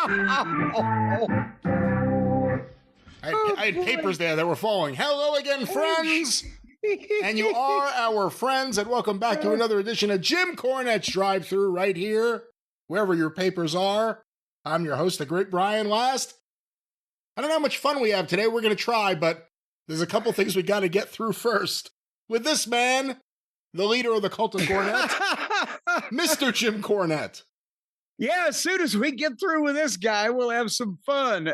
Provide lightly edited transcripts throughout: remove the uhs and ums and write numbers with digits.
I had papers there that were falling. Hello again, friends. And you are our friends, and welcome back to another edition of Jim Cornette's Drive Thru right here, wherever your papers are. I'm your host, the great Brian Last. I don't know how much fun we have today. We're going to try, but there's a couple things we got to get through first. With this man, the leader of the cult of Cornette, Mr. Jim Cornette. Yeah, as soon as we get through with this guy, we'll have some fun.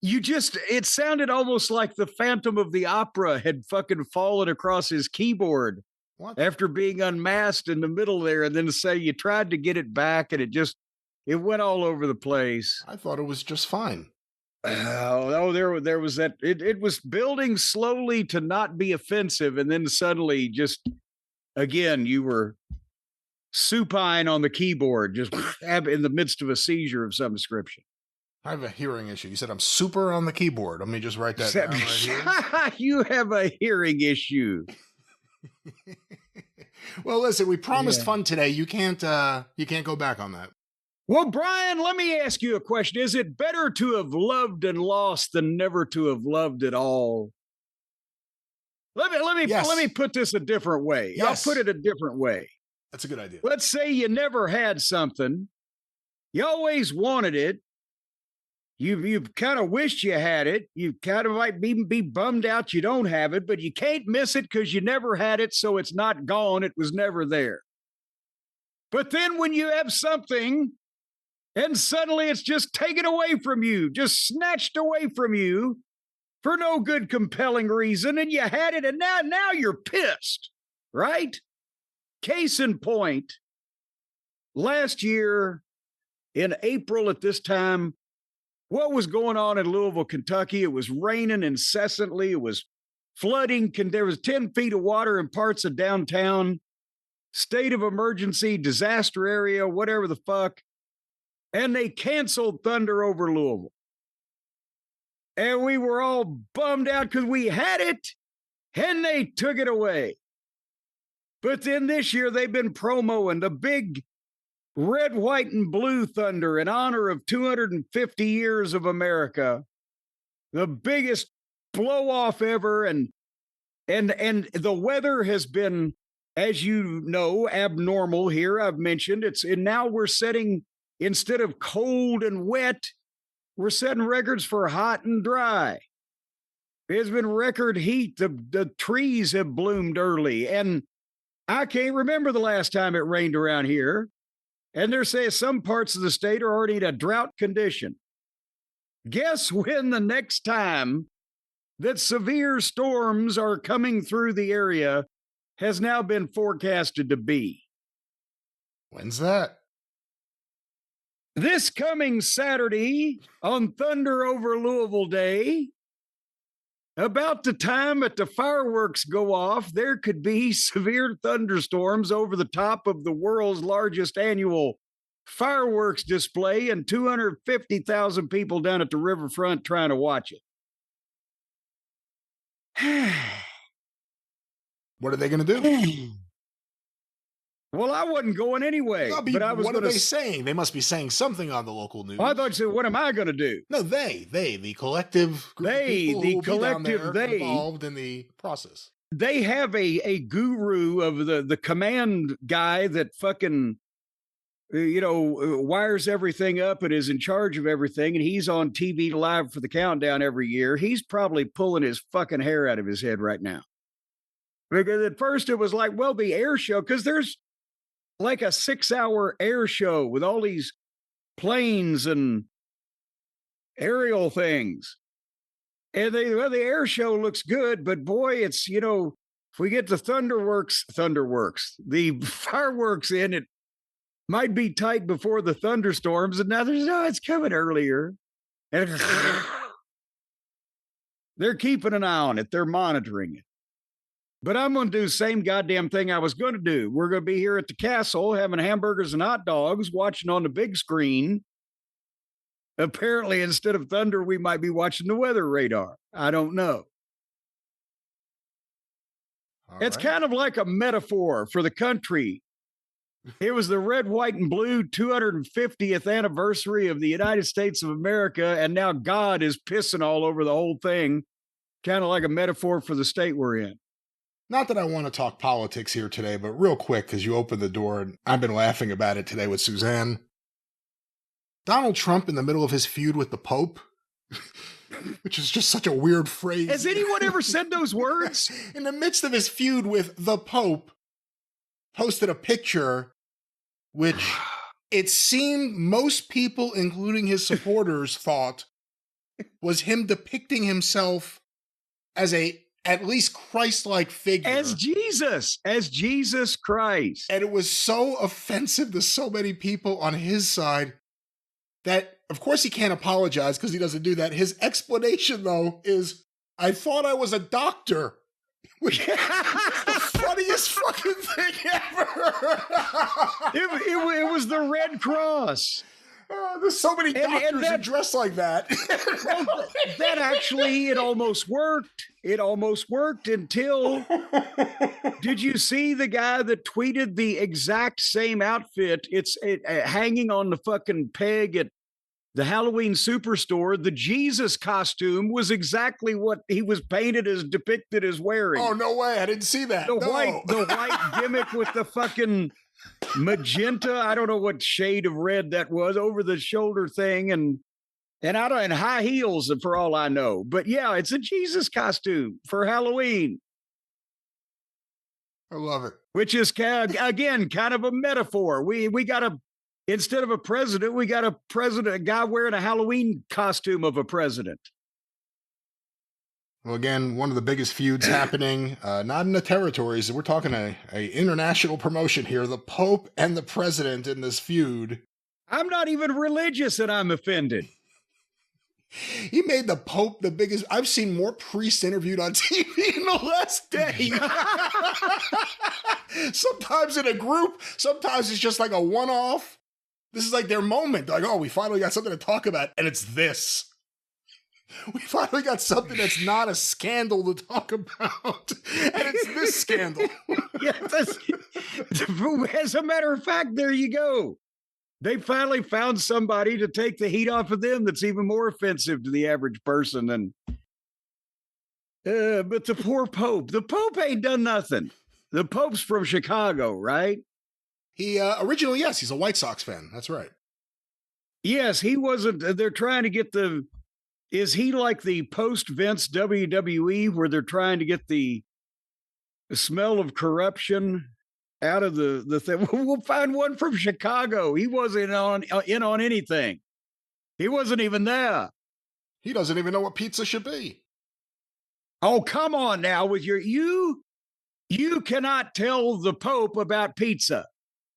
It sounded almost like the Phantom of the Opera had fucking fallen across his keyboard. What? After being unmasked in the middle there, and then say you tried to get it back and it went all over the place. I thought it was just fine. There was that. It was building slowly to not be offensive, and then suddenly, just again, you were supine on the keyboard, just in the midst of a seizure of some description. I have a hearing issue. You said I'm super on the keyboard. Let me just write that down right here. You have a hearing issue. Well, listen, we promised fun today. You can't go back on that. Well, Brian, let me ask you a question. Is it better to have loved and lost than never to have loved at all? Let me put this a different way. Yes. I'll put it a different way. That's a good idea. Let's say you never had something. You always wanted it. You've kind of wished you had it. You kind of might even be bummed out you don't have it, but you can't miss it because you never had it, so it's not gone. It was never there. But then when you have something, and suddenly it's just taken away from you, just snatched away from you for no good, compelling reason, and you had it, and now you're pissed, right? Case in point, last year in April at this time, what was going on in Louisville, Kentucky? It was raining incessantly. It was flooding. There was 10 feet of water in parts of downtown. State of emergency, disaster area, whatever the fuck. And they canceled Thunder over Louisville. And we were all bummed out because we had it and they took it away. But then this year they've been promoting the big red, white, and blue Thunder in honor of 250 years of America. The biggest blow off ever. And the weather has been, as you know, abnormal here. I've mentioned and now we're setting, instead of cold and wet, we're setting records for hot and dry. There's been record heat. The trees have bloomed early. And I can't remember the last time it rained around here. And they're saying some parts of the state are already in a drought condition. Guess when the next time that severe storms are coming through the area has now been forecasted to be? When's that? This coming Saturday on Thunder over Louisville Day. About the time that the fireworks go off, there could be severe thunderstorms over the top of the world's largest annual fireworks display and 250,000 people down at the riverfront trying to watch it. What are they going to do? Well, I wasn't going anyway. No, but I was. What are they saying? They must be saying something on the local news. I thought you said, "What am I going to do?" No, the collective group of people who will be down there involved in the process. They have a guru of the command guy that fucking, wires everything up and is in charge of everything, and he's on TV live for the countdown every year. He's probably pulling his fucking hair out of his head right now. Because at first it was like, well, the air show, because there's like a 6-hour air show with all these planes and aerial things. And the air show looks good, but boy, it's, if we get the Thunderworks, the fireworks in, it might be tight before the thunderstorms. And now it's coming earlier. And they're keeping an eye on it. They're monitoring it. But I'm going to do the same goddamn thing I was going to do. We're going to be here at the castle having hamburgers and hot dogs, watching on the big screen. Apparently, instead of Thunder, we might be watching the weather radar. I don't know. It's kind of like a metaphor for the country It was the red, white, and blue 250th anniversary of the United States of America, and now God is pissing all over the whole thing, kind of like a metaphor for the state we're in. Not that I want to talk politics here today, but real quick, because you opened the door, and I've been laughing about it today with Suzanne. Donald Trump in the middle of his feud with the Pope, which is just such a weird phrase. Has anyone ever said those words? In the midst of his feud with the Pope, posted a picture which it seemed most people, including his supporters, thought was him depicting himself as a at least Christ-like figure. As Jesus Christ. And it was so offensive to so many people on his side that, of course, he can't apologize because he doesn't do that. His explanation, though, is, I thought I was a doctor. Which is the funniest fucking thing ever. It was the Red Cross. There's so many doctors that dress like that. That actually, it almost worked. It almost worked until, did you see the guy that tweeted the exact same outfit? It's hanging on the fucking peg at the Halloween Superstore. The Jesus costume was exactly what he was painted as, depicted as wearing. Oh, no way. I didn't see that. The white gimmick with the fucking magenta, I don't know what shade of red that was, over the shoulder thing, and high heels for all I know. But yeah, it's a Jesus costume for Halloween. I love it. Which is, again, kind of a metaphor. We got instead of a president, we got a guy wearing a Halloween costume of a president. Well, again, one of the biggest feuds happening, not in the territories. We're talking a international promotion here. The Pope and the president in this feud. I'm not even religious and I'm offended. He made the Pope the biggest. I've seen more priests interviewed on TV in the last day. Sometimes in a group, sometimes it's just like a one-off. This is like their moment. Like, oh, we finally got something to talk about, and it's this. We finally got something that's not a scandal to talk about, and it's this scandal. Yes, as a matter of fact, there you go. They finally found somebody to take the heat off of them that's even more offensive to the average person. And but the poor Pope. The Pope ain't done nothing. The Pope's from Chicago, right? He originally, yes, he's a White Sox fan. That's right. Yes, he wasn't. They're trying to get is he like the post-Vince WWE where they're trying to get the smell of corruption out of the thing? We'll find one from Chicago. He wasn't in on anything. He wasn't even there. He doesn't even know what pizza should be. Oh, come on now with your, you cannot tell the Pope about pizza.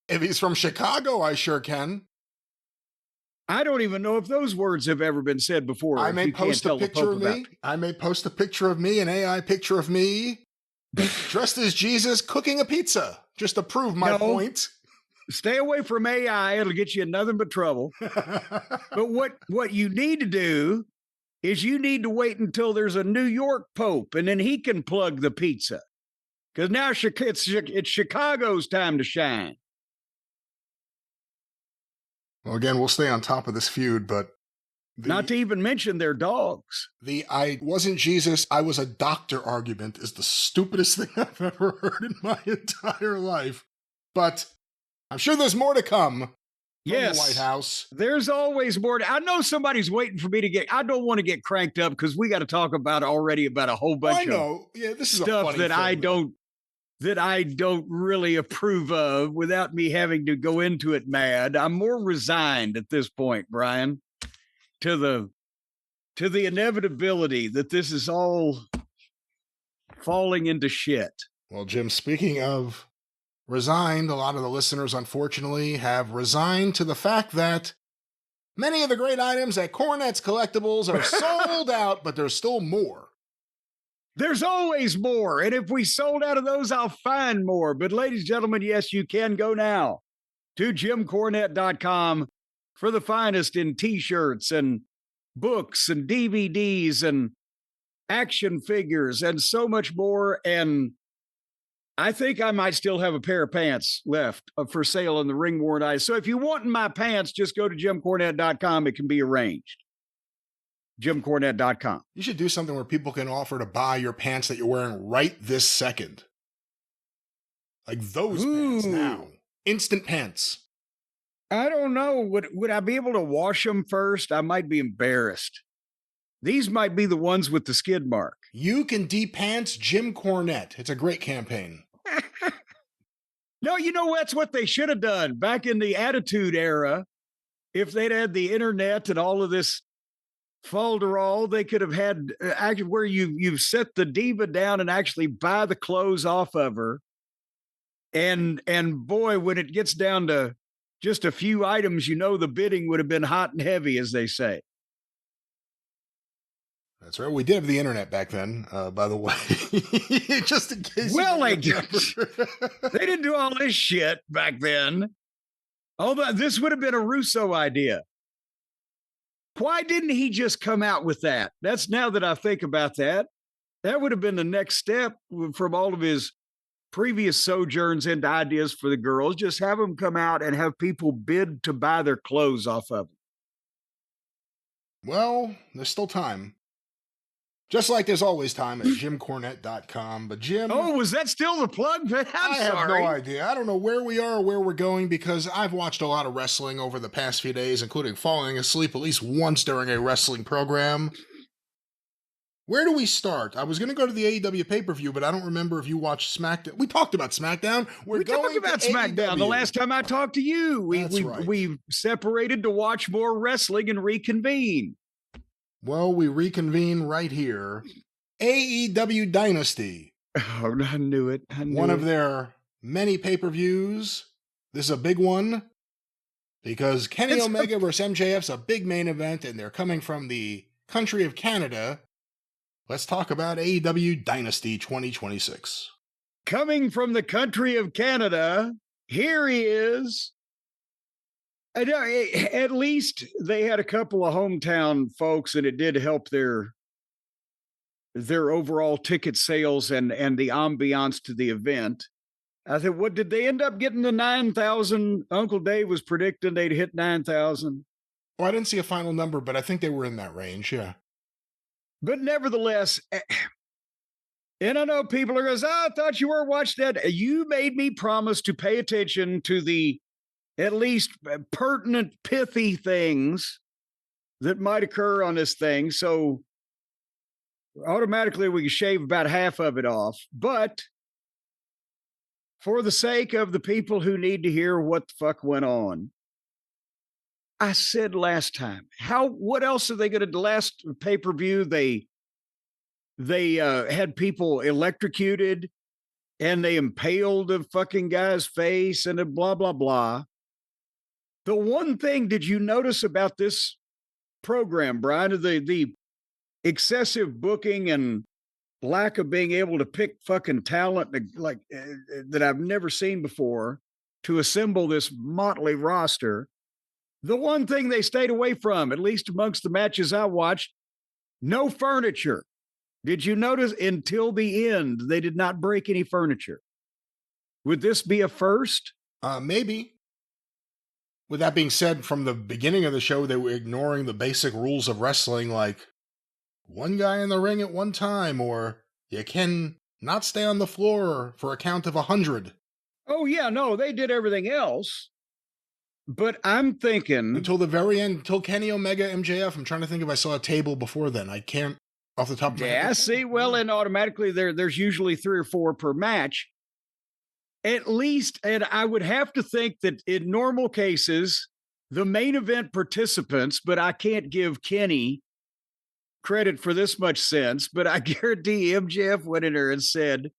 If he's from Chicago, I sure can. I don't even know if those words have ever been said before. I may post a picture of me. I may post a picture of me, an AI picture of me, dressed as Jesus cooking a pizza, just to prove my point. Stay away from AI. It'll get you in nothing but trouble. But what you need to do is you need to wait until there's a New York Pope, and then he can plug the pizza. Because now it's Chicago's time to shine. Well, again, we'll stay on top of this feud, but... Not to even mention their dogs. The I wasn't Jesus, I was a doctor argument is the stupidest thing I've ever heard in my entire life. But I'm sure there's more to come from the White House. There's always more. I know somebody's waiting for me to get... I don't want to get cranked up because we got to talk about a whole bunch of this is stuff that I don't really approve of without me having to go into it mad. I'm more resigned at this point, Brian, to the inevitability that this is all falling into shit. Well, Jim, speaking of resigned, a lot of the listeners, unfortunately, have resigned to the fact that many of the great items at Cornette's Collectibles are sold out, but there's still more. There's always more. And if we sold out of those, I'll find more. But ladies and gentlemen, yes, you can go now to JimCornette.com for the finest in t-shirts and books and DVDs and action figures and so much more. And I think I might still have a pair of pants left for sale in the ring worn ice. So if you want my pants, just go to JimCornette.com. It can be arranged. JimCornette.com. You should do something where people can offer to buy your pants that you're wearing right this second. Like those pants now. Instant pants. I don't know. Would I be able to wash them first? I might be embarrassed. These might be the ones with the skid mark. You can de-pants Jim Cornette. It's a great campaign. No, you know, that's what they should have done back in the Attitude Era. If they'd had the internet and all of this folderol, they could have had actually where you set the diva down and actually buy the clothes off of her. And boy, when it gets down to just a few items, you know, the bidding would have been hot and heavy, as they say. That's right. We did have the internet back then, by the way. Just in case. Well, they didn't do all this shit back then. Although this would have been a Russo idea. Why didn't he just come out with that? That's now that I think about that. That would have been the next step from all of his previous sojourns into ideas for the girls. Just have them come out and have people bid to buy their clothes off of them. Well, there's still time. Just like there's always time at JimCornette.com. But Jim... Oh, was that still the plug? I have no idea. I don't know where we are or where we're going because I've watched a lot of wrestling over the past few days, including falling asleep at least once during a wrestling program. Where do we start? I was going to go to the AEW pay-per-view, but I don't remember if you watched SmackDown. We talked about SmackDown. We talked about SmackDown the last time I talked to you. We separated to watch more wrestling and reconvene. Well, we reconvene right here. AEW Dynasty. Oh, I knew it. One of their many pay-per-views. This is a big one because Kenny Omega versus MJF's a big main event, and they're coming from the country of Canada. Let's talk about AEW Dynasty 2026. Coming from the country of Canada, here he is. At least they had a couple of hometown folks, and it did help their overall ticket sales and the ambiance to the event. I think, what did they end up getting to 9,000? Uncle Dave was predicting they'd hit 9,000. Well, I didn't see a final number, but I think they were in that range, yeah. But nevertheless, and I know people are going, I thought you were watching that. You made me promise to pay attention to the at least pertinent, pithy things that might occur on this thing. So automatically we can shave about half of it off. But for the sake of the people who need to hear what the fuck went on, I said last time, what else are they going to do? Last pay-per-view, they had people electrocuted and they impaled the fucking guy's face and blah, blah, blah. The one thing, did you notice about this program, Brian, the excessive booking and lack of being able to pick fucking talent like that I've never seen before to assemble this motley roster? The one thing they stayed away from, at least amongst the matches I watched, no furniture. Did you notice until the end, they did not break any furniture? Would this be a first? Maybe. With that being said, from the beginning of the show, they were ignoring the basic rules of wrestling, like one guy in the ring at one time, or you can not stay on the floor for a count of 100. Oh, yeah, no, they did everything else. But I'm thinking... Until the very end, until Kenny Omega, MJF, I'm trying to think if I saw a table before then. I can't, off the top of my head. Yeah, see, well, and automatically there's usually 3 or 4 per match. At least, and I would have to think that in normal cases, the main event participants, but I can't give Kenny credit for this much sense, but I guarantee MJF went in there and said,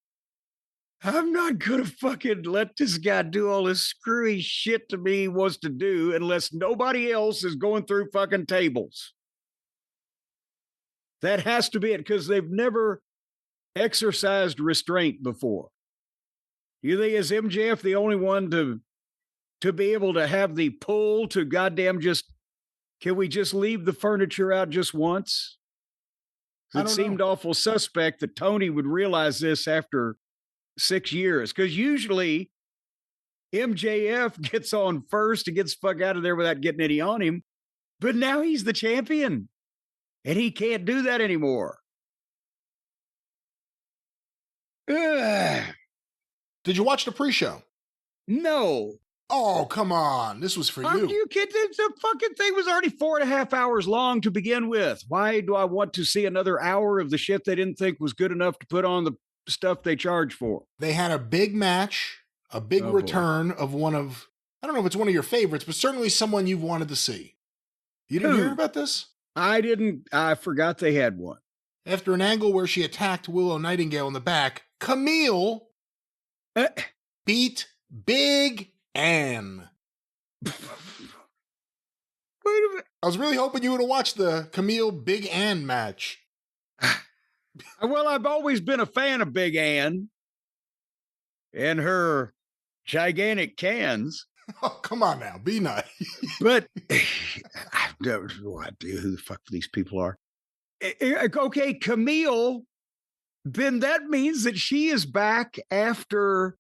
I'm not going to fucking let this guy do all this screwy shit to me he wants to do unless nobody else is going through fucking tables. That has to be it, because they've never exercised restraint before. You think, is MJF the only one to be able to have the pull to goddamn just, can we just leave the furniture out just once? It seemed awful suspect that Tony would realize this after 6 years. Because usually MJF gets on first and gets the fuck out of there without getting any on him. But now he's the champion. And he can't do that anymore. Ugh. Did you watch the pre-show? No. Oh, come on. This was for Are you. you kidding? The fucking thing was already 4.5 hours long to begin with. Why do I want to see another hour of the shit they didn't think was good enough to put on the stuff they charge for? They had a big match, a big return of one of, I don't know if it's one of your favorites, but certainly someone you've wanted to see. You didn't hear about this? I didn't. I forgot they had one. After an angle where she attacked Willow Nightingale in the back, Camille beat Big Ann. Wait a minute. I was really hoping you would have watched the Camille Big Ann match. Well, I've always been a fan of Big Ann and her gigantic cans. Oh, come on now. Be nice. But I have no idea who the fuck these people are. Okay, Camille, then that means that she is back after.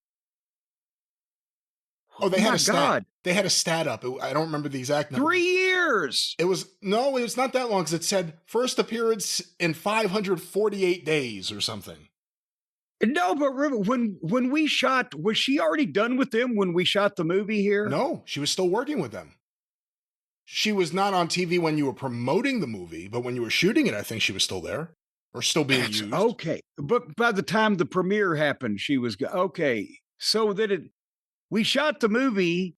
Oh, they had a stat. God. They had a stat up. I don't remember the exact number. 3 years. It was not that long because it said first appearance in 548 days or something. No, but when we shot, was she already done with them when we shot the movie here? No, she was still working with them. She was not on TV when you were promoting the movie, but when you were shooting it, I think she was still there or still being used. Okay, but by the time the premiere happened, she was okay. So that we shot the movie.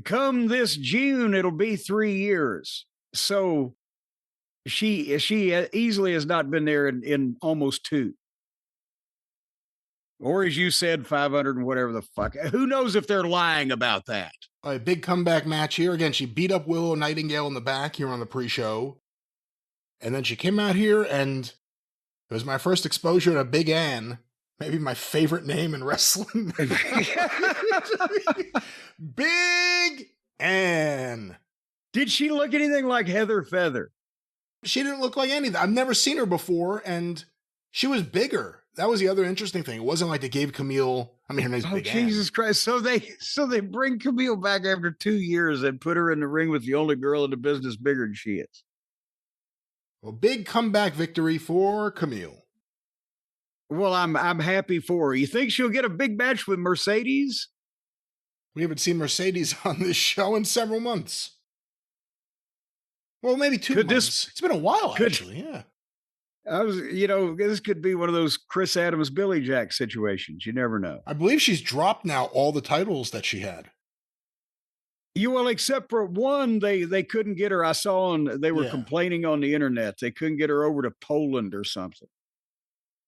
Come this June, it'll be 3 years. So she easily has not been there in almost 2. Or as you said, 500 and whatever the fuck. Who knows if they're lying about that? A big comeback match here. Again, she beat up Willow Nightingale in the back here on the pre-show. And then she came out here and it was my first exposure to Big Ann. Maybe my favorite name in wrestling. Big Ann. Did she look anything like Heather Feather? She didn't look like anything. I've never seen her before, and she was bigger. That was the other interesting thing. It wasn't like they gave Camille. I mean, her name's Big Ann. Jesus Christ! So they bring Camille back after 2 years and put her in the ring with the only girl in the business bigger than she is. Well, big comeback victory for Camille. Well, I'm happy for her. You think she'll get a big match with Mercedes? We haven't seen Mercedes on this show in several months. Well, maybe 2 months. It's been a while, actually. Yeah. This could be one of those Chris Adams, Billy Jack situations. You never know. I believe she's dropped now all the titles that she had. Well, except for one, they couldn't get her. I saw they were complaining on the internet. They couldn't get her over to Poland or something.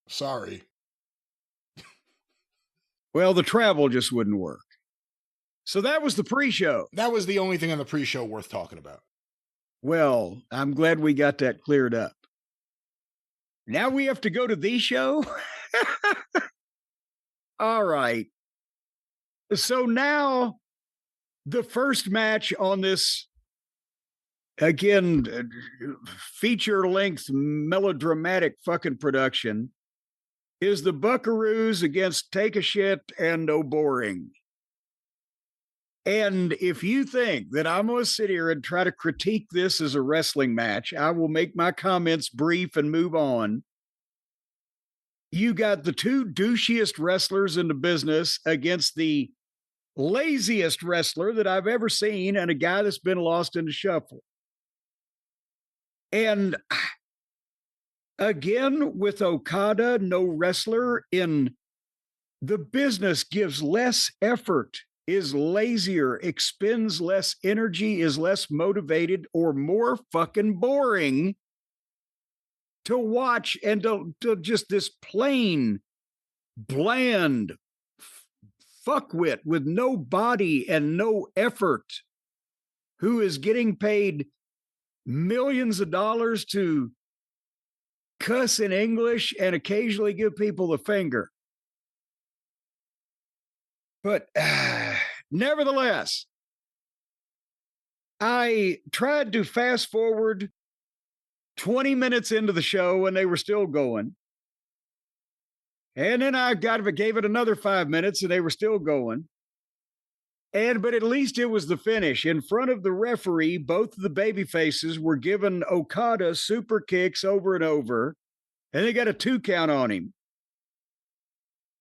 Sorry. Well, the travel just wouldn't work. So that was the pre-show. That was the only thing on the pre-show worth talking about. Well, I'm glad we got that cleared up. Now we have to go to the show? All right. So now the first match on this, again, feature-length melodramatic fucking production is the Buckaroos against Take a Shit and No Boring. And if you think that I'm going to sit here and try to critique this as a wrestling match, I will make my comments brief and move on. You got the 2 douchiest wrestlers in the business against the laziest wrestler that I've ever seen and a guy that's been lost in the shuffle. And again, with Okada, no wrestler in the business gives less effort, is lazier, expends less energy, is less motivated, or more fucking boring to watch, and to just this plain, bland fuckwit with no body and no effort who is getting paid millions of dollars to cuss in English and occasionally give people the finger. But nevertheless, I tried to fast forward 20 minutes into the show and they were still going. And then I gave it another 5 minutes and they were still going. But at least it was the finish. In front of the referee, both of the baby faces were giving Okada super kicks over and over, and they got a 2 count on him.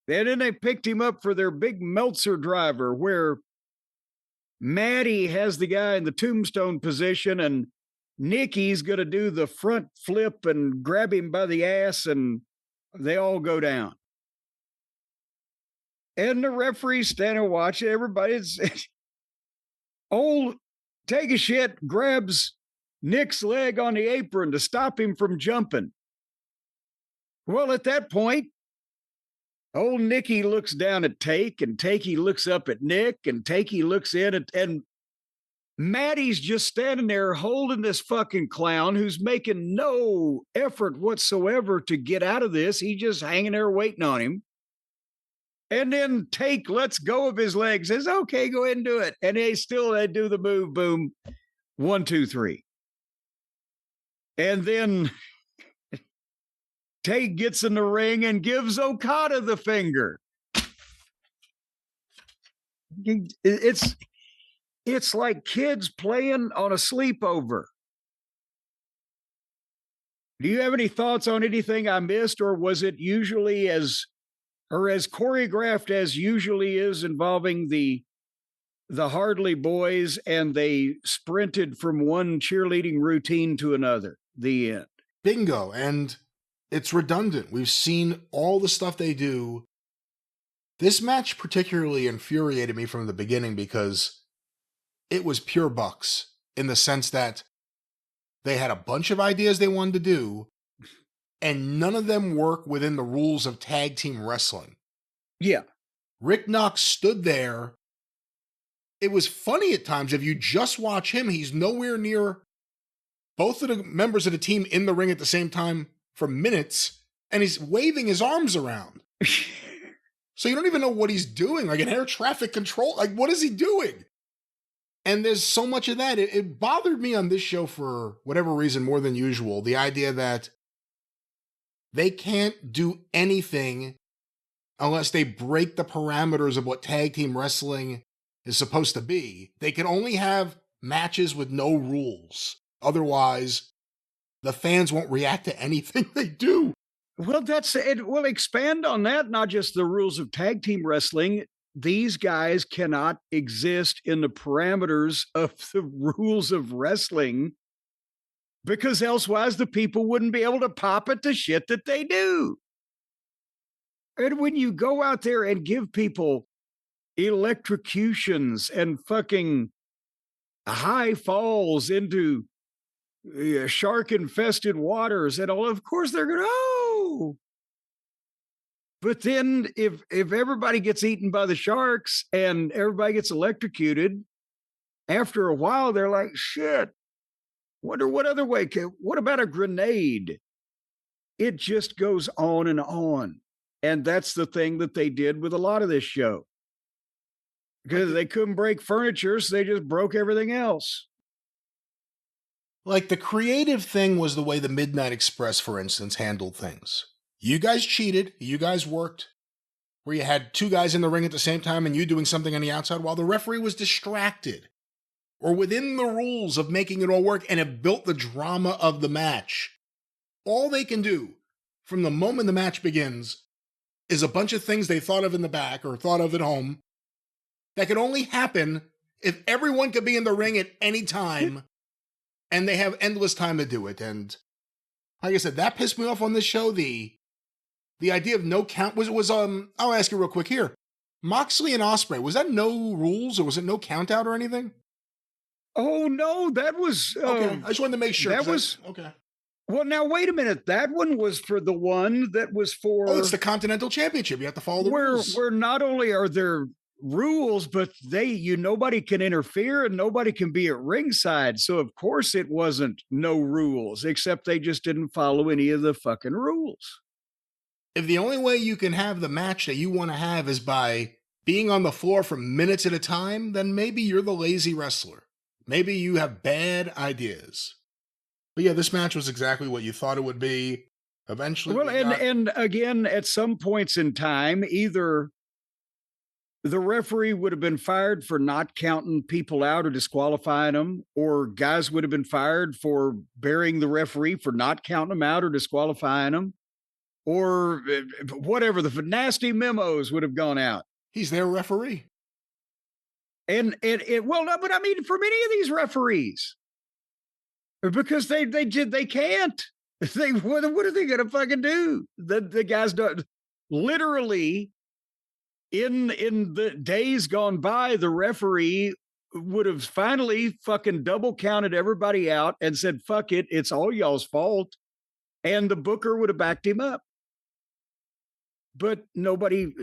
And then they picked him up for their big Meltzer driver, where Maddie has the guy in the tombstone position, and Nikki's going to do the front flip and grab him by the ass, and they all go down. And the referee's standing watching. Everybody's old take a shit grabs Nick's leg on the apron to stop him from jumping. Well, at that point, old Nicky looks down at Take, and Takey looks up at Nick, and Takey looks in, and Maddie's just standing there holding this fucking clown who's making no effort whatsoever to get out of this. He's just hanging there waiting on him. And then Take lets go of his leg, says, okay, go ahead and do it. And they do the move, boom, 1, 2, 3. And then Take gets in the ring and gives Okada the finger. It's like kids playing on a sleepover. Do you have any thoughts on anything I missed, or was it usually as choreographed as usually is, involving the Hardley boys, and they sprinted from one cheerleading routine to another? The end. Bingo. And it's redundant. We've seen all the stuff they do. This match particularly infuriated me from the beginning because it was pure bucks, in the sense that they had a bunch of ideas they wanted to do, and none of them work within the rules of tag team wrestling. Yeah. Rick Knox stood there. It was funny at times. If you just watch him, he's nowhere near both of the members of the team in the ring at the same time for minutes, and he's waving his arms around. So you don't even know what he's doing, like an air traffic control. Like, what is he doing? And there's so much of that. It bothered me on this show for whatever reason more than usual. The idea that they can't do anything unless they break the parameters of what tag team wrestling is supposed to be. They can only have matches with no rules. Otherwise, the fans won't react to anything they do. Well, that's it. Will expand on that, not just the rules of tag team wrestling. These guys cannot exist in the parameters of the rules of wrestling, because elsewise the people wouldn't be able to pop at the shit that they do. And when you go out there and give people electrocutions and fucking high falls into shark-infested waters and all, of course they're going to, oh. But then if everybody gets eaten by the sharks and everybody gets electrocuted, after a while they're like, shit, wonder what other way what about a grenade? It just goes on and on. And that's the thing that they did with a lot of this show. Because they couldn't break furniture, so they just broke everything else. Like, the creative thing was the way the Midnight Express, for instance, handled things. You guys cheated. You guys worked where you had 2 guys in the ring at the same time and you doing something on the outside while the referee was distracted or within the rules of making it all work, and it built the drama of the match. All they can do from the moment the match begins is a bunch of things they thought of in the back or thought of at home that could only happen if everyone could be in the ring at any time and they have endless time to do it. And like I said, that pissed me off on this show. The idea of no count was I'll ask you real quick here. Moxley and Osprey, was that no rules, or was it no count out or anything? Oh no, that was okay. I just wanted to make sure. That was okay. Well, now wait a minute. That one was for the one that was for. Oh, it's the Continental Championship. You have to follow the rules. Where not only are there rules, but nobody can interfere and nobody can be at ringside. So of course it wasn't no rules, except they just didn't follow any of the fucking rules. If the only way you can have the match that you want to have is by being on the floor for minutes at a time, then maybe you're the lazy wrestler. Maybe you have bad ideas. But yeah, this match was exactly what you thought it would be. Eventually, Well, and again, at some points in time, either the referee would have been fired for not counting people out or disqualifying them, or guys would have been fired for burying the referee for not counting them out or disqualifying them, or whatever. The nasty memos would have gone out. He's their referee. And well, no, but I mean, for many of these referees, because they can't. What are they going to fucking do? The guys don't literally. In the days gone by, the referee would have finally fucking double counted everybody out and said, fuck it, it's all y'all's fault. And the booker would have backed him up. But nobody,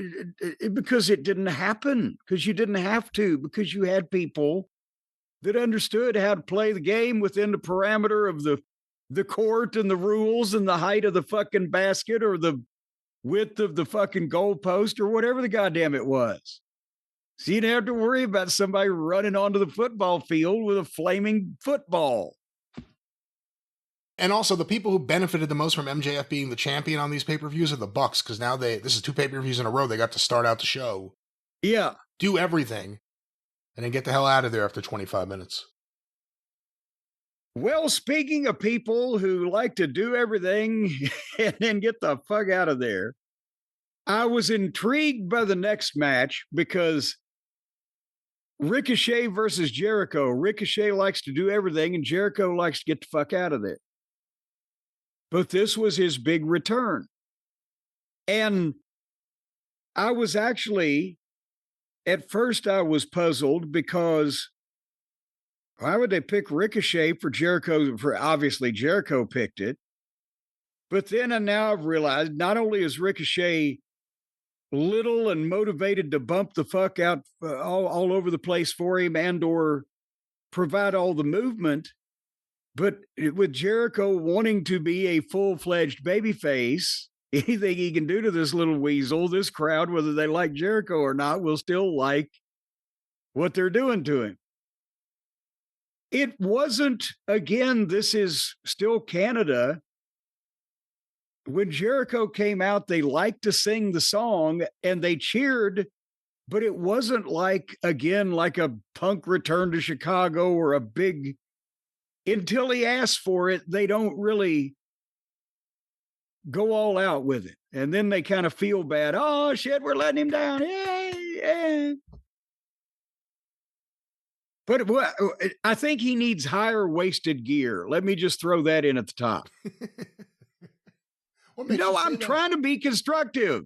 because it didn't happen, because you didn't have to, because you had people that understood how to play the game within the parameter of the court and the rules and the height of the fucking basket or the width of the fucking goalpost or whatever the goddamn it was. So you didn't have to worry about somebody running onto the football field with a flaming football. And also, the people who benefited the most from MJF being the champion on these pay-per-views are the Bucks, because now this is 2 pay-per-views in a row. They got to start out the show. Yeah. Do everything, and then get the hell out of there after 25 minutes. Well, speaking of people who like to do everything and then get the fuck out of there, I was intrigued by the next match because Ricochet versus Jericho. Ricochet likes to do everything and Jericho likes to get the fuck out of there. But this was his big return. And I was actually, at first I was puzzled because why would they pick Ricochet for Jericho? Obviously, Jericho picked it. But then and now I've realized not only is Ricochet little and motivated to bump the fuck out all over the place for him and or provide all the movement, but with Jericho wanting to be a full-fledged babyface, anything he can do to this little weasel, this crowd, whether they like Jericho or not, will still like what they're doing to him. It wasn't, again, this is still Canada. When Jericho came out, they liked to sing the song and they cheered, but it wasn't like, again, like a Punk return to Chicago or a big, until he asked for it, they don't really go all out with it. And then they kind of feel bad. Oh, shit, we're letting him down. Yeah. But I think he needs higher waisted gear. Let me just throw that in at the top. No, I'm trying to be constructive.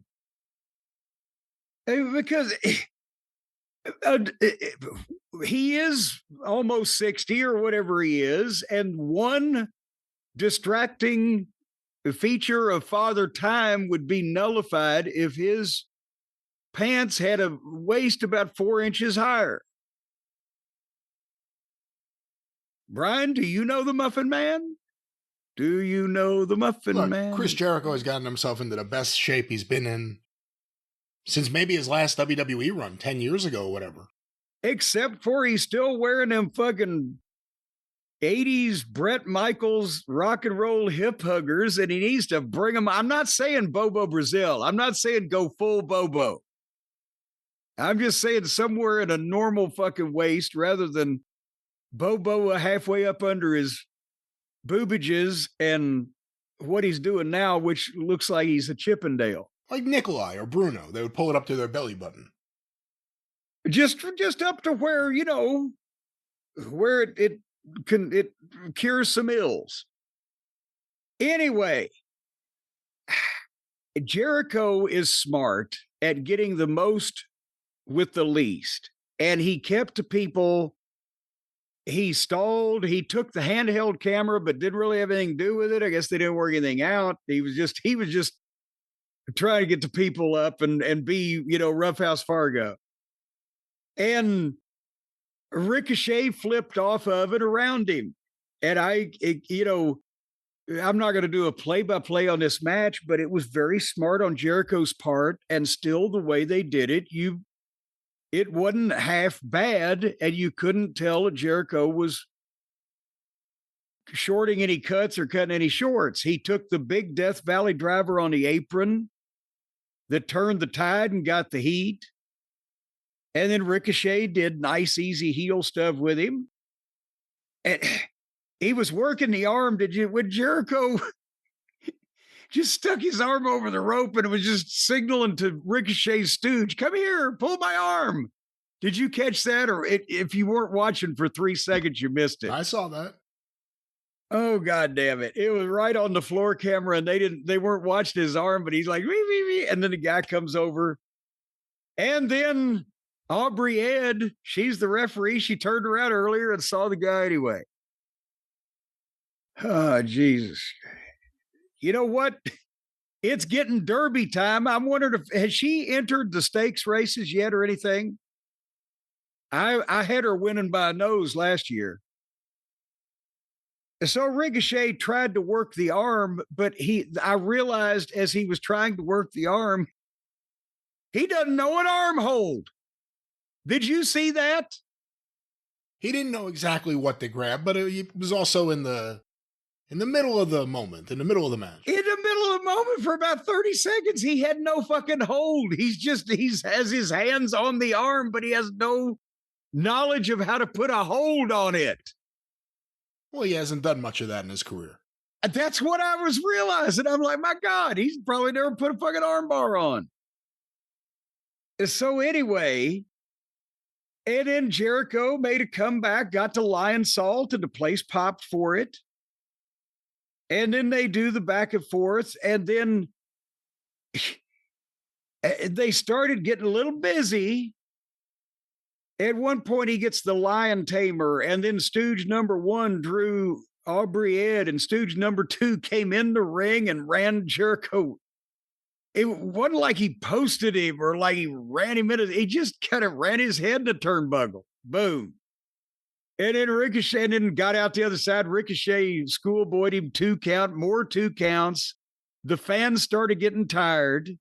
Because he is almost 60 or whatever he is. And one distracting feature of Father Time would be nullified if his pants had a waist about 4 inches higher. Brian, do you know the Muffin Man? Do you know the Muffin Man? Chris Jericho has gotten himself into the best shape he's been in since maybe his last WWE run 10 years ago or whatever. Except for he's still wearing them fucking 80s Bret Michaels rock and roll hip huggers, and he needs to bring them. I'm not saying Bobo Brazil. I'm not saying go full Bobo. I'm just saying somewhere in a normal fucking waist rather than Bobo halfway up under his boobages and what he's doing now, which looks like he's a Chippendale. Like Nikolai or Bruno. They would pull it up to their belly button. Just up to where, you know, where it cures some ills. Anyway, Jericho is smart at getting the most with the least. And he kept to people. He stalled. He took the handheld camera, but didn't really have anything to do with it. I guess they didn't work anything out. He was just trying to get the people up and be, you know, Roughhouse Fargo. And Ricochet flipped off of it around him. And I'm not going to do a play-by-play on this match, but it was very smart on Jericho's part. And still the way they did it, it wasn't half bad, and you couldn't tell that Jericho was shorting any cuts or cutting any shorts. He took the big Death Valley driver on the apron that turned the tide and got the heat. And then Ricochet did nice, easy heel stuff with him. And he was working the arm. When Jericho just stuck his arm over the rope and was just signaling to Ricochet's stooge, come here, pull my arm. Did you catch that? Or if you weren't watching for 3 seconds, you missed it. I saw that. Oh, God damn it. It was right on the floor camera and they weren't watching his arm, but he's like, wee. And then the guy comes over. And then Aubrey Ed, she's the referee. She turned around earlier and saw the guy anyway. Oh, Jesus. You know what? It's getting Darby time. I'm wondering has she entered the stakes races yet or anything? I had her winning by a nose last year. So Ricochet tried to work the arm, but I realized as he was trying to work the arm, he doesn't know an arm hold. Did you see that? He didn't know exactly what to grab, but it was also in the middle of the moment, in the middle of the match. In the middle of the moment for about 30 seconds, he had no fucking hold. He has his hands on the arm, but he has no knowledge of how to put a hold on it. Well, he hasn't done much of that in his career. That's what I was realizing. I'm like, my God, he's probably never put a fucking arm bar on. So anyway, and then Jericho made a comeback, got to Lion Salt, and the place popped for it. And then they do the back and forth, and then they started getting a little busy. At one point, he gets the Lion Tamer, and then Stooge number 1 drew Aubrey Ed, and Stooge number 2 came in the ring and ran Jericho. It wasn't like he posted him or like he ran him into. He just kind of ran his head in the turnbuckle. Boom. And then Ricochet then got out the other side. Ricochet schoolboyed him 2 count, more 2 counts. The fans started getting tired.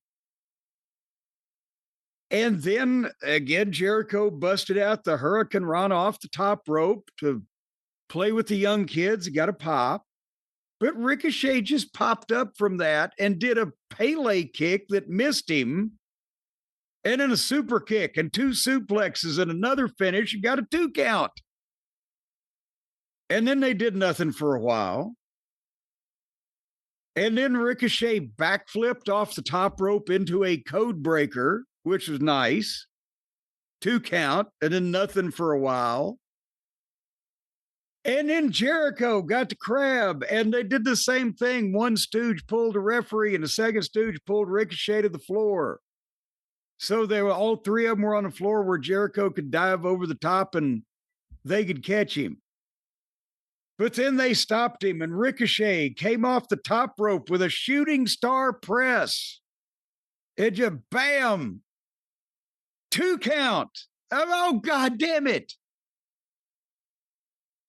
And then again, Jericho busted out the Hurricane Rana off the top rope to play with the young kids. Got a pop. But Ricochet just popped up from that and did a Pele kick that missed him. And then a super kick and 2 suplexes and another finish and got a 2 count. And then they did nothing for a while. And then Ricochet backflipped off the top rope into a code breaker, which was nice. 2 count, and then nothing for a while. And then Jericho got the crab, and they did the same thing. One stooge pulled a referee, and the second stooge pulled Ricochet to the floor. So they were all 3 of them were on the floor where Jericho could dive over the top and they could catch him. But then they stopped him, and Ricochet came off the top rope with a shooting star press. It just bam. 2 count. Oh, God damn it.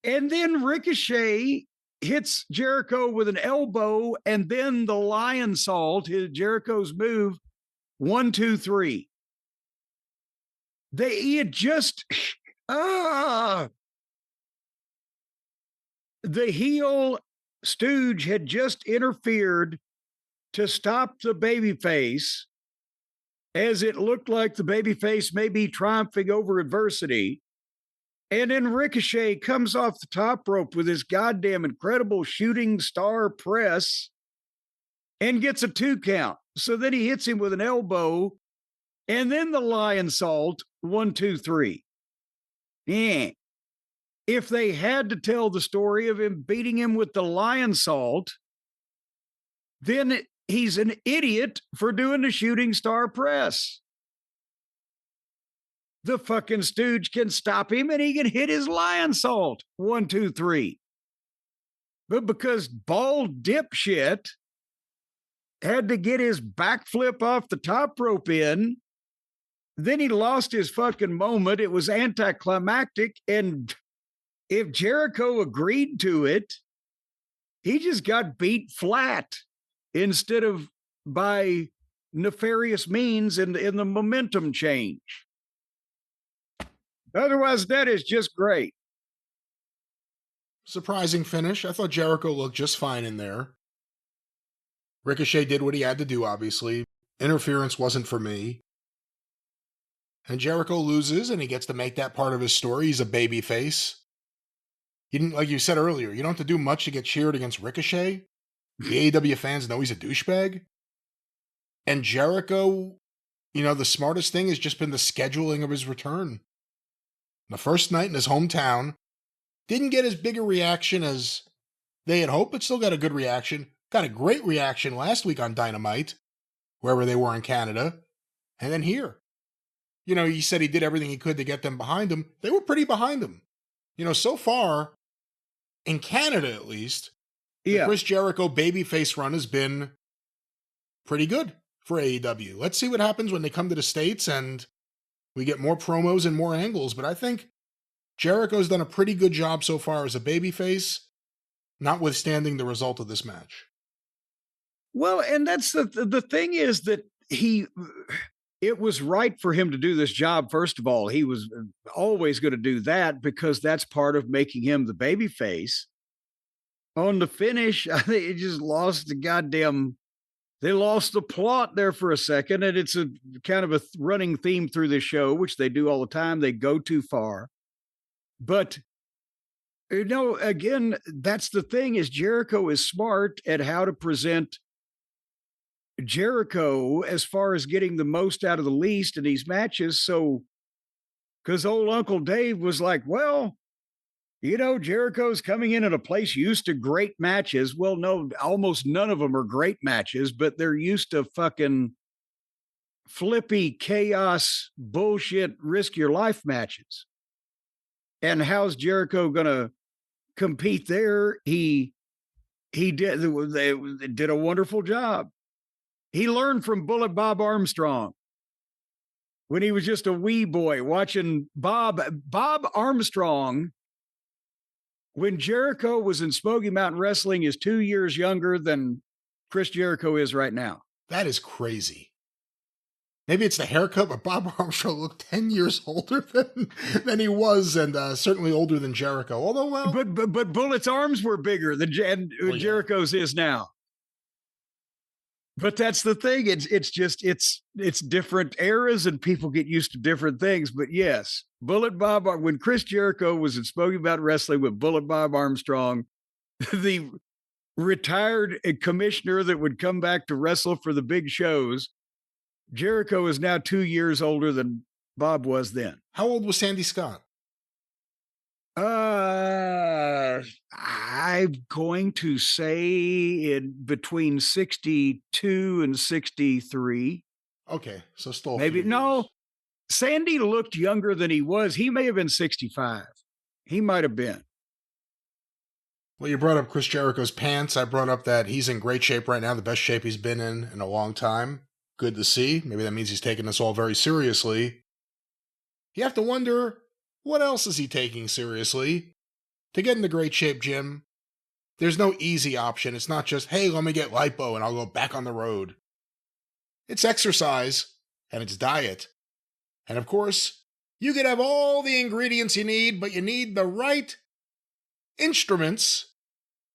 And then Ricochet hits Jericho with an elbow, and then the Lion Salt, Jericho's move, 1, 2, 3. He had just the heel stooge had just interfered to stop the babyface, as it looked like the babyface may be triumphing over adversity. And then Ricochet comes off the top rope with his goddamn incredible shooting star press and gets a 2 count. So then he hits him with an elbow, and then the Lion Salt, 1, 2, 3. Yeah. If they had to tell the story of him beating him with the Lion Salt, then he's an idiot for doing the shooting star press. The fucking stooge can stop him and he can hit his Lion Salt, 1, 2, 3. But because bald dipshit had to get his backflip off the top rope in, then he lost his fucking moment. It was anticlimactic. And if Jericho agreed to it, he just got beat flat instead of by nefarious means in the momentum change. Otherwise, that is just great. Surprising finish. I thought Jericho looked just fine in there. Ricochet did what he had to do, obviously. Interference wasn't for me. And Jericho loses, and he gets to make that part of his story. He's a babyface. He didn't, like you said earlier, you don't have to do much to get cheered against Ricochet. The AEW fans know he's a douchebag. And Jericho, the smartest thing has just been the scheduling of his return. The first night in his hometown, didn't get as big a reaction as they had hoped, but still got a good reaction. Got a great reaction last week on Dynamite, wherever they were in Canada. And then here. He said he did everything he could to get them behind him. They were pretty behind him. So far, in Canada at least, the Chris Jericho babyface run has been pretty good for AEW. Let's see what happens when they come to the States and we get more promos and more angles. But I think Jericho's done a pretty good job so far as a babyface, notwithstanding the result of this match. Well, and that's the thing is that it was right for him to do this job. First of all, he was always going to do that because that's part of making him the babyface. On the finish, I think it just lost they lost the plot there for a second. And it's a kind of a running theme through this show, which they do all the time. They go too far. But, again, that's the thing is Jericho is smart at how to present Jericho as far as getting the most out of the least in these matches. So, because old Uncle Dave was like, well, Jericho's coming in at a place used to great matches. Well, no, almost none of them are great matches, but they're used to fucking flippy chaos, bullshit, risk your life matches. And how's Jericho going to compete there? They did a wonderful job. He learned from Bullet Bob Armstrong when he was just a wee boy watching Bob Armstrong. When Jericho was in Smoky Mountain Wrestling is 2 years younger than Chris Jericho is right now. That is crazy. Maybe it's the haircut, but Bob Armstrong looked 10 years older than he was, and certainly older than Jericho. Although, well, but Bullet's arms were bigger than Jericho's is now. But that's the thing. It's different eras and people get used to different things. But yes, Bullet Bob, when Chris Jericho was in Smoky Mountain Wrestling with Bullet Bob Armstrong, the retired commissioner that would come back to wrestle for the big shows, Jericho is now 2 years older than Bob was then. How old was Sandy Scott? I'm going to say in between 62 and 63. Okay, so still maybe no. Sandy looked younger than he was. He may have been 65. He might have been. Well, you brought up Chris Jericho's pants. I brought up that he's in great shape right now, the best shape he's been in a long time. Good to see. Maybe that means he's taking this all very seriously. You have to wonder, what else is he taking seriously? To get into great shape, Jim, there's no easy option. It's not just, hey, let me get lipo and I'll go back on the road. It's exercise and it's diet. And of course, you could have all the ingredients you need, but you need the right instruments,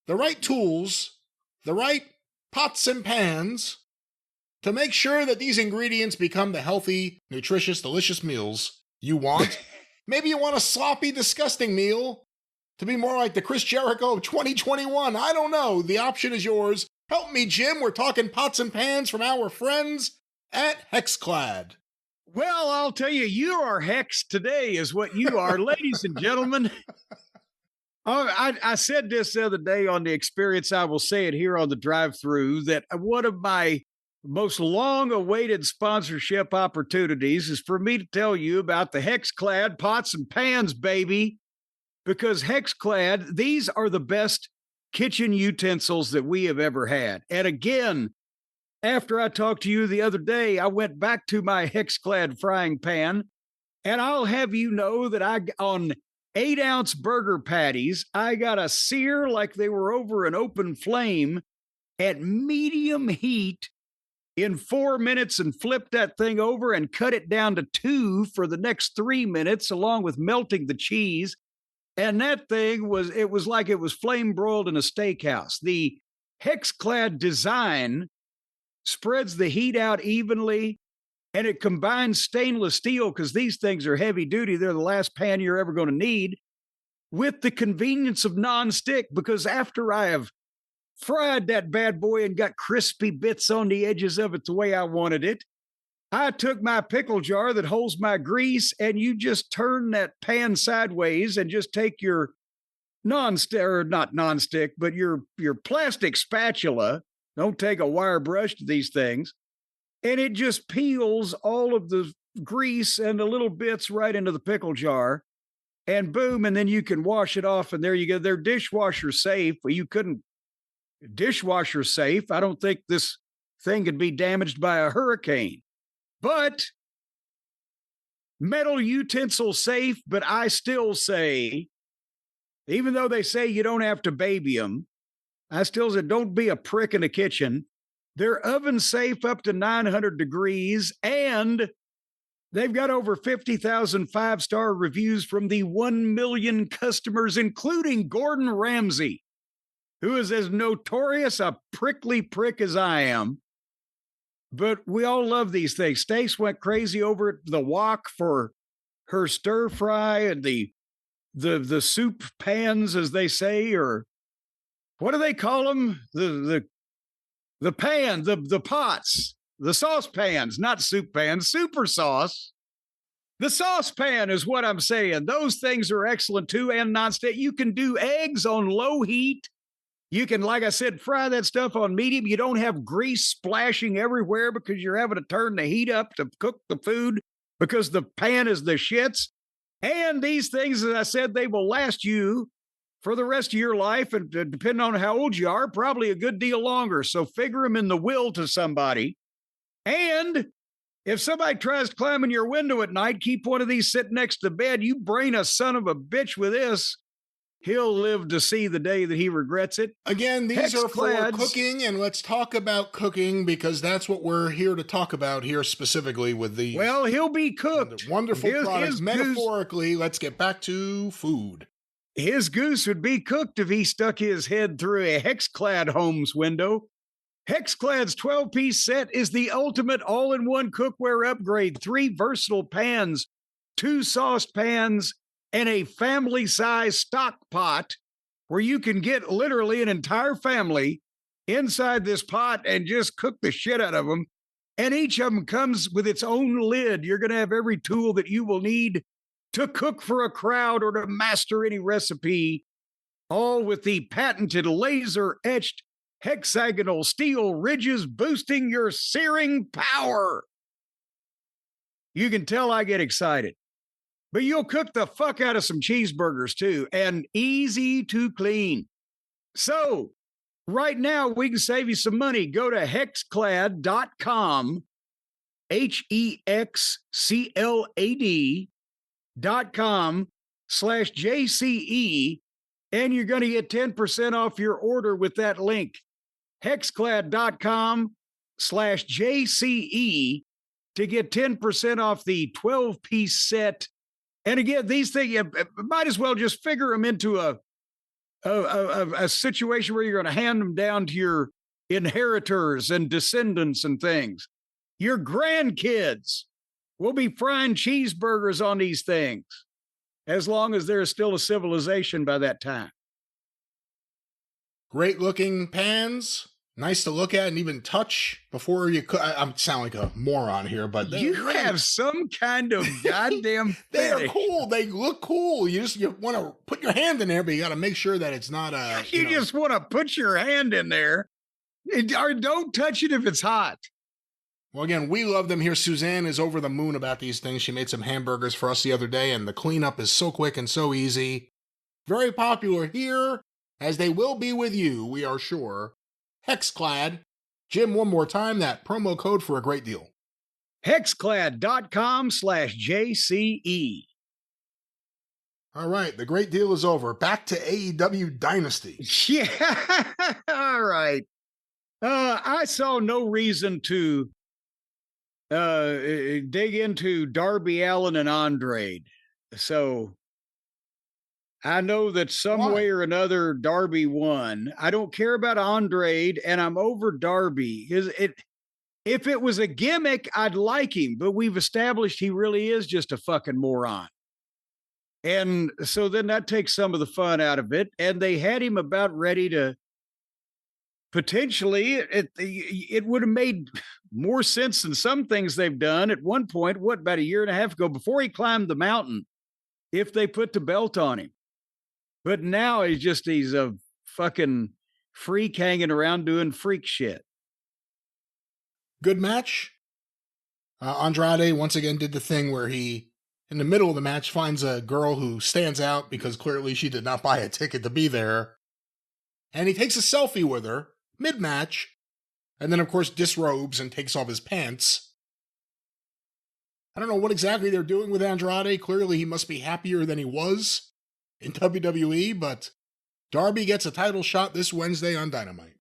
the right tools, the right pots and pans to make sure that these ingredients become the healthy, nutritious, delicious meals you want. Maybe you want a sloppy, disgusting meal to be more like the Chris Jericho of 2021. I don't know. The option is yours. Help me, Jim. We're talking pots and pans from our friends at Hexclad. Well, I'll tell you, you are Hex today is what you are, ladies and gentlemen. I said this the other day on the experience. I will say it here on the Drive Thru that one of my most long-awaited sponsorship opportunities is for me to tell you about the Hexclad pots and pans, baby. Because Hexclad, these are the best kitchen utensils that we have ever had. And again, after I talked to you the other day, I went back to my Hexclad frying pan, and I'll have you know that on 8-ounce burger patties, I got a sear like they were over an open flame at medium heat in 4 minutes and flipped that thing over and cut it down to 2 for the next 3 minutes, along with melting the cheese. And that thing was like it was flame broiled in a steakhouse. The Hexclad design spreads the heat out evenly, and it combines stainless steel, because these things are heavy duty. They're the last pan you're ever going to need, with the convenience of nonstick, because after I have fried that bad boy and got crispy bits on the edges of it the way I wanted it, I took my pickle jar that holds my grease, and you just turn that pan sideways and just take your non-stick, or not non-stick, but your plastic spatula. Don't take a wire brush to these things. And it just peels all of the grease and the little bits right into the pickle jar. And boom, and then you can wash it off, and there you go. They're dishwasher safe. Well, you couldn't dishwasher safe. I don't think this thing could be damaged by a hurricane. But metal utensil safe, but I still say, even though they say you don't have to baby them, I still say don't be a prick in the kitchen. They're oven safe up to 900 degrees, and they've got over 50,000 five-star reviews from the 1 million customers, including Gordon Ramsay, who is as notorious a prickly prick as I am. But we all love these things. Stace went crazy over at the wok for her stir fry, and the soup pans, as they say, or what do they call them? The pan, the pots, the saucepans, not soup pans, super sauce. The saucepan is what I'm saying. Those things are excellent too, and nonstick. You can do eggs on low heat. You can, like I said, fry that stuff on medium. You don't have grease splashing everywhere because you're having to turn the heat up to cook the food because the pan is the shits. And these things, as I said, they will last you for the rest of your life. And depending on how old you are, probably a good deal longer. So figure them in the will to somebody. And if somebody tries to climb in your window at night, keep one of these sitting next to the bed. You brain a son of a bitch with this, he'll live to see the day that he regrets it. Again, these are for cooking, and let's talk about cooking, because that's what we're here to talk about here specifically with the... Well, he'll be cooked. Wonderful products. Metaphorically, let's get back to food. His goose would be cooked if he stuck his head through a Hexclad home's window. Hexclad's 12-piece set is the ultimate all-in-one cookware upgrade. 3 versatile pans, 2 saucepans, and a family-size stock pot where you can get literally an entire family inside this pot and just cook the shit out of them. And each of them comes with its own lid. You're going to have every tool that you will need to cook for a crowd or to master any recipe, all with the patented laser-etched hexagonal steel ridges boosting your searing power. You can tell I get excited. But you'll cook the fuck out of some cheeseburgers too, and easy to clean. So right now we can save you some money. Go to hexclad.com, HEXCLAD.com/JCE, and you're going to get 10% off your order with that link. Hexclad.com/JCE to get 10% off the 12-piece set. And again, these things, you might as well just figure them into a situation where you're going to hand them down to your inheritors and descendants and things. Your grandkids will be frying cheeseburgers on these things, as long as there's still a civilization by that time. Great looking pans. Nice to look at and even touch before you cook. I sound like a moron here, but you have some kind of goddamn they are cool. They look cool. You want to put your hand in there, but you got to make sure that it's not a... You just want to put your hand in there. Or don't touch it if it's hot. Well, again, we love them here. Suzanne is over the moon about these things. She made some hamburgers for us the other day, and the cleanup is so quick and so easy. Very popular here, as they will be with you, we are sure. Hexclad. Jim, one more time, that promo code for a great deal. Hexclad.com/JCE. All right, the great deal is over. Back to AEW Dynasty. Yeah, all right. I saw no reason to dig into Darby Allin and Andrade. So I know that some way or another, Darby won. I don't care about Andrade, and I'm over Darby. If it was a gimmick, I'd like him, but we've established he really is just a fucking moron. And so then that takes some of the fun out of it. And they had him about ready to potentially, it would have made more sense than some things they've done at one point, about a year and a half ago, before he climbed the mountain, if they put the belt on him. But now he's a fucking freak hanging around doing freak shit. Good match. Andrade once again did the thing where he, in the middle of the match, finds a girl who stands out because clearly she did not buy a ticket to be there. And he takes a selfie with her mid-match. And then, of course, disrobes and takes off his pants. I don't know what exactly they're doing with Andrade. Clearly he must be happier than he was in WWE, but Darby gets a title shot this Wednesday on Dynamite.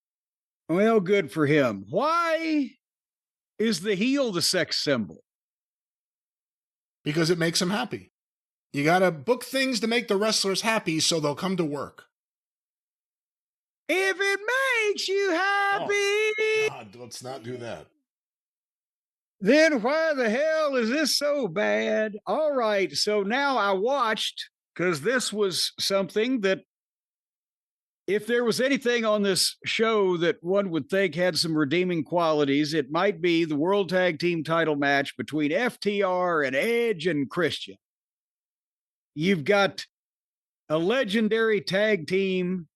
Well, good for him. Why is the heel the sex symbol? Because it makes him happy. You gotta book things to make the wrestlers happy so they'll come to work. If it makes you happy. Oh, God, let's not do that. Then why the hell is this so bad? All right, so now I watched, because this was something that if there was anything on this show that one would think had some redeeming qualities, it might be the World Tag Team title match between FTR and Edge and Christian. You've got a legendary tag team,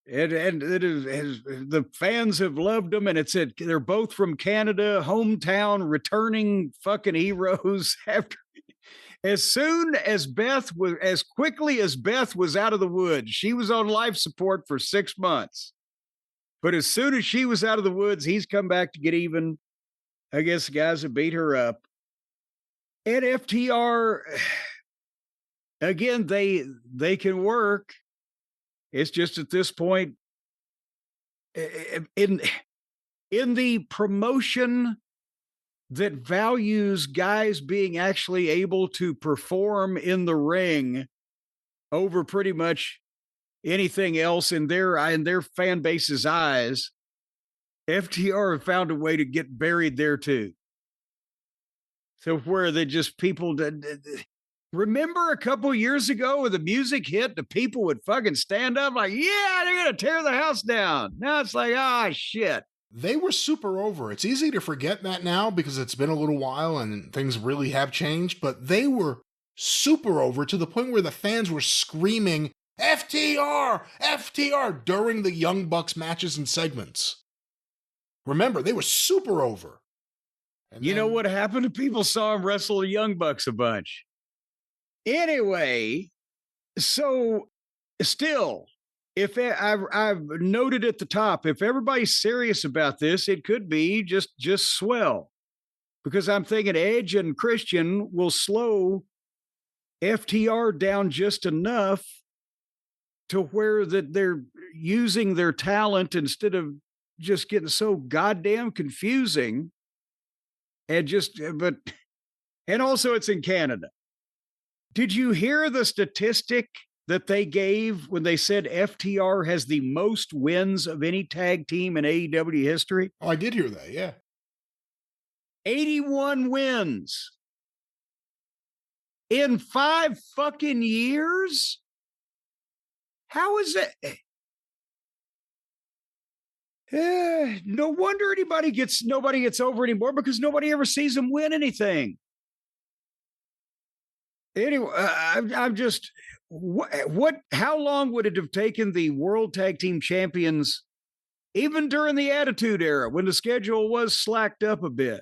and it is, the fans have loved them, and they're both from Canada, hometown, returning fucking heroes. As quickly as Beth was out of the woods, she was on life support for 6 months. But as soon as she was out of the woods, he's come back to get even. I guess the guys have beat her up. And FTR, again, they can work. It's just at this point, in the promotion that values guys being actually able to perform in the ring over pretty much anything else in their fan base's eyes, FTR have found a way to get buried there too. So where they just people remember a couple years ago when the music hit, the people would fucking stand up like, yeah, they're gonna tear the house down. Now it's like, shit. They were super over. It's easy to forget that now because it's been a little while and things really have changed, but they were super over to the point where the fans were screaming, FTR, FTR, during the Young Bucks matches and segments. Remember, they were super over. And you know what happened to people saw him wrestle the Young Bucks a bunch. Anyway, so still, if I've noted at the top, if everybody's serious about this, it could be just swell, because I'm thinking Edge and Christian will slow FTR down just enough to where that they're using their talent instead of just getting so goddamn confusing. And also it's in Canada. Did you hear the statistic that they gave when they said FTR has the most wins of any tag team in AEW history? Oh, I did hear that, yeah. 81 wins. In 5 fucking years? How is that? No wonder nobody gets over anymore, because nobody ever sees them win anything. Anyway, I'm just... how long would it have taken the World Tag Team Champions, even during the Attitude Era, when the schedule was slacked up a bit,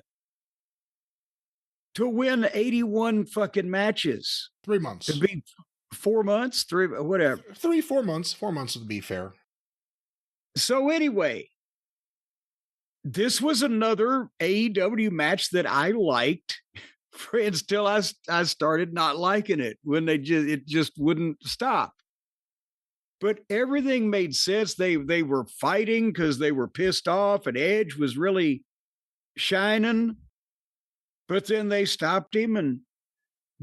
to win 81 fucking matches? 3 months. It'd be 4 months, 4 months. 4 months would be fair. So anyway, this was another AEW match that I liked until I started not liking it, when it just wouldn't stop. But everything made sense. They were fighting because they were pissed off, and Edge was really shining. But then they stopped him and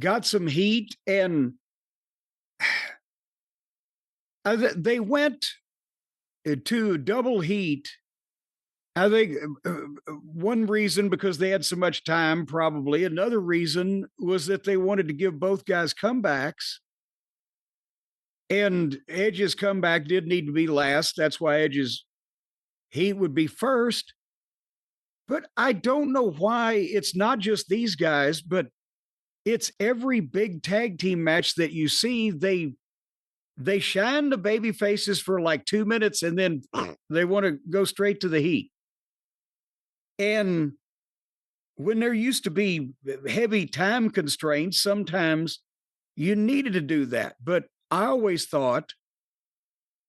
got some heat. And they went to double heat. I think one reason because they had so much time, probably. Another reason was that they wanted to give both guys comebacks. And Edge's comeback did need to be last. That's why Edge's heat would be first. But I don't know why it's not just these guys, but it's every big tag team match that you see. They shine the baby faces for like 2 minutes and then they want to go straight to the heat. And when there used to be heavy time constraints, sometimes you needed to do that. But I always thought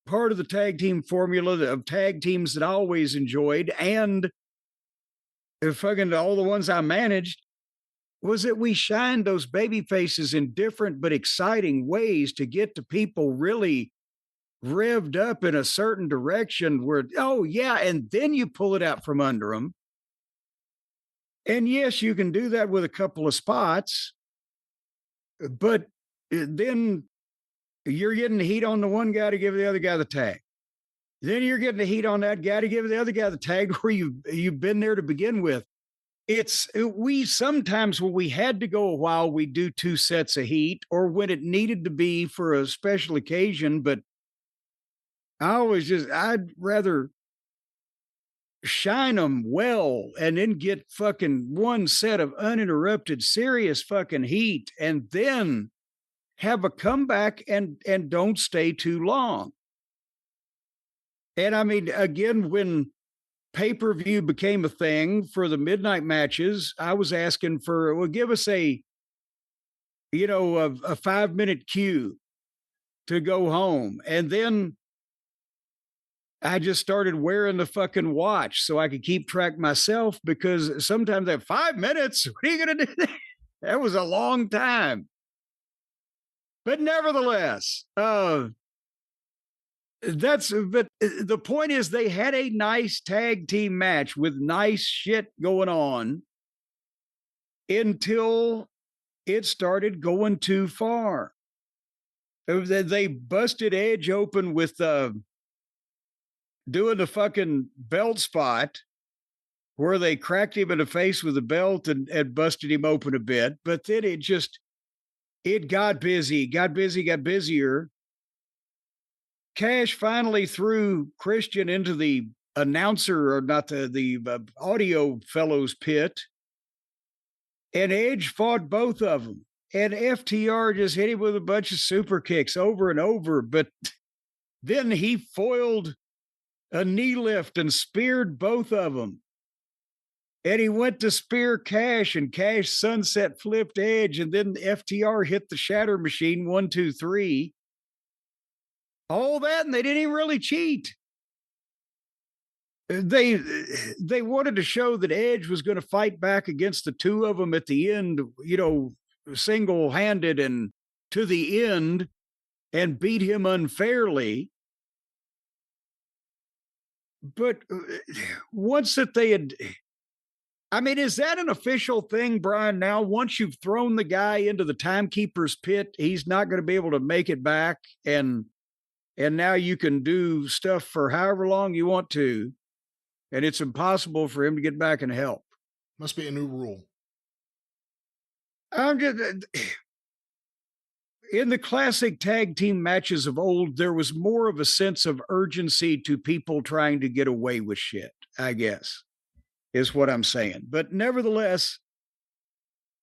part of the tag team formula of tag teams that I always enjoyed and fucking all the ones I managed was that we shined those baby faces in different but exciting ways to get to people really revved up in a certain direction where, oh yeah, and then you pull it out from under them. And yes, you can do that with a couple of spots, but then you're getting the heat on the one guy to give the other guy the tag. Then you're getting the heat on that guy to give the other guy the tag where you've been there to begin with. We sometimes when we had to go a while, we do 2 sets of heat or when it needed to be for a special occasion. But I'd rather shine them well and then get fucking one set of uninterrupted serious fucking heat and then have a comeback and don't stay too long. And I mean, again, when pay-per-view became a thing for the midnight matches, I was asking for, well, give us a 5-minute cue to go home. And then I just started wearing the fucking watch so I could keep track myself because sometimes at 5 minutes, what are you going to do? That was a long time. But nevertheless, but the point is they had a nice tag team match with nice shit going on until it started going too far. They busted Edge open with doing the fucking belt spot where they cracked him in the face with a belt and busted him open a bit. But then it got busy, got busier. Cash finally threw Christian into the announcer, or not the audio fellows pit. And Edge fought both of them. And FTR just hit him with a bunch of super kicks over and over. But then he foiled a knee lift and speared both of them. And he went to spear Cash, and Cash sunset flipped Edge, and then FTR hit the shatter machine 1, 2, 3. All that, and they didn't even really cheat. They wanted to show that Edge was going to fight back against the two of them at the end, single-handed and to the end, and beat him unfairly. But once that they had, I mean, is that an official thing, Brian? Now, once you've thrown the guy into the timekeeper's pit, he's not going to be able to make it back, and now you can do stuff for however long you want to, and it's impossible for him to get back and help. Must be a new rule. I'm just in the classic tag team matches of old, there was more of a sense of urgency to people trying to get away with shit, I guess, is what I'm saying. But nevertheless,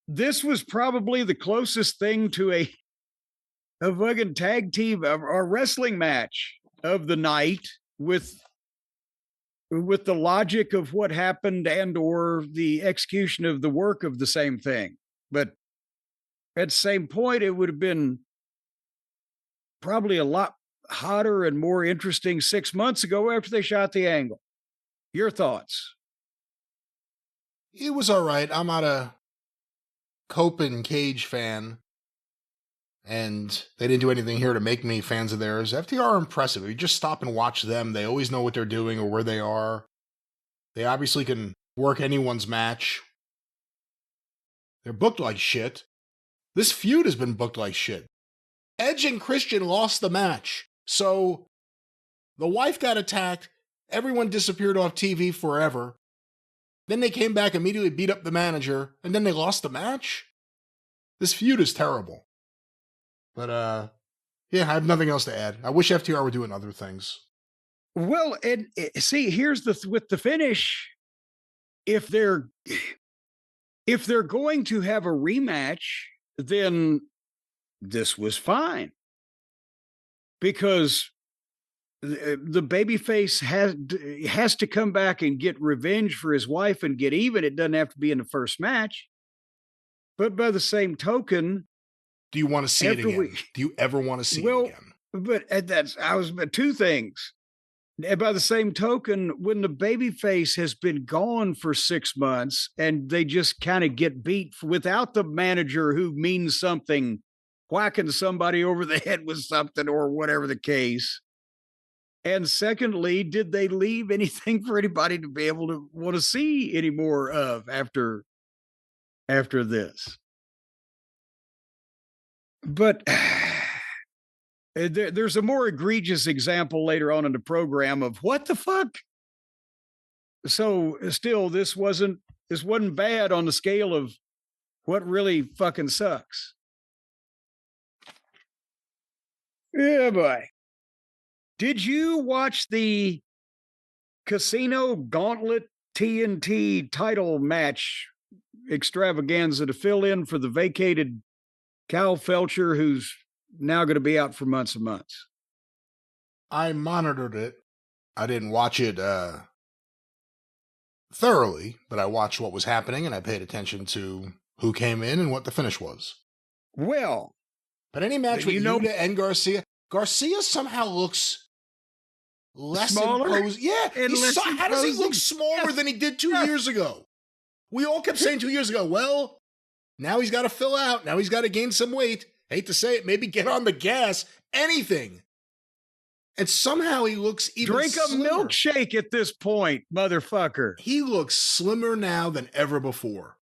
this was probably the closest thing to a fucking tag team, a wrestling match of the night with the logic of what happened and or the execution of the work of the same thing. But at the same point, it would have been probably a lot hotter and more interesting 6 months ago after they shot the angle. Your thoughts? It was all right. I'm not a Cope and Cage fan, and they didn't do anything here to make me fans of theirs. FTR are impressive. If you just stop and watch them, they always know what they're doing or where they are. They obviously can work anyone's match. They're booked like shit. This feud has been booked like shit. Edge and Christian lost the match. So the wife got attacked. Everyone disappeared off TV forever. Then they came back, immediately beat up the manager, and then they lost the match? This feud is terrible. But, yeah, I have nothing else to add. I wish FTR were doing other things. Well, and see, here's with the finish. If they're going to have a rematch, then this was fine. Because the babyface has to come back and get revenge for his wife and get even. It doesn't have to be in the first match. But by the same token, do you want to see it again? Do you ever want to see it again? But two things. And by the same token, when the babyface has been gone for 6 months and they just kind of get beat without the manager who means something, whacking somebody over the head with something or whatever the case. And secondly, did they leave anything for anybody to be able to want to see any more of after this? But there's a more egregious example later on in the program of what the fuck. So still, this wasn't bad on the scale of what really fucking sucks. Yeah, boy. Did you watch the Casino Gauntlet TNT title match extravaganza to fill in for the vacated Cal Felcher, who's now going to be out for months and months? I monitored it. I didn't watch it thoroughly, but I watched what was happening and I paid attention to who came in and what the finish was. Well, but any match with Yuta and Garcia somehow looks less smaller. Imposing. Yeah, how does he look smaller than he did 2 years ago? We all kept saying 2 years ago, well, now he's got to fill out. Now he's got to gain some weight. Hate to say it, maybe get on the gas, anything. And somehow he looks even Drink slimmer. A milkshake at this point, motherfucker. He looks slimmer now than ever before.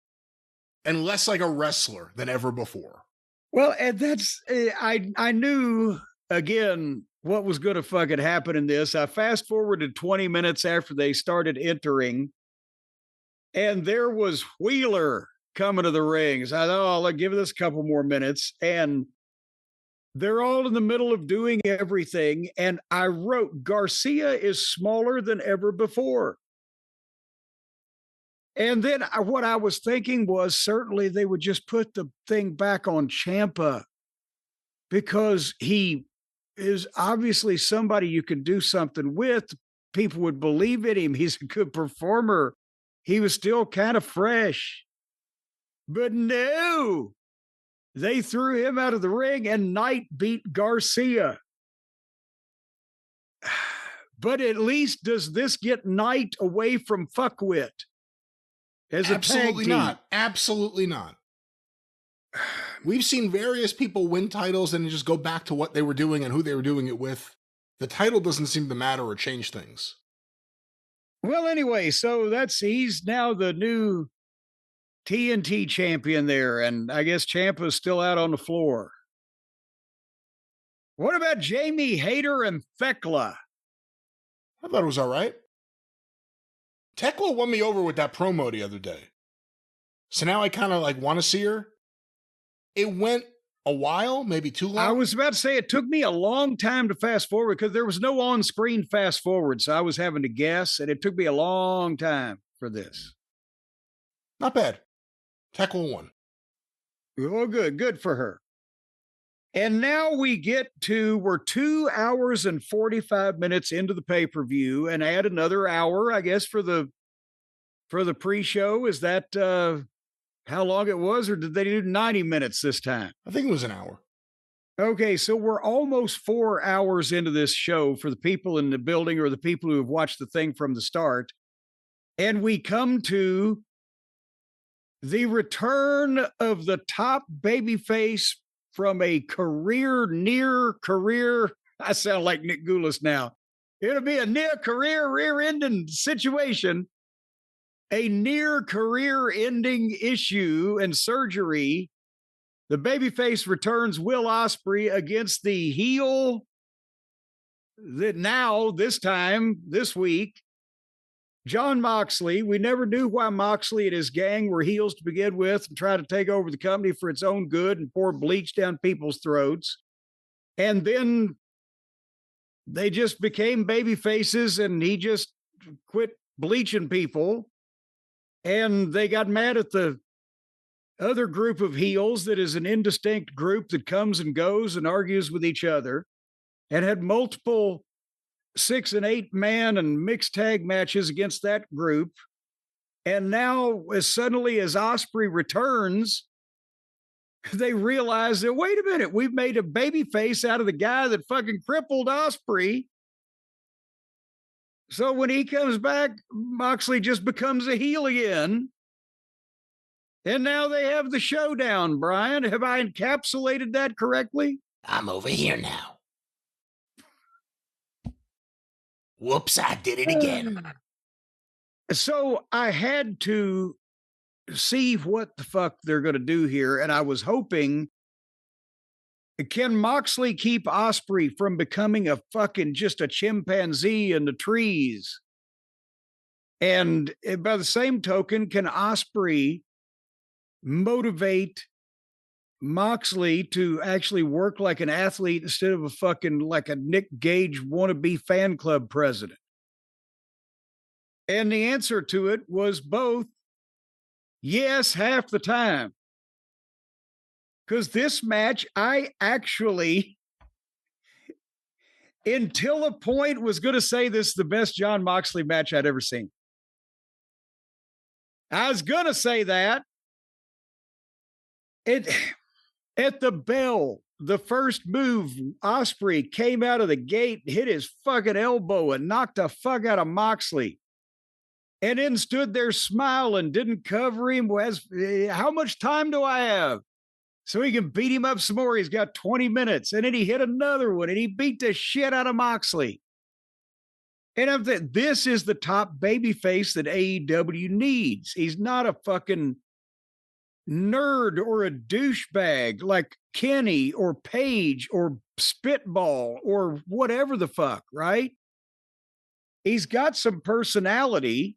And less like a wrestler than ever before. Well, and that's, I knew, again, what was going to fucking happen in this. I fast forwarded 20 minutes after they started entering, and there was Wheeler coming to the ring. So I thought, I'll give this a couple more minutes. And they're all in the middle of doing everything. And I wrote, Garcia is smaller than ever before. And then what I was thinking was certainly they would just put the thing back on Ciampa because he is obviously somebody you can do something with. People would believe in him. He's a good performer. He was still kind of fresh. But no, they threw him out of the ring and Knight beat Garcia. But at least does this get Knight away from Fuckwit? Absolutely not. Absolutely not. We've seen various people win titles and just go back to what they were doing and who they were doing it with. The title doesn't seem to matter or change things. Well, anyway, so he's now the new TNT champion there, and I guess Ciampa's still out on the floor. What about Jamie Hayter and Thekla? I thought it was all right. Thekla won me over with that promo the other day. So now I kind of want to see her. It went a while, maybe too long. I was about to say it took me a long time to fast forward because there was no on-screen fast forward. So I was having to guess, and it took me a long time for this. Not bad. Thekla won. Oh, good. Good for her. And now we're 2 hours and 45 minutes into the pay-per-view and add another hour, I guess, for the pre-show. Is that how long it was, or did they do 90 minutes this time? I think it was an hour. Okay, so we're almost 4 hours into this show for the people in the building or the people who have watched the thing from the start. And we come to the return of the top babyface from a near career. I sound like Nick Goulas now. It'll be a near career rear-ending situation. A near career ending issue and surgery The babyface returns Will Ospreay against the heel that now, this week, John Moxley. We never knew why Moxley and his gang were heels to begin with and tried to take over the company for its own good and pour bleach down people's throats. And then they just became baby faces and he just quit bleaching people. And they got mad at the other group of heels that is an indistinct group that comes and goes and argues with each other, and had multiple 6 and 8 man and mixed tag matches against that group. And now, as suddenly as Osprey returns, they realize that, wait a minute, we've made a baby face out of the guy that fucking crippled Osprey. So when he comes back, Moxley just becomes a heel again. And now they have the showdown, Brian. Have I encapsulated that correctly? I'm over here now. Whoops, I did it again. So I had to see what the fuck they're going to do here. And I was hoping, can Moxley keep Osprey from becoming a fucking just a chimpanzee in the trees? And by the same token, can Osprey motivate Moxley to actually work like an athlete instead of a fucking like a Nick Gage wannabe fan club president? And the answer to it was both yes, half the time. Because this match, I actually, until a point, was going to say this is the best John Moxley match I'd ever seen. I was going to say that. At the bell, the first move, Osprey came out of the gate, hit his fucking elbow and knocked the fuck out of Moxley. And then stood there smiling, didn't cover him. How much time do I have? So he can beat him up some more. He's got 20 minutes. And then he hit another one and he beat the shit out of Moxley. And I'm thinking, this is the top babyface that AEW needs. He's not a fucking nerd or a douchebag like Kenny or Paige or Spitball or whatever the fuck, right? He's got some personality.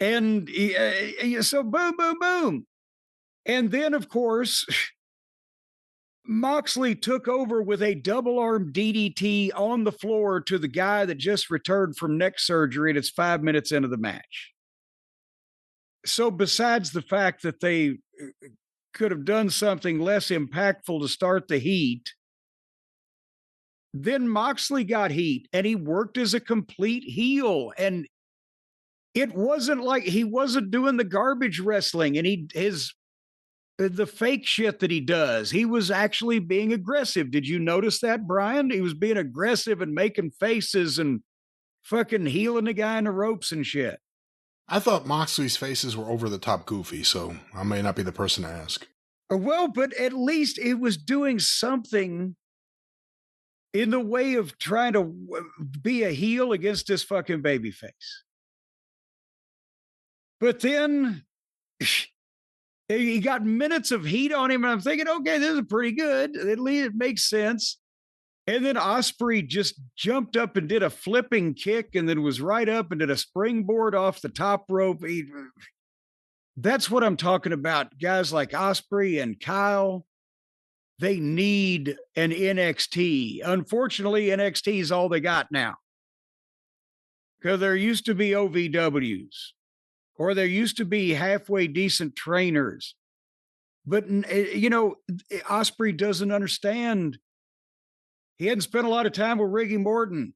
And so boom, boom, boom. And then, of course, Moxley took over with a double arm DDT on the floor to the guy that just returned from neck surgery, and it's 5 minutes into the match. So besides the fact that they could have done something less impactful to start the heat, then Moxley got heat and he worked as a complete heel. And it wasn't like he wasn't doing the garbage wrestling and the fake shit that he does. He was actually being aggressive. Did you notice that, Brian? He was being aggressive and making faces and fucking healing the guy in the ropes and shit. I thought Moxley's faces were over the top goofy, so I may not be the person to ask. Well, but at least it was doing something in the way of trying to be a heel against this fucking babyface. But then he got minutes of heat on him, and I'm thinking, okay, this is pretty good. At least it makes sense. And then Osprey just jumped up and did a flipping kick and then was right up and did a springboard off the top rope. That's what I'm talking about. Guys like Osprey and Kyle, they need an NXT. Unfortunately, NXT is all they got now. Because there used to be OVWs, or there used to be halfway decent trainers. But, Osprey doesn't understand. He hadn't spent a lot of time with Ricky Morton.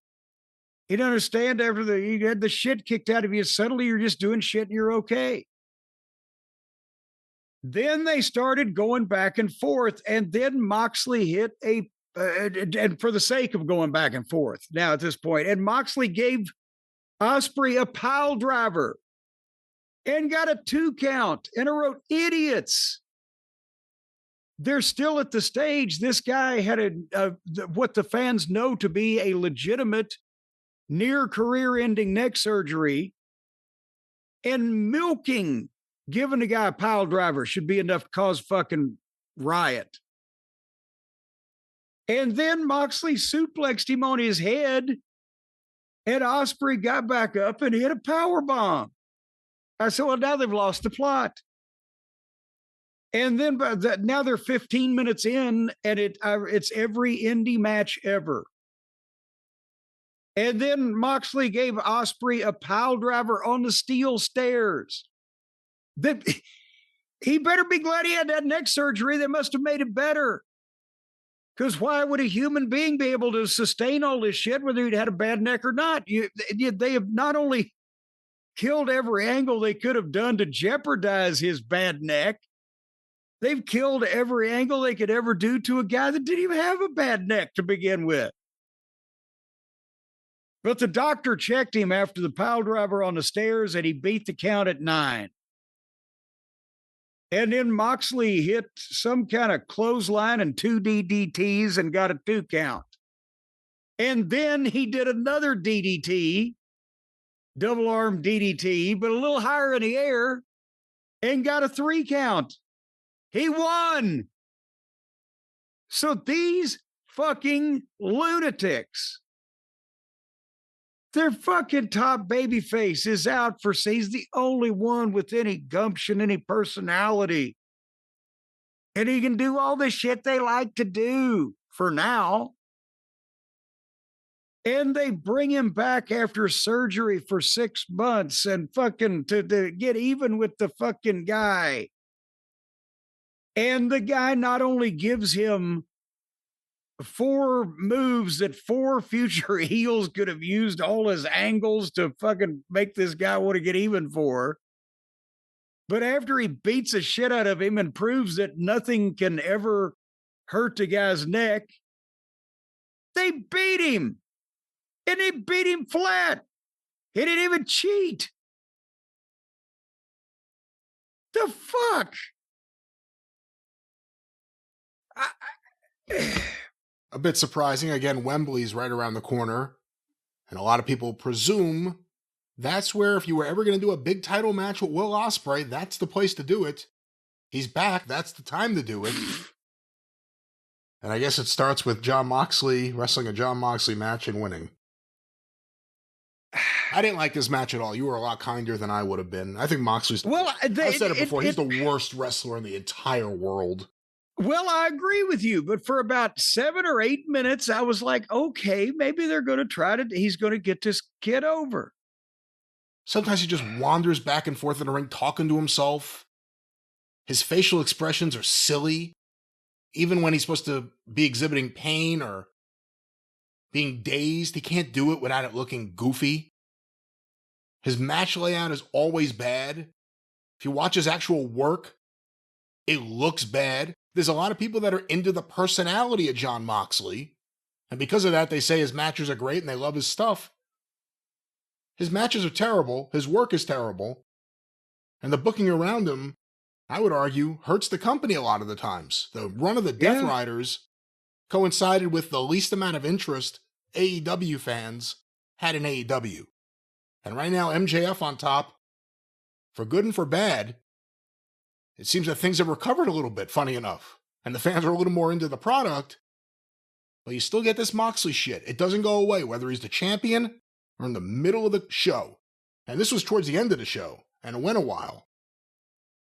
He didn't understand after you had the shit kicked out of you. Suddenly you're just doing shit and you're okay. Then they started going back and forth, and then Moxley hit and for the sake of going back and forth now at this point, and Moxley gave Osprey a pile driver and got a 2 count, and I wrote, idiots. They're still at the stage. This guy had what the fans know to be a legitimate near career-ending neck surgery, and giving a guy a pile driver should be enough to cause fucking riot. And then Moxley suplexed him on his head, and Osprey got back up and hit a power bomb. I said, well, now they've lost the plot. And then now they're 15 minutes in, and it's every indie match ever. And then Moxley gave Osprey a pile driver on the steel stairs. He better be glad he had that neck surgery. They must have made it better. Because why would a human being be able to sustain all this shit, whether he'd had a bad neck or not? They have not only killed every angle they could have done to jeopardize his bad neck, they've killed every angle they could ever do to a guy that didn't even have a bad neck to begin with. But the doctor checked him after the pile driver on the stairs, and he beat the count at 9. And then Moxley hit some kind of clothesline and 2 DDTs and got a 2 count. And then he did another DDT, double arm DDT, but a little higher in the air, and got a 3 count. He won. So these fucking lunatics, their fucking top babyface is out for, he's the only one with any gumption, any personality. And he can do all the shit they like to do for now. And they bring him back after surgery for 6 months and fucking to get even with the fucking guy. And the guy not only gives him 4 moves that 4 future heels could have used all his angles to fucking make this guy want to get even for. But after he beats the shit out of him and proves that nothing can ever hurt the guy's neck, they beat him. And they beat him flat. He didn't even cheat. The fuck? A bit surprising. Again, Wembley's right around the corner. And a lot of people presume that's where, if you were ever going to do a big title match with Will Ospreay, that's the place to do it. He's back. That's the time to do it. And I guess it starts with Jon Moxley wrestling a Jon Moxley match and winning. I didn't like this match at all. You were a lot kinder than I would have been. I think Moxley's... I've said it before. He's the worst wrestler in the entire world. Well, I agree with you, but for about 7 or 8 minutes, I was like, okay, maybe they're going to he's going to get this kid over. Sometimes he just wanders back and forth in the ring talking to himself. His facial expressions are silly. Even when he's supposed to be exhibiting pain or being dazed, he can't do it without it looking goofy. His match layout is always bad. If you watch his actual work, it looks bad. There's a lot of people that are into the personality of Jon Moxley, and because of that, they say his matches are great and they love his stuff. His matches are terrible, his work is terrible, and the booking around him, I would argue, hurts the company a lot of the times. The run of the Death Riders coincided with the least amount of interest AEW fans had in AEW. And right now, MJF on top, for good and for bad. It seems that things have recovered a little bit, funny enough. And the fans are a little more into the product. But you still get this Moxley shit. It doesn't go away, whether he's the champion or in the middle of the show. And this was towards the end of the show. And it went a while.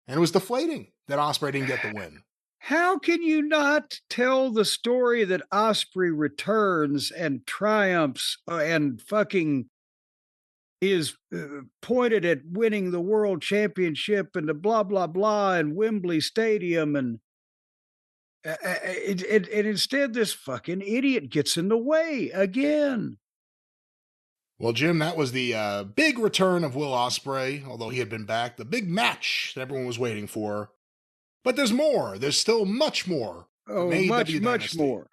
And it was deflating that Osprey didn't get the win. How can you not tell the story that Osprey returns and triumphs and fucking is pointed at winning the world championship and the blah, blah, blah and Wembley Stadium. And instead, this fucking idiot gets in the way again. Well, Jim, that was the big return of Will Ospreay, although he had been back. The big match that everyone was waiting for. But there's more. There's still much more. Oh, much more.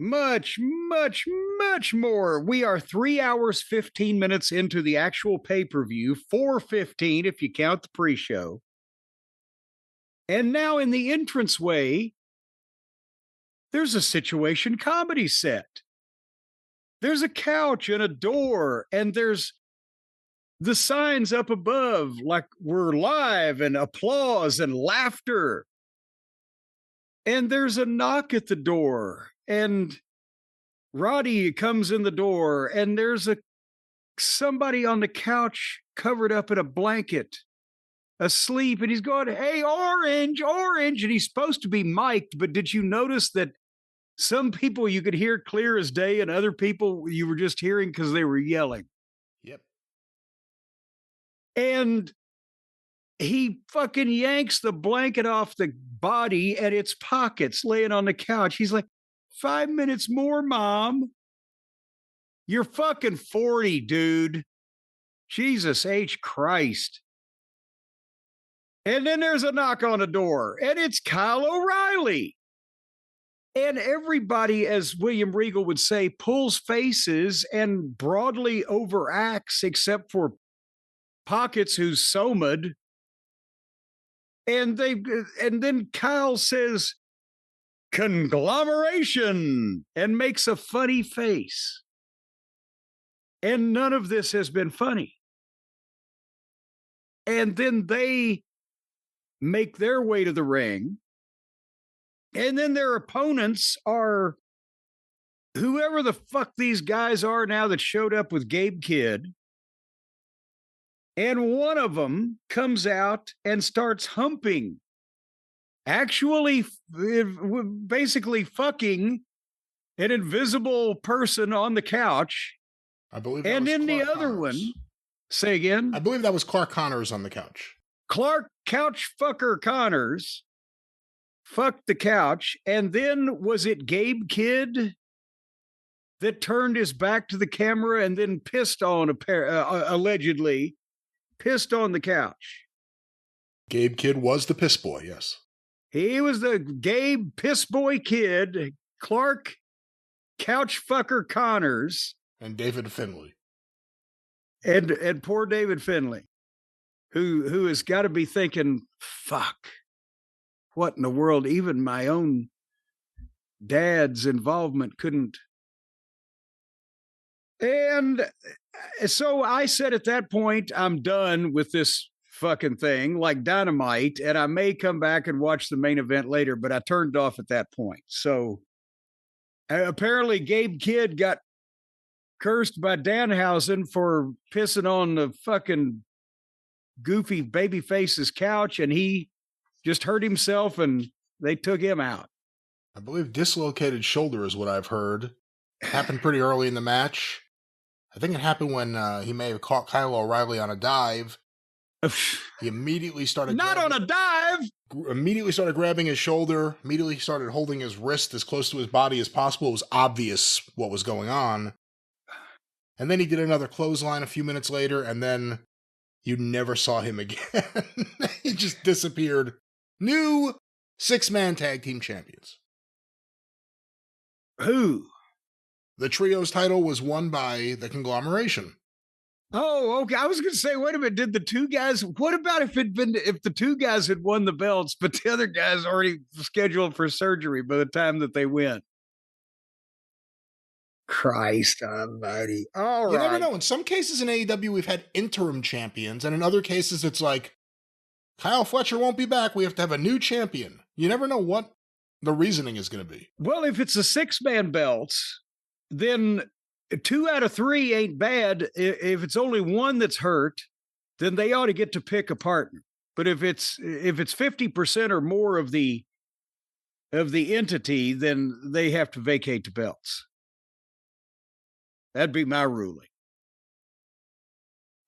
Much more. We are 3 hours, 15 minutes into the actual pay-per-view, 4:15 if you count the pre-show. And now in the entranceway, there's a situation comedy set. There's a couch and a door, and there's the signs up above, like we're live, and applause and laughter. And there's a knock at the door, and Roddy comes in the door, and there's somebody on the couch covered up in a blanket, asleep, and he's going, "Hey, Orange, Orange," and he's supposed to be mic'd, but did you notice that some people you could hear clear as day, and other people you were just hearing because they were yelling? Yep. And he fucking yanks the blanket off the body and its pockets laying on the couch. He's like, 5 minutes more, Mom. You're fucking 40, dude. Jesus H. Christ. And then there's a knock on the door, and it's Kyle O'Reilly. And everybody, as William Regal would say, pulls faces and broadly overacts, except for Pockets, who's Somad. And then Kyle says, "Conglomeration," and makes a funny face. And none of this has been funny. And then they make their way to the ring. And then their opponents are whoever the fuck these guys are now that showed up with Gabe Kidd. And one of them comes out and starts humping, actually, basically fucking an invisible person on the couch. I believe that and was then Clark the other Connors. one, say again? I believe that was Clark Connors on the couch. Clark Couch Fucker Connors fucked the couch. And then was it Gabe Kidd that turned his back to the camera and then pissed on allegedly pissed on the couch? Gabe Kidd was the piss boy, yes. He was the Gabe Piss Boy Kid, Clark Couch Fucker Connors. And David Finlay. And poor David Finlay, who has got to be thinking, fuck, what in the world? Even my own dad's involvement couldn't. And so I said at that point, I'm done with this fucking thing, like dynamite, and I may come back and watch the main event later, but I turned off at that point. So apparently Gabe Kidd got cursed by Danhausen for pissing on the fucking goofy babyface's couch, and he just hurt himself and they took him out. I believe dislocated shoulder is what I've heard. Happened pretty early in the match. I think it happened when he may have caught Kyle O'Reilly on a dive. He immediately started on a dive. Immediately started grabbing his shoulder. Immediately started holding his wrist as close to his body as possible. It was obvious what was going on. And then he did another clothesline a few minutes later, and then you never saw him again. He just disappeared. New 6-man tag team champions. Who? The trios title was won by the Conglomeration. Oh, okay. I was going to say, wait a minute. Did the two guys? What about if the two guys had won the belts, but the other guys already scheduled for surgery by the time that they went? Christ almighty! All right. You never know. In some cases in AEW, we've had interim champions, and in other cases, it's like Kyle Fletcher won't be back. We have to have a new champion. You never know what the reasoning is going to be. Well, if it's a 6-man belts, then 2 out of 3 ain't bad. If it's only one that's hurt, then they ought to get to pick a partner. But if it's 50% or more of the entity, then they have to vacate the belts. That'd be my ruling.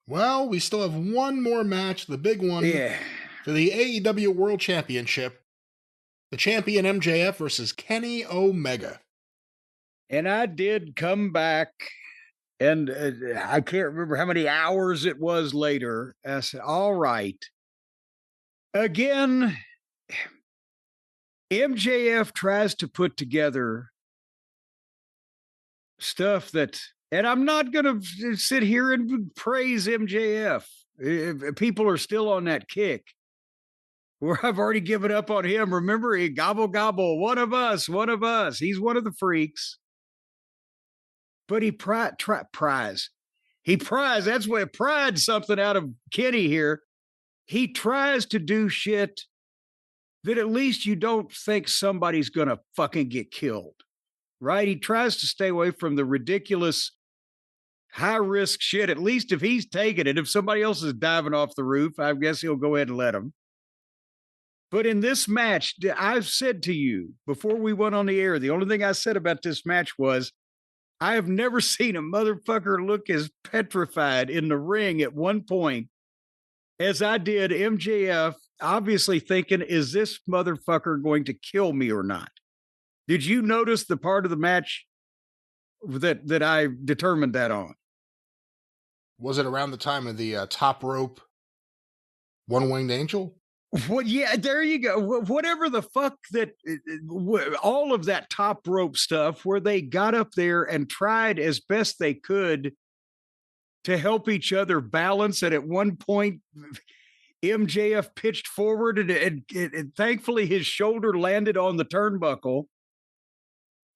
Well, we still have one more match, the big one, for the AEW World Championship. The champion MJF versus Kenny Omega. And I did come back, and I can't remember how many hours it was later. I said, all right. Again, MJF tries to put together stuff that, and I'm not going to sit here and praise MJF. If people are still on that kick where I've already given up on him. Remember, he gobble, gobble, one of us. He's one of the freaks. But he prize. That's what pried something out of Kenny here. He tries to do shit that at least you don't think somebody's going to fucking get killed, right? He tries to stay away from the ridiculous high-risk shit. At least if he's taking it, if somebody else is diving off the roof, I guess he'll go ahead and let him. But in this match, I've said to you before we went on the air, the only thing I said about this match was, I have never seen a motherfucker look as petrified in the ring at one point as I did MJF, obviously thinking, is this motherfucker going to kill me or not? Did you notice the part of the match that I determined that on? Was it around the time of the top rope one-winged angel? Well, yeah, there you go. Whatever the fuck that, all of that top rope stuff where they got up there and tried as best they could to help each other balance. And at one point, MJF pitched forward and thankfully his shoulder landed on the turnbuckle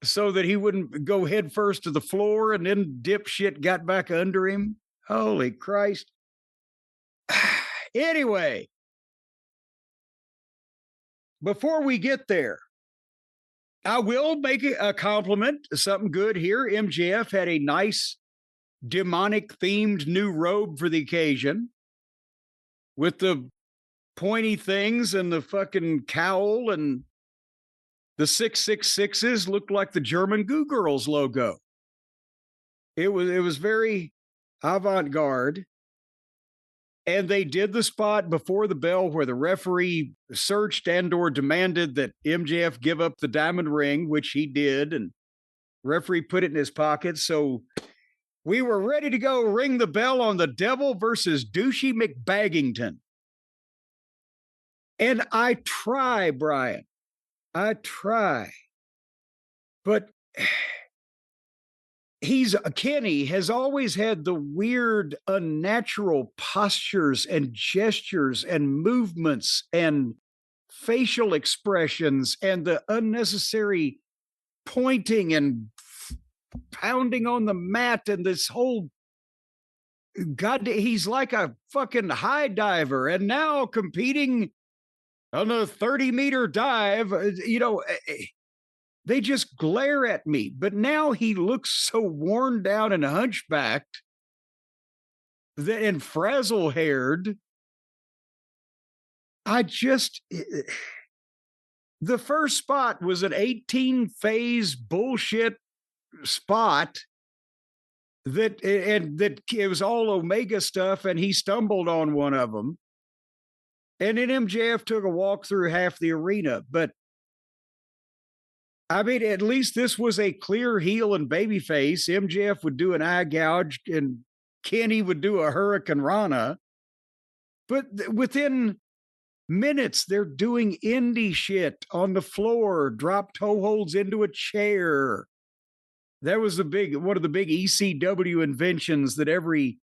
so that he wouldn't go head first to the floor, and then dipshit got back under him. Holy Christ. Anyway, before we get there, I will make a compliment, something good here. MJF had a nice demonic themed new robe for the occasion with the pointy things and the fucking cowl, and the 666s looked like the German Goo Girls logo. It was very avant-garde. And they did the spot before the bell where the referee searched and/or demanded that MJF give up the diamond ring, which he did, and referee put it in his pocket. So we were ready to go ring the bell on the Devil versus Douchey McBaggington. And I try, Brian. I try. But Kenny has always had the weird, unnatural postures and gestures and movements and facial expressions and the unnecessary pointing and pounding on the mat and this whole God, he's like a fucking high diver and now competing on a 30-meter dive, they just glare at me. But now he looks so worn down and hunchbacked and frazzle-haired. The first spot was an 18-phase bullshit spot that it was all Omega stuff, and he stumbled on one of them. And then MJF took a walk through half the arena. But I mean, at least this was a clear heel and baby face. MJF would do an eye gouge and Kenny would do a Hurricane Rana. But within minutes, they're doing indie shit on the floor, drop toe holds into a chair. That was one of the big ECW inventions that every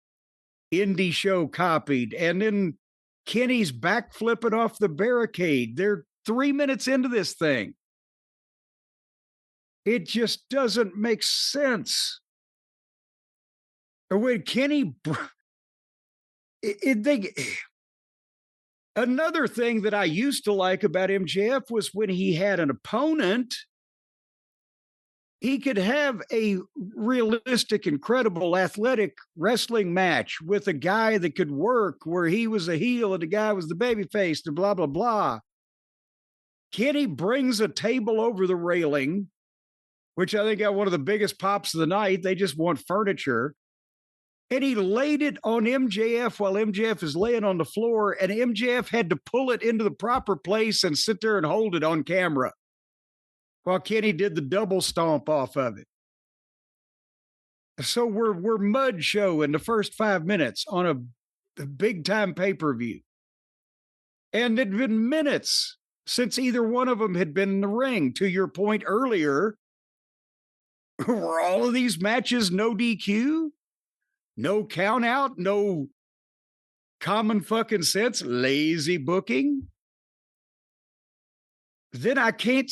indie show copied. And then Kenny's backflipping off the barricade. They're 3 minutes into this thing. It just doesn't make sense. Or when Kenny, another thing that I used to like about MJF was when he had an opponent, he could have a realistic, incredible, athletic wrestling match with a guy that could work where he was a heel and the guy was the babyface and blah, blah, blah. Kenny brings a table over the railing, which I think got one of the biggest pops of the night. They just want furniture. And he laid it on MJF while MJF is laying on the floor, and MJF had to pull it into the proper place and sit there and hold it on camera while Kenny did the double stomp off of it. So we're mud show in the first 5 minutes on a big-time pay-per-view. And it'd been minutes since either one of them had been in the ring. To your point earlier, were all of these matches no DQ? No count out? No common fucking sense? Lazy booking? Then I can't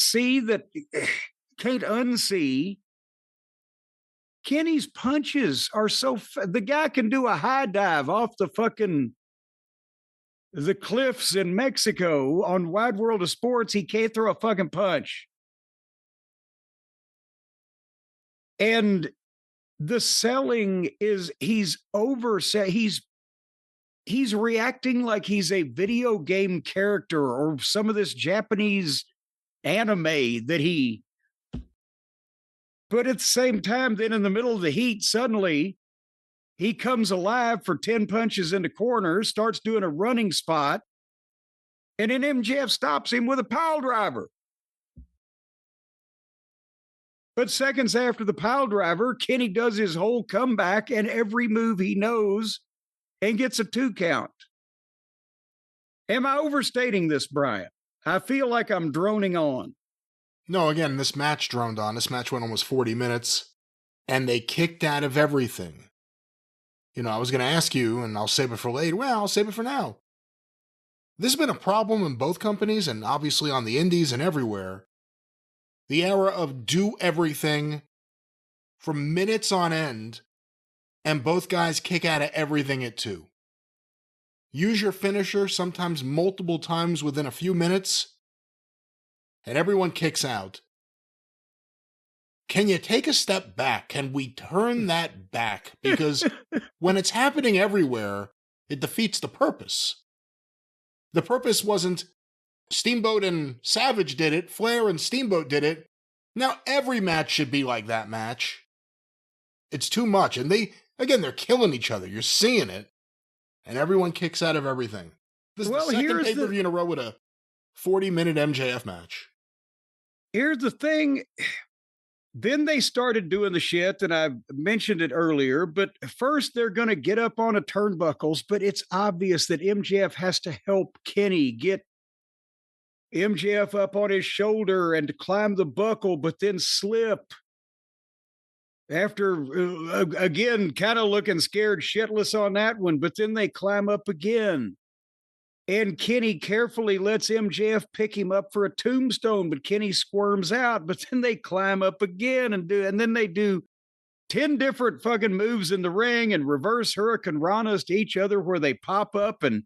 unsee Kenny's punches are so the guy can do a high dive off the fucking the cliffs in Mexico on Wide World of Sports. He can't throw a fucking punch. And the selling is he's reacting like he's a video game character or some of this Japanese anime but at the same time, then in the middle of the heat, suddenly he comes alive for 10 punches into corners, starts doing a running spot, and then MJF stops him with a pile driver. But seconds after the pile driver, Kenny does his whole comeback and every move he knows and gets a 2 count. Am I overstating this, Brian? I feel like I'm droning on. No, again, this match droned on. This match went almost 40 minutes, and they kicked out of everything. You know, I was going to ask you, and I'll save it for later. Well, I'll save it for now. This has been a problem in both companies, and obviously on the indies and everywhere. The era of do everything for minutes on end, and both guys kick out of everything at 2. Use your finisher sometimes multiple times within a few minutes, and everyone kicks out. Can you take a step back? Can we turn that back? Because when it's happening everywhere, it defeats the purpose. The purpose wasn't Steamboat and Savage did it, Flair and Steamboat did it. Now every match should be like that match. It's too much. And they're killing each other. You're seeing it. And everyone kicks out of everything. This is the second pay-per-view in a row with a 40-minute MJF match. Here's the thing. Then they started doing the shit, and I mentioned it earlier, but first they're going to get up on a turnbuckles, but it's obvious that MJF has to help Kenny get MJF up on his shoulder and to climb the buckle, but then slip. After, again, kind of looking scared shitless on that one, but then they climb up again. And Kenny carefully lets MJF pick him up for a tombstone, but Kenny squirms out, but then they climb up again and then they do 10 different fucking moves in the ring and reverse Hurricane Ranas to each other where they pop up, and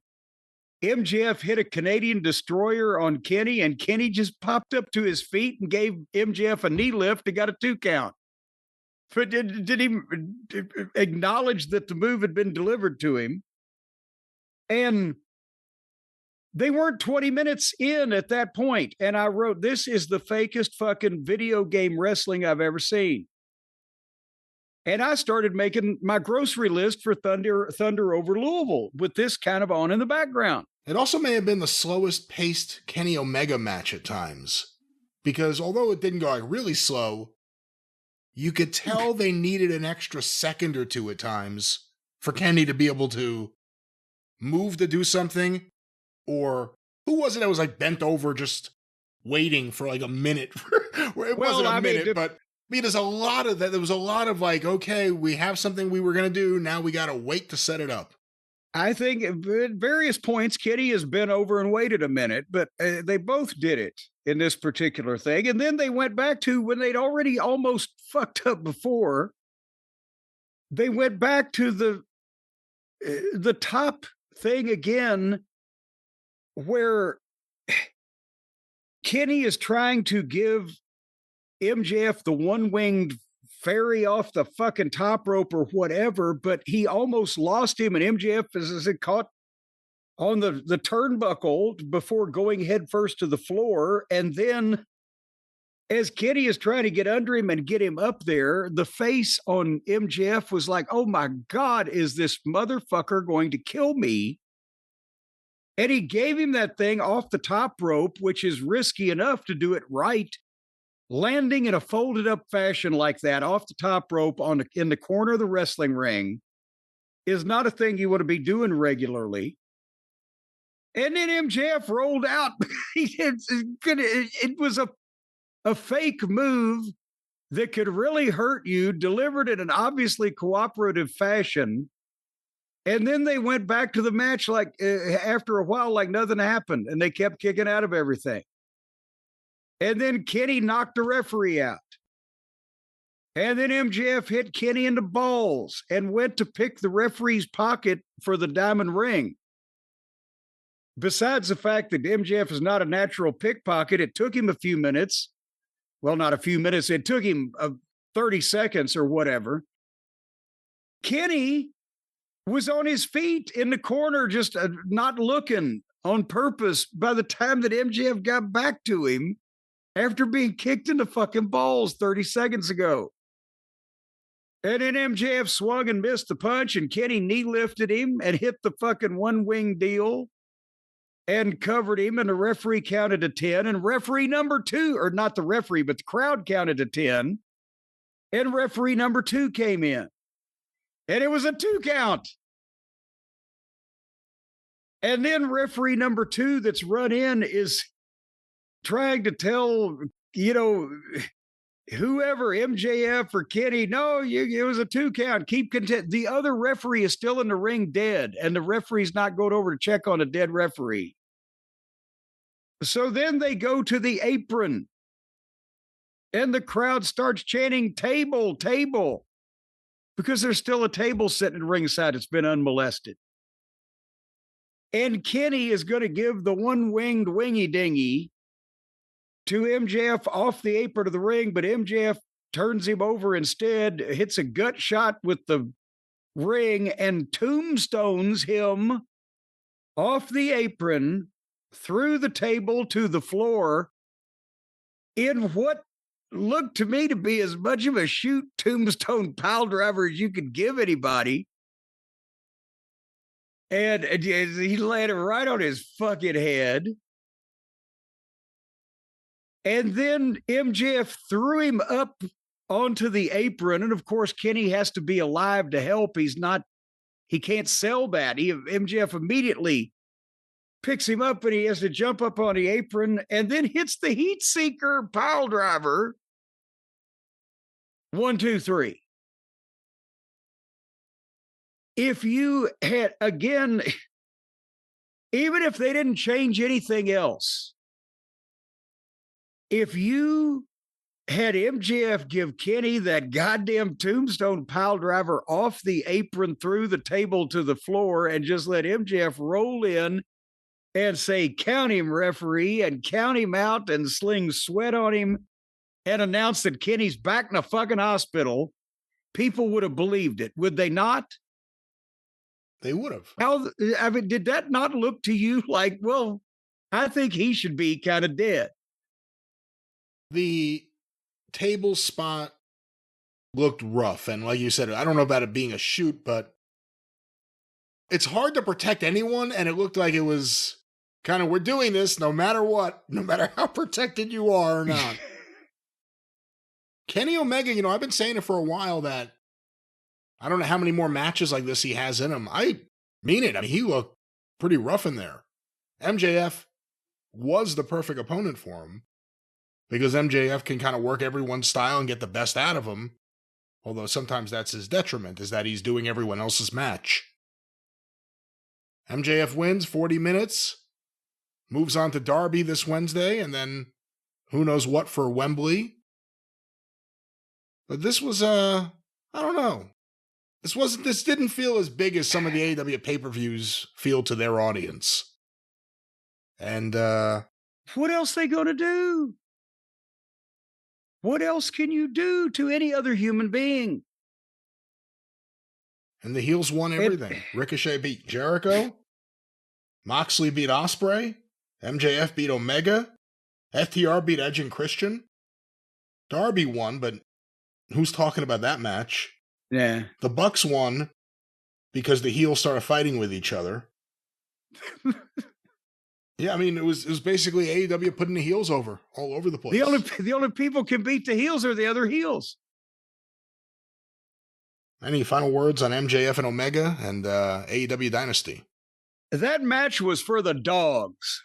MJF hit a Canadian destroyer on Kenny, and Kenny just popped up to his feet and gave MJF a knee lift and got a 2 count. But did he acknowledge that the move had been delivered to him? And they weren't 20 minutes in at that point. And I wrote, this is the fakest fucking video game wrestling I've ever seen. And I started making my grocery list for Thunder over Louisville with this kind of on in the background. It also may have been the slowest paced Kenny Omega match at times. Because although it didn't go like really slow, you could tell they needed an extra second or 2 at times for Kenny to be able to move to do something. Or who was it that was like bent over just waiting for like a minute? It wasn't a minute, but there's a lot of that. There was a lot of like, okay, we have something we were going to do. Now we got to wait to set it up. I think at various points, Kenny has been over and waited a minute, but they both did it in this particular thing. And then they went back to when they'd already almost fucked up before. They went back to the top thing again, where Kenny is trying to give MJF the one-winged fairy off the fucking top rope or whatever, but he almost lost him, and MJF is caught on the turnbuckle before going headfirst to the floor. And then as Kenny is trying to get under him and get him up there, the face on MJF was like, oh my God, is this motherfucker going to kill me? And he gave him that thing off the top rope, which is risky enough to do it right. Landing in a folded up fashion like that off the top rope in the corner of the wrestling ring is not a thing you want to be doing regularly. And then MJF rolled out. It was a fake move that could really hurt you, delivered in an obviously cooperative fashion. And then they went back to the match like after a while, like nothing happened, and they kept kicking out of everything. And then Kenny knocked the referee out. And then MJF hit Kenny in the balls and went to pick the referee's pocket for the diamond ring. besides the fact that MJF is not a natural pickpocket, it took him a few minutes. Well, not a few minutes. It took him 30 seconds or whatever. Kenny was on his feet in the corner, just not looking on purpose by the time that MJF got back to him after being kicked in the fucking balls 30 seconds ago. And then MJF swung and missed the punch, and Kenny knee lifted him and hit the fucking one-wing deal and covered him, and the referee counted to 10, and referee number 2, or not the referee, but the crowd counted to 10, and referee number 2 came in. And it was a 2 count. And then referee number 2 that's run in is trying to tell, whoever, MJF or Kenny, no, it was a 2 count. Keep content. The other referee is still in the ring dead, and the referee's not going over to check on a dead referee. So then they go to the apron, and the crowd starts chanting, "Table, table," because there's still a table sitting ringside that's been unmolested. And Kenny is going to give the one-winged wingy-dingy to MJF off the apron of the ring, but MJF turns him over instead, hits a gut shot with the ring, and tombstones him off the apron, through the table to the floor, in what looked to me to be as much of a shoot tombstone pile driver as you could give anybody. And he landed right on his fucking head. And then MJF threw him up onto the apron. And of course, Kenny has to be alive to help. He can't sell that. MJF immediately picks him up, and he has to jump up on the apron and then hits the heat seeker pile driver. 1, 2, 3. If you had, again, even if they didn't change anything else, if you had MJF give Kenny that goddamn tombstone pile driver off the apron through the table to the floor and just let MJF roll in and say, "Count him, referee," and count him out and sling sweat on him and announce that Kenny's back in a fucking hospital, people would have believed it, would they not? They would have. Did that not look to you like, well, I think he should be kind of dead? The table spot looked rough. And like you said, I don't know about it being a shoot, but it's hard to protect anyone. And it looked like it was kind of, we're doing this no matter what, no matter how protected you are or not. Kenny Omega, I've been saying it for a while that I don't know how many more matches like this he has in him. I mean it. I mean, he looked pretty rough in there. MJF was the perfect opponent for him because MJF can kind of work everyone's style and get the best out of him. Although sometimes that's his detriment, is that he's doing everyone else's match. MJF wins 40 minutes, moves on to Darby this Wednesday, and then who knows what for Wembley. But this was, I don't know. This didn't feel as big as some of the AEW pay-per-views feel to their audience. And, what else they going to do? What else can you do to any other human being? And the heels won everything. Ricochet beat Jericho. Moxley beat Osprey. MJF beat Omega. FTR beat Edge and Christian. Darby won, but who's talking about that match? Yeah. The Bucks won because the heels started fighting with each other. Yeah, I mean, it was basically AEW putting the heels over all over the place. The only people can beat the heels are the other heels. Any final words on MJF and Omega and AEW Dynasty? That match was for the dogs.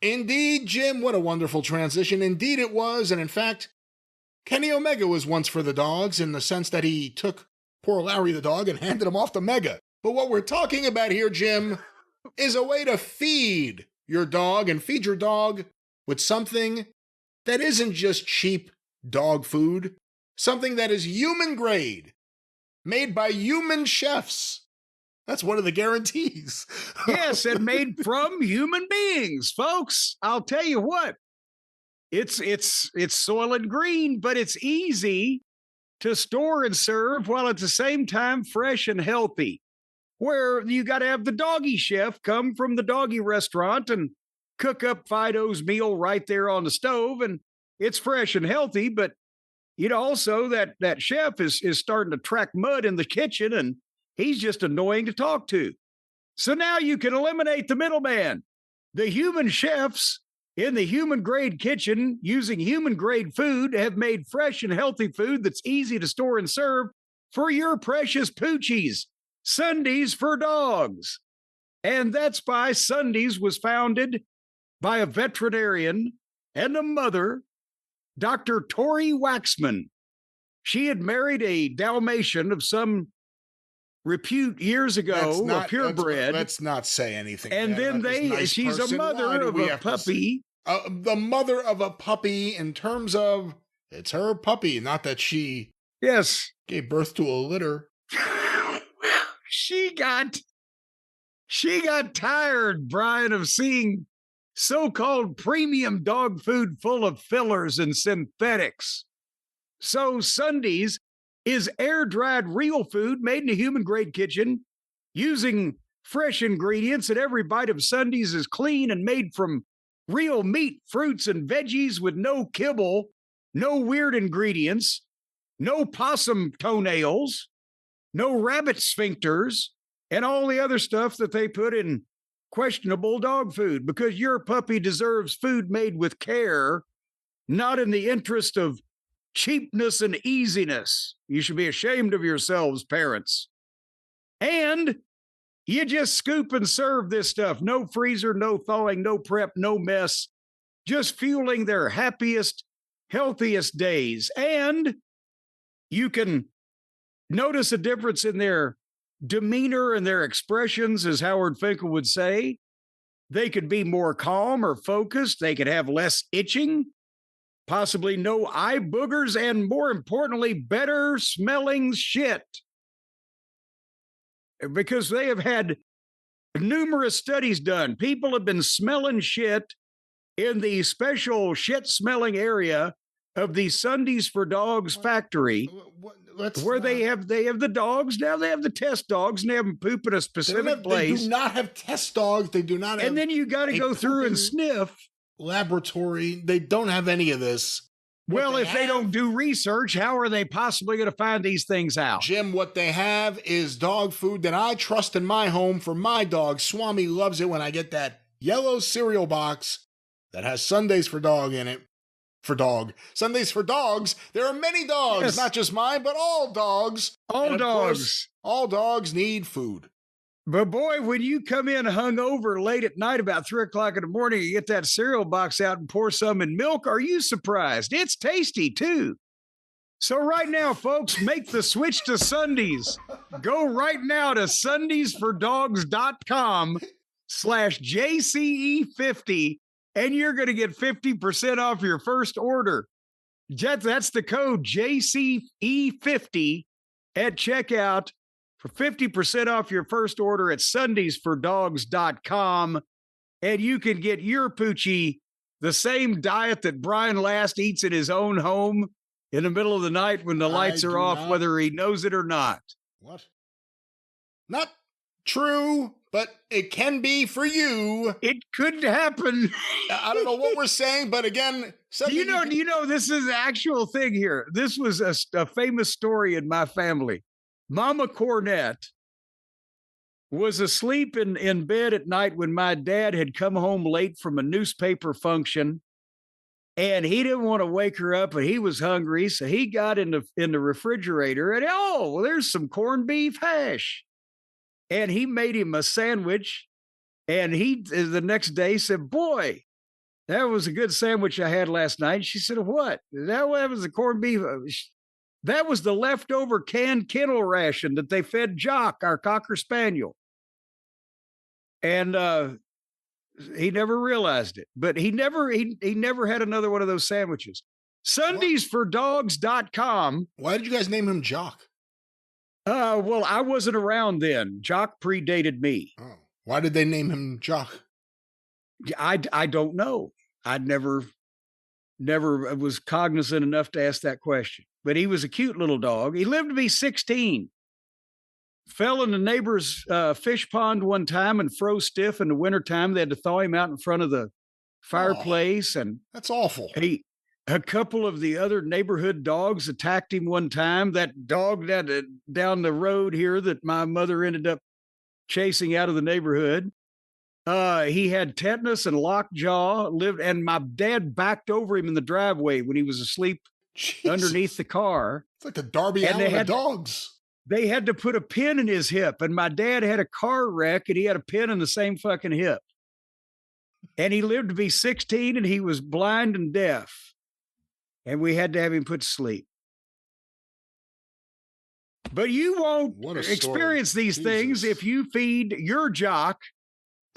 Indeed, Jim, what a wonderful transition. Indeed it was, and in fact, Kenny Omega was once for the dogs in the sense that he took poor Larry the dog and handed him off to Mega. But what we're talking about here, Jim, is a way to feed your dog and feed your dog with something that isn't just cheap dog food, something that is human grade, made by human chefs. That's one of the guarantees. Yes, and made from human beings, folks. I'll tell you what. It's Soylent Green, but it's easy to store and serve while at the same time fresh and healthy. Where you got to have the doggy chef come from the doggy restaurant and cook up Fido's meal right there on the stove, and it's fresh and healthy. But also that chef is starting to track mud in the kitchen, and he's just annoying to talk to. So now you can eliminate the middleman. The human chefs in the human grade kitchen using human grade food have made fresh and healthy food that's easy to store and serve for your precious poochies. Sundays for dogs. And that's why Sundays was founded by a veterinarian and a mother, Dr. Tori Waxman. She had married a Dalmatian of some repute years ago, a purebred. Let's not say anything. And then she's a mother of a puppy. The mother of a puppy in terms of it's her puppy, not that she gave birth to a litter. She got tired, Brian, of seeing so-called premium dog food full of fillers and synthetics. So Sundays is air-dried real food made in a human-grade kitchen using fresh ingredients, and every bite of Sundays is clean and made from real meat, fruits, and veggies with no kibble, no weird ingredients, no possum toenails, no rabbit sphincters, and all the other stuff that they put in questionable dog food, because your puppy deserves food made with care, not in the interest of cheapness and easiness. You should be ashamed of yourselves, parents. And you just scoop and serve this stuff. No freezer, no thawing, no prep, no mess. Just fueling their happiest, healthiest days. And you can notice a difference in their demeanor and their expressions, as Howard Finkel would say. They could be more calm or focused. They could have less itching, possibly no eye boogers, and more importantly, better smelling shit. Because they have had numerous studies done. People have been smelling shit in the special shit-smelling area of the Sundays for Dogs factory, where they have the dogs. Now they have the test dogs, and they have them poop in a specific place. They do not have test dogs. They do not have. And then you got to go through and sniff. Laboratory. They don't have any of this. Well, if they don't do research, how are they possibly going to find these things out? Jim, what they have is dog food that I trust in my home for my dog. Swami loves it when I get that yellow cereal box that has Sundays for dog in it. For dog. Sundays for dogs. There are many dogs, not just mine, but all dogs. All dogs. Course, all dogs need food. But boy, when you come in hungover late at night about 3 o'clock in the morning, you get that cereal box out and pour some in milk. Are you surprised? It's tasty too. So right now, folks, make the switch to Sundays. Go right now to sundaysfordogs.com/JCE50, and you're going to get 50% off your first order. That's the code JCE50 at checkout for 50% off your first order at sundaysfordogs.com. And you can get your poochie the same diet that Brian Last eats in his own home in the middle of the night when the lights are off, whether he knows it or not. What? Not true, but it can be for you. It could happen. I don't know what we're saying, but again, you know, this is an actual thing here. This was a famous story in my family. Mama Cornette was asleep in bed at night when my dad had come home late from a newspaper function, and he didn't want to wake her up, and he was hungry, so he got in the refrigerator, and there's some corned beef hash. And he made him a sandwich, and he the next day said, "Boy, that was a good sandwich I had last night." She said, "What? That was the corned beef." That was the leftover canned kennel ration that they fed Jock, our Cocker Spaniel. And he never realized it, but he never had another one of those sandwiches. Sundaysfordogs.com. Why did you guys name him Jock? Well, I wasn't around then. Jock predated me. Oh, why did they name him Jock? I don't know. I'd never was cognizant enough to ask that question. But he was a cute little dog. He lived to be 16. Fell in the neighbor's fish pond one time and froze stiff in the wintertime. They had to thaw him out in front of the fireplace. And that's awful. A couple of the other neighborhood dogs attacked him one time. That dog down the road here that my mother ended up chasing out of the neighborhood. He had tetanus and lockjaw, and my dad backed over him in the driveway when he was asleep underneath the car. It's like the Darby Allin of dogs. They had to put a pin in his hip, and my dad had a car wreck, and he had a pin in the same fucking hip. And he lived to be 16, and he was blind and deaf. And we had to have him put to sleep. But you won't experience these things if you feed your jock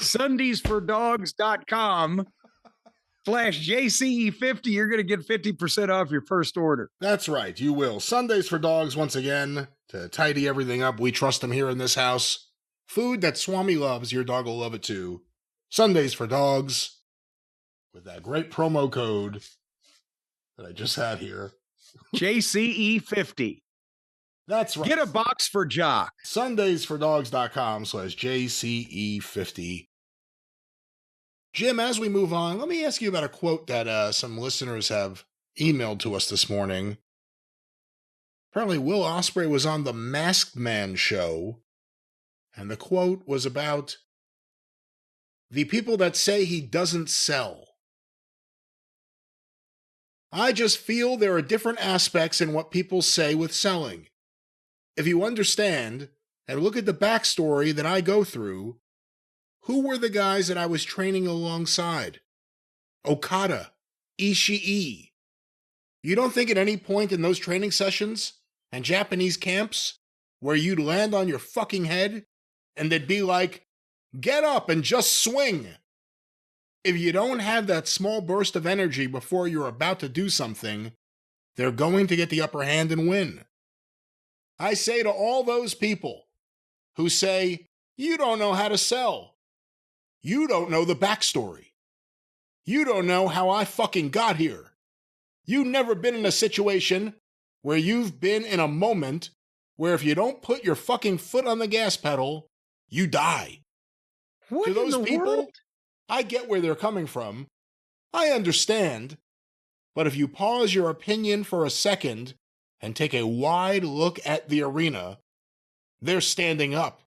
sundaysfordogs.com/JCE50. You're going to get 50% off your first order. That's right. You will. Sundays for Dogs, once again, to tidy everything up. We trust them here in this house. Food that Swami loves. Your dog will love it too. Sundays for Dogs with that great promo code that I just had here. JCE50. That's right. Get a box for Jock. Sundaysfordogs.com/JCE50. Jim, as we move on, let me ask you about a quote that some listeners have emailed to us this morning. Apparently, Will Ospreay was on the Masked Man show, and the quote was about the people that say he doesn't sell. I just feel there are different aspects in what people say with selling. If you understand and look at the backstory that I go through, who were the guys that I was training alongside? Okada, Ishii. You don't think at any point in those training sessions and Japanese camps where you'd land on your fucking head and they'd be like, get up and just swing. If you don't have that small burst of energy before you're about to do something, they're going to get the upper hand and win. I say to all those people who say, you don't know how to sell. You don't know the backstory. You don't know how I fucking got here. You've never been in a situation where you've been in a moment where if you don't put your fucking foot on the gas pedal, you die. What to those in the people, world? I get where they're coming from. I understand. But if you pause your opinion for a second and take a wide look at the arena, they're standing up.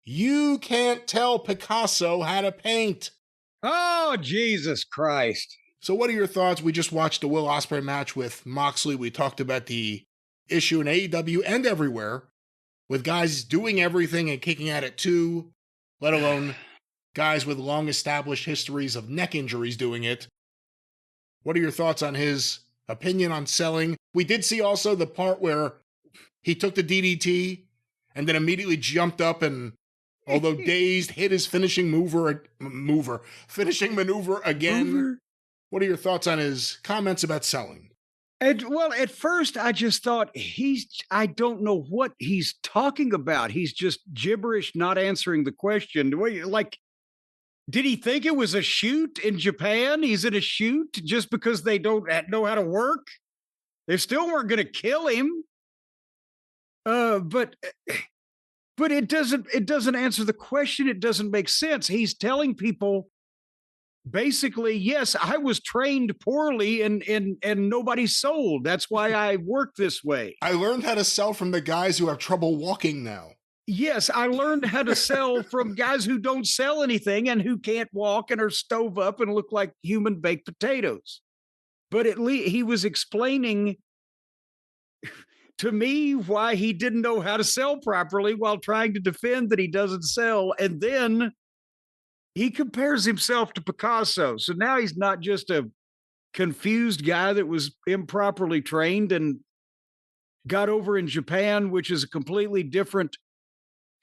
You can't tell Picasso how to paint. Oh, Jesus Christ. So what are your thoughts? We just watched a Will Ospreay match with Moxley. We talked about the issue in AEW and everywhere with guys doing everything and kicking at it too, let alone guys with long established histories of neck injuries doing it. What are your thoughts on his opinion on selling? We did see also the part where he took the DDT and then immediately jumped up and, although dazed, hit his finishing maneuver again. What are your thoughts on his comments about selling? Well, at first I just thought I don't know what he's talking about. He's just gibberish, not answering the question. Like, did he think it was a shoot in Japan? He's in a shoot just because they don't know how to work? They still weren't going to kill him. But it doesn't answer the question. It doesn't make sense. He's telling people basically, yes, I was trained poorly and nobody sold. That's why I work this way. I learned how to sell from the guys who have trouble walking now. Yes, I learned how to sell from guys who don't sell anything and who can't walk and are stove up and look like human baked potatoes. But at least he was explaining to me why he didn't know how to sell properly while trying to defend that he doesn't sell. And then he compares himself to Picasso. So now he's not just a confused guy that was improperly trained and got over in Japan, which is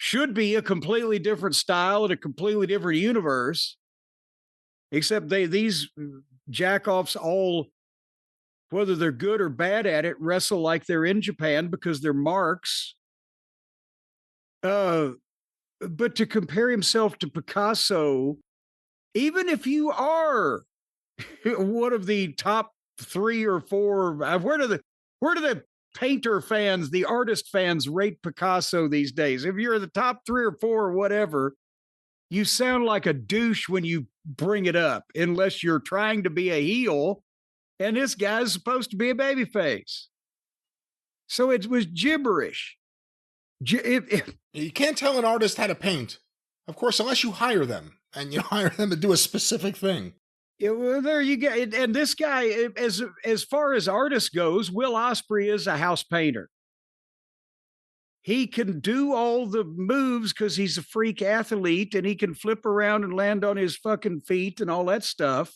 should be a completely different style and a completely different universe. Except these jackoffs all, whether they're good or bad at it, wrestle like they're in Japan because they're marks But to compare himself to Picasso, even if you are one of the top 3 or 4, where do the painter fans, the artist fans rate Picasso these days? If you're the top 3 or 4 or whatever, you sound like a douche when you bring it up, unless you're trying to be a heel, and this guy's supposed to be a babyface. So it was gibberish. You can't tell an artist how to paint, of course, unless you hire them, and you hire them to do a specific thing. Well, there you go. And this guy, as far as artist goes, Will Ospreay is a house painter. He can do all the moves because he's a freak athlete, and he can flip around and land on his fucking feet and all that stuff.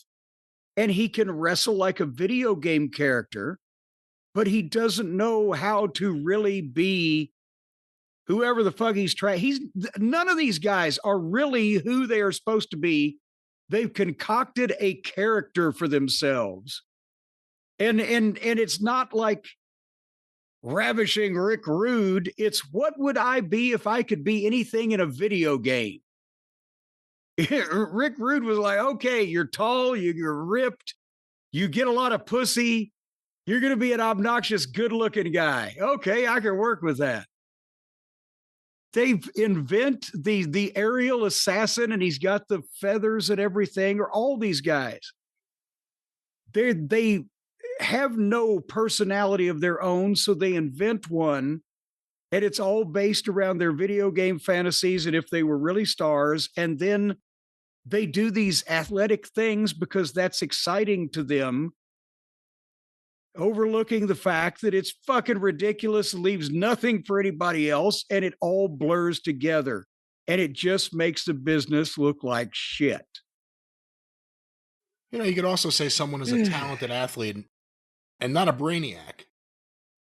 And he can wrestle like a video game character, but he doesn't know how to really be whoever the fuck he's trying. None of these guys are really who they are supposed to be. They've concocted a character for themselves. And it's not like ravishing Rick Rude. It's what would I be if I could be anything in a video game? Rick Rude was like, okay, you're tall, you're ripped, you get a lot of pussy, you're going to be an obnoxious, good-looking guy. Okay, I can work with that. They invent the aerial assassin, and he's got the feathers and everything, or all these guys. They have no personality of their own, so they invent one, and it's all based around their video game fantasies and if they were really stars, and then they do these athletic things because that's exciting to them, overlooking the fact that it's fucking ridiculous, leaves nothing for anybody else, and it all blurs together, and it just makes the business look like shit. You know, you could also say someone is a talented athlete and not a brainiac.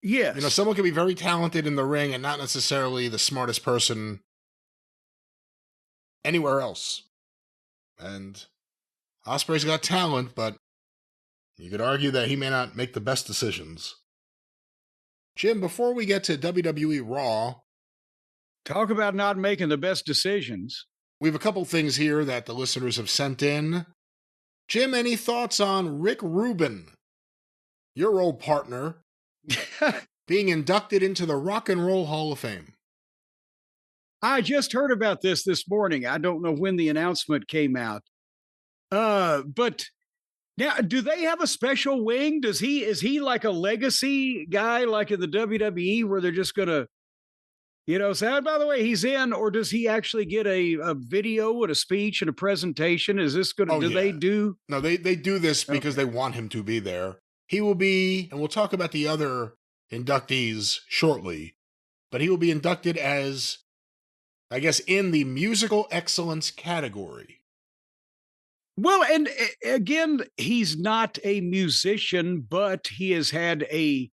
Yes. You know, someone can be very talented in the ring and not necessarily the smartest person anywhere else. And Ospreay's got talent, but you could argue that he may not make the best decisions. Jim, before we get to WWE Raw... Talk about not making the best decisions. We have a couple things here that the listeners have sent in. Jim, any thoughts on Rick Rubin, your old partner, being inducted into the Rock and Roll Hall of Fame? I just heard about this morning. I don't know when the announcement came out. But now, do they have a special wing? Is he like a legacy guy like in the WWE where they're just going to, say, oh, by the way, he's in, or does he actually get a video and a speech and a presentation? Is this going to, they do? No, they do this because they want him to be there. He will be, and we'll talk about the other inductees shortly, but he will be inducted as, I guess, in the musical excellence category. Well, and again, he's not a musician, but he has had a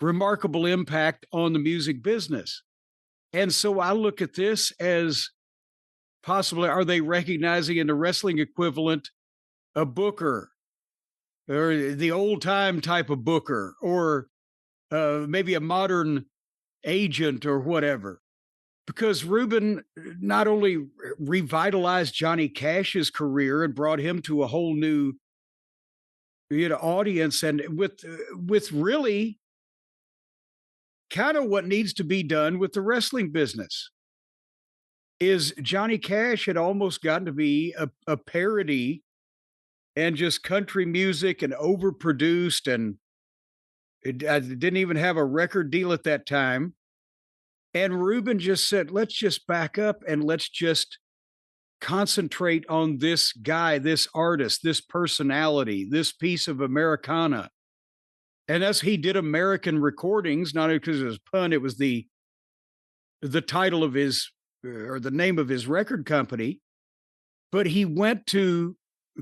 remarkable impact on the music business. And so I look at this as possibly, are they recognizing in the wrestling equivalent a booker or the old time type of booker, or maybe a modern agent or whatever? Because Rubin not only revitalized Johnny Cash's career and brought him to a whole new, audience, and with really kind of what needs to be done with the wrestling business is Johnny Cash had almost gotten to be a parody and just country music and overproduced, and it didn't even have a record deal at that time. And Rubin just said, let's just back up and let's just concentrate on this guy, this artist, this personality, this piece of Americana. And as he did American Recordings, not because it was pun, it was the title of his, or the name of his record company. But he went to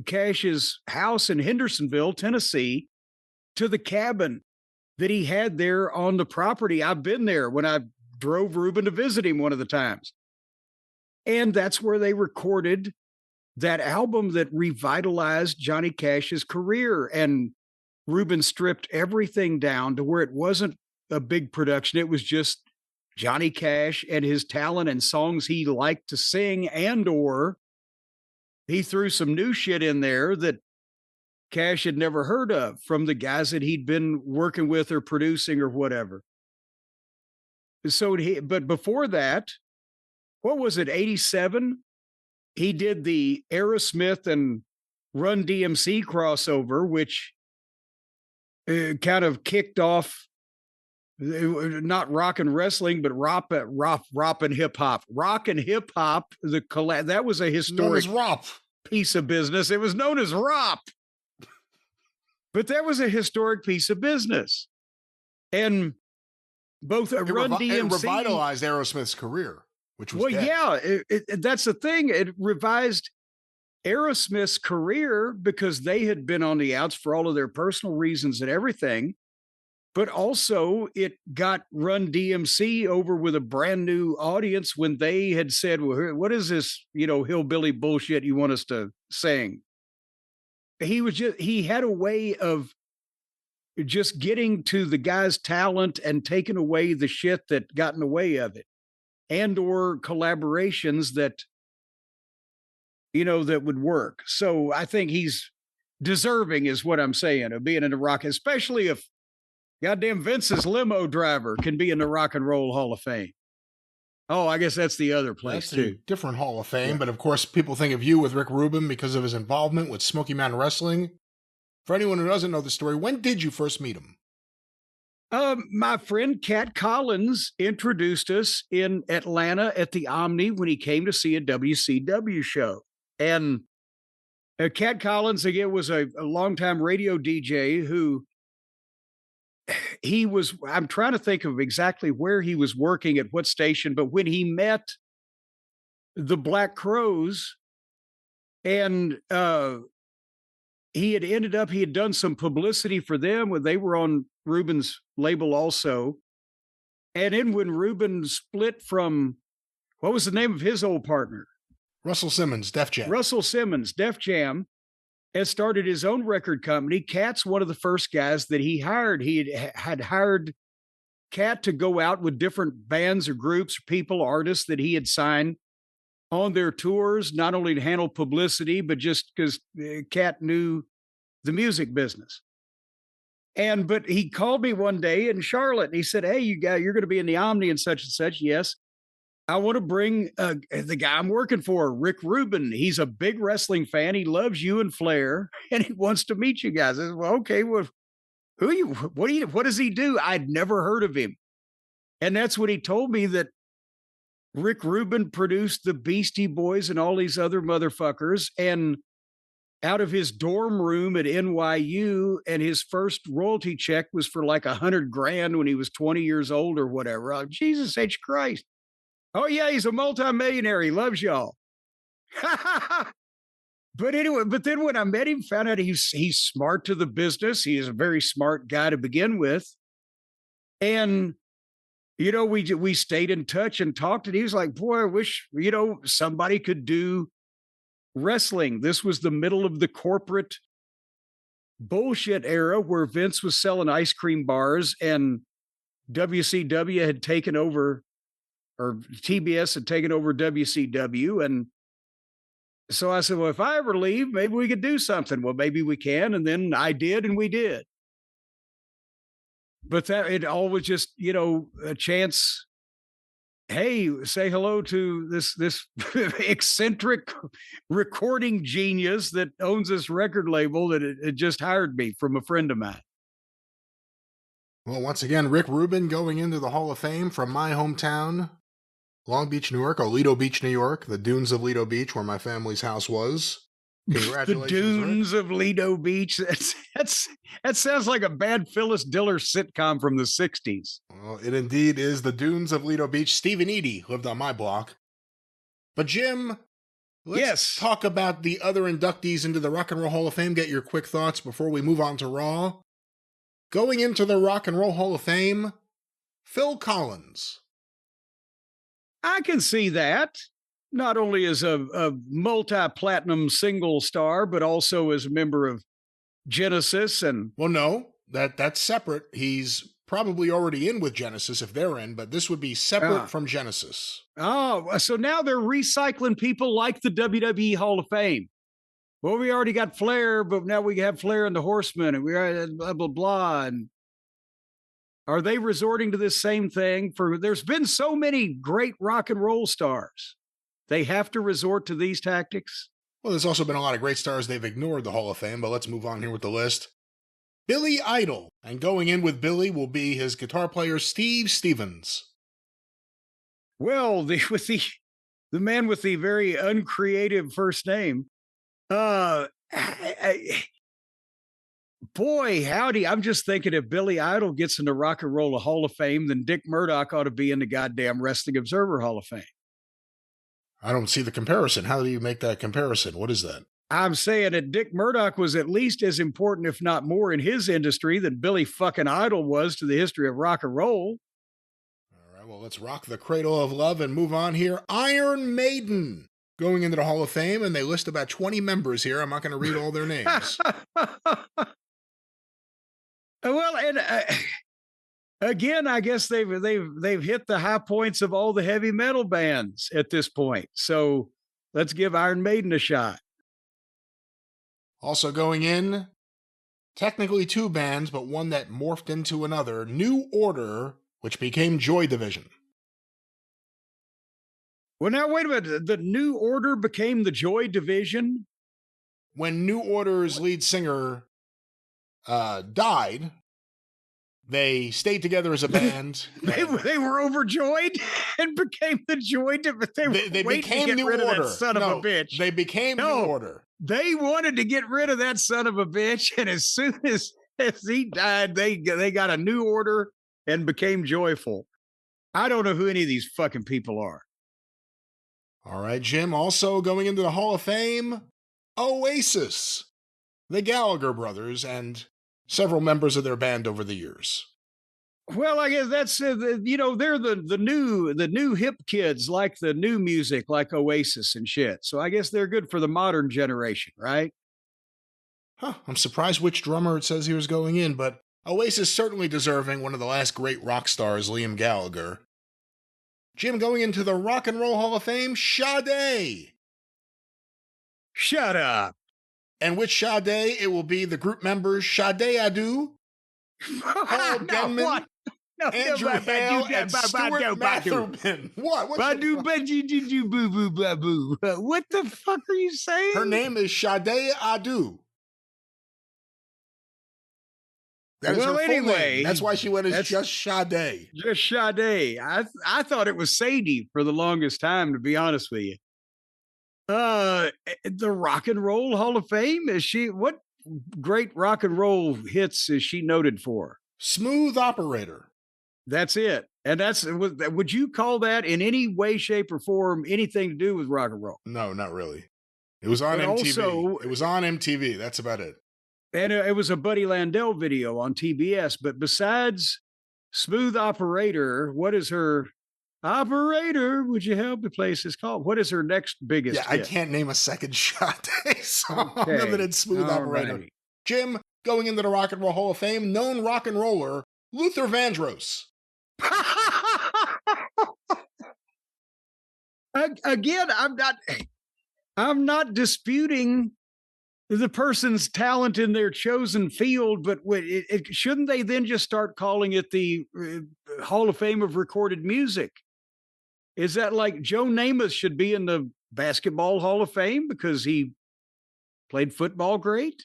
Cash's house in Hendersonville, Tennessee, to the cabin that he had there on the property. I've been there when I drove Rubin to visit him one of the times. And that's where they recorded that album that revitalized Johnny Cash's career. And Rubin stripped everything down to where it wasn't a big production. It was just Johnny Cash and his talent and songs he liked to sing, and or he threw some new shit in there that Cash had never heard of from the guys that he'd been working with or producing or whatever. So but before that, what was it, 87? He did the Aerosmith and Run DMC crossover, which kind of kicked off not rock and wrestling, but rock and hip hop. Rock and hip hop, that was a historic piece of business. It was known as ROP. But that was a historic piece of business. And both Run DMC... It revitalized Aerosmith's career, which was dead. Yeah, that's the thing. It revised Aerosmith's career because they had been on the outs for all of their personal reasons and everything. But also it got Run DMC over with a brand new audience when they had said, well, what is this, hillbilly bullshit you want us to sing? He had a way of just getting to the guy's talent and taking away the shit that got in the way of it, and or collaborations that, that would work. So I think he's deserving, is what I'm saying, of being in the rock, especially if goddamn Vince's limo driver can be in the Rock and Roll Hall of Fame. Oh, I guess that's the other place, too. Different Hall of Fame, yeah. But of course, people think of you with Rick Rubin because of his involvement with Smoky Mountain Wrestling. For anyone who doesn't know the story, when did you first meet him? My friend Cat Collins introduced us in Atlanta at the Omni when he came to see a WCW show. And Cat Collins, again, was a longtime radio DJ who... I'm trying to think of exactly where he was working at what station, but when he met the Black Crowes and he had done some publicity for them when they were on Rubin's label also. And then when Rubin split from, what was the name of his old partner? Russell Simmons, Def Jam. Russell Simmons, Def Jam. And started his own record company. Cat's one of the first guys that he hired. He had hired Cat to go out with different bands or groups, people, artists that he had signed on their tours, not only to handle publicity, but just because Cat knew the music business. But he called me one day in Charlotte and he said, hey, you're going to be in the Omni and such. Yes. I want to bring the guy I'm working for, Rick Rubin. He's a big wrestling fan. He loves you and Flair, and he wants to meet you guys. I said, well, okay, well, what does he do? I'd never heard of him. And that's when he told me that Rick Rubin produced the Beastie Boys and all these other motherfuckers. And out of his dorm room at NYU, and his first royalty check was for like $100,000 when he was 20 years old or whatever. Oh, Jesus H. Christ. Oh, yeah, he's a multimillionaire. He loves y'all. But anyway, then when I met him, found out he's smart to the business. He is a very smart guy to begin with. And, we stayed in touch and talked. And he was like, boy, I wish, somebody could do wrestling. This was the middle of the corporate bullshit era where Vince was selling ice cream bars and WCW had taken over, or TBS had taken over WCW. And so I said, well, if I ever leave, maybe we could do something. Well, maybe we can. And then I did, and we did. But it all was just, a chance. Hey, say hello to this eccentric recording genius that owns this record label that it just hired me from a friend of mine. Well, once again, Rick Rubin going into the Hall of Fame from my hometown, Long Beach, New York, or Lido Beach, New York, the dunes of Lido Beach, where my family's house was. Congratulations, the dunes Rick. of Lido Beach. That sounds like a bad Phyllis Diller sitcom from the 60s. Well, it indeed is the dunes of Lido Beach. Stephen Eady lived on my block. But Jim, let's talk about the other inductees into the Rock and Roll Hall of Fame. Get your quick thoughts before we move on to Raw. Going into the Rock and Roll Hall of Fame, Phil Collins. I can see that. Not only as a multi-platinum single star, but also as a member of Genesis and... Well, no, that's separate. He's probably already in with Genesis if they're in, but this would be separate from Genesis. Oh, so now they're recycling people like the WWE Hall of Fame. Well, we already got Flair, but now we have Flair and the Horsemen, and we are blah, blah, blah. And are they resorting to this same thing? There's been so many great rock and roll stars. They have to resort to these tactics. Well, there's also been a lot of great stars they've ignored the Hall of Fame, but let's move on here with the list. Billy Idol, and going in with Billy will be his guitar player Steve Stevens. Well, the man with the very uncreative first name, boy, howdy! I'm just thinking if Billy Idol gets into Rock and Roll Hall of Fame, then Dick Murdoch ought to be in the goddamn Wrestling Observer Hall of Fame. I don't see the comparison. How do you make that comparison? What is that? I'm saying that Dick Murdoch was at least as important, if not more, in his industry than Billy fucking Idol was to the history of rock and roll. All right, well, let's rock the cradle of love and move on here. Iron Maiden going into the Hall of Fame, and they list about 20 members here. I'm not going to read all their names. Well, and again, I guess they've hit the high points of all the heavy metal bands at this point. So let's give Iron Maiden a shot. Also going in, technically two bands, but one that morphed into another, New Order, which became Joy Division. Well, now, wait a minute. The New Order became the Joy Division? When New Order's lead singer died, they stayed together as a band. They were overjoyed and became the Joy Division. They became New Order. Son of a bitch. They became New Order. They wanted to get rid of that son of a bitch, and as soon as he died, they got a New Order and became joyful. I don't know who any of these fucking people are. All right, Jim. Also going into the Hall of Fame, Oasis, the Gallagher brothers, and several members of their band over the years. Well, I guess that's they're the new hip kids, like the new music, like Oasis and shit. So I guess they're good for the modern generation, right? Huh, I'm surprised which drummer it says he was going in, but Oasis certainly deserving, one of the last great rock stars, Liam Gallagher. Jim, going into the Rock and Roll Hall of Fame, Sade. Shut up. And with Sade, it will be the group members Sade Adu, Paul Denman, Andrew Hale, and Stuart Matherman. What? What the fuck are you saying? Her name is Sade Adu. That is her full name. That's why she went as just Sade. Just Sade. I thought it was Sadie for the longest time, to be honest with you. The Rock and Roll Hall of Fame, what great rock and roll hits is she noted for? Smooth Operator. That's it. And would you call that in any way, shape, or form anything to do with rock and roll? No, not really. It was on MTV. It was on MTV. That's about it. And it was a Buddy Landell video on TBS. But besides Smooth Operator, what is her Operator? Would you help me place this call? What is her next biggest hit? I can't name a second Sade song other than Smooth Operator. Right. Jim, going into the Rock and Roll Hall of Fame, known rock and roller, Luther Vandross. Again, I'm not disputing the person's talent in their chosen field, but shouldn't they then just start calling it the Hall of Fame of Recorded Music? Is that like Joe Namath should be in the Basketball Hall of Fame because he played football great?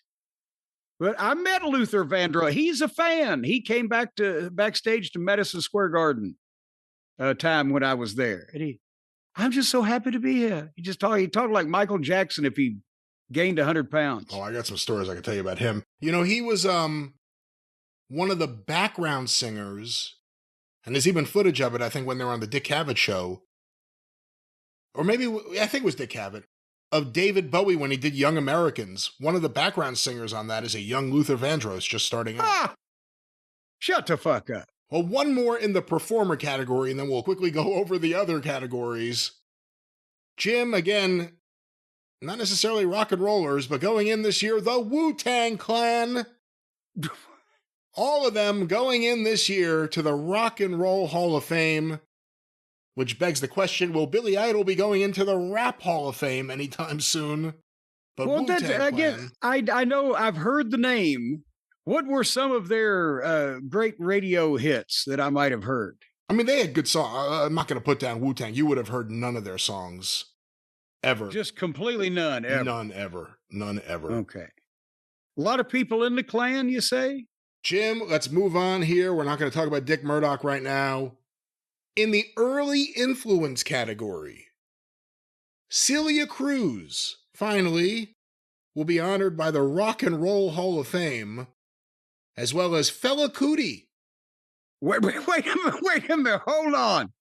But I met Luther Vandross. He's a fan. He came backstage to Madison Square Garden a time when I was there. And I'm just so happy to be here. He talked like Michael Jackson if he gained 100 pounds. Oh, I got some stories I can tell you about him. You know, he was one of the background singers, and there's even footage of it, I think, when they were on the Dick Cavett show. Or maybe, I think it was Dick Cavett, of David Bowie when he did Young Americans. One of the background singers on that is a young Luther Vandross just starting out. Shut the fuck up. Well, one more in the performer category, and then we'll quickly go over the other categories. Jim, again, not necessarily rock and rollers, but going in this year, the Wu-Tang Clan. All of them going in this year to the Rock and Roll Hall of Fame, which begs the question, will Billy Idol be going into the Rap Hall of Fame anytime soon? But well, that's, again, I know I've heard the name. What were some of their great radio hits that I might have heard? I mean, they had good songs. I'm not going to put down Wu-Tang. You would have heard none of their songs ever. Just completely none ever. None ever. Okay. A lot of people in the clan, you say? Jim, let's move on here. We're not going to talk about Dick Murdoch right now. In the early influence category, Celia Cruz, finally, will be honored by the Rock and Roll Hall of Fame, as well as Fela Kuti. Wait a minute, hold on.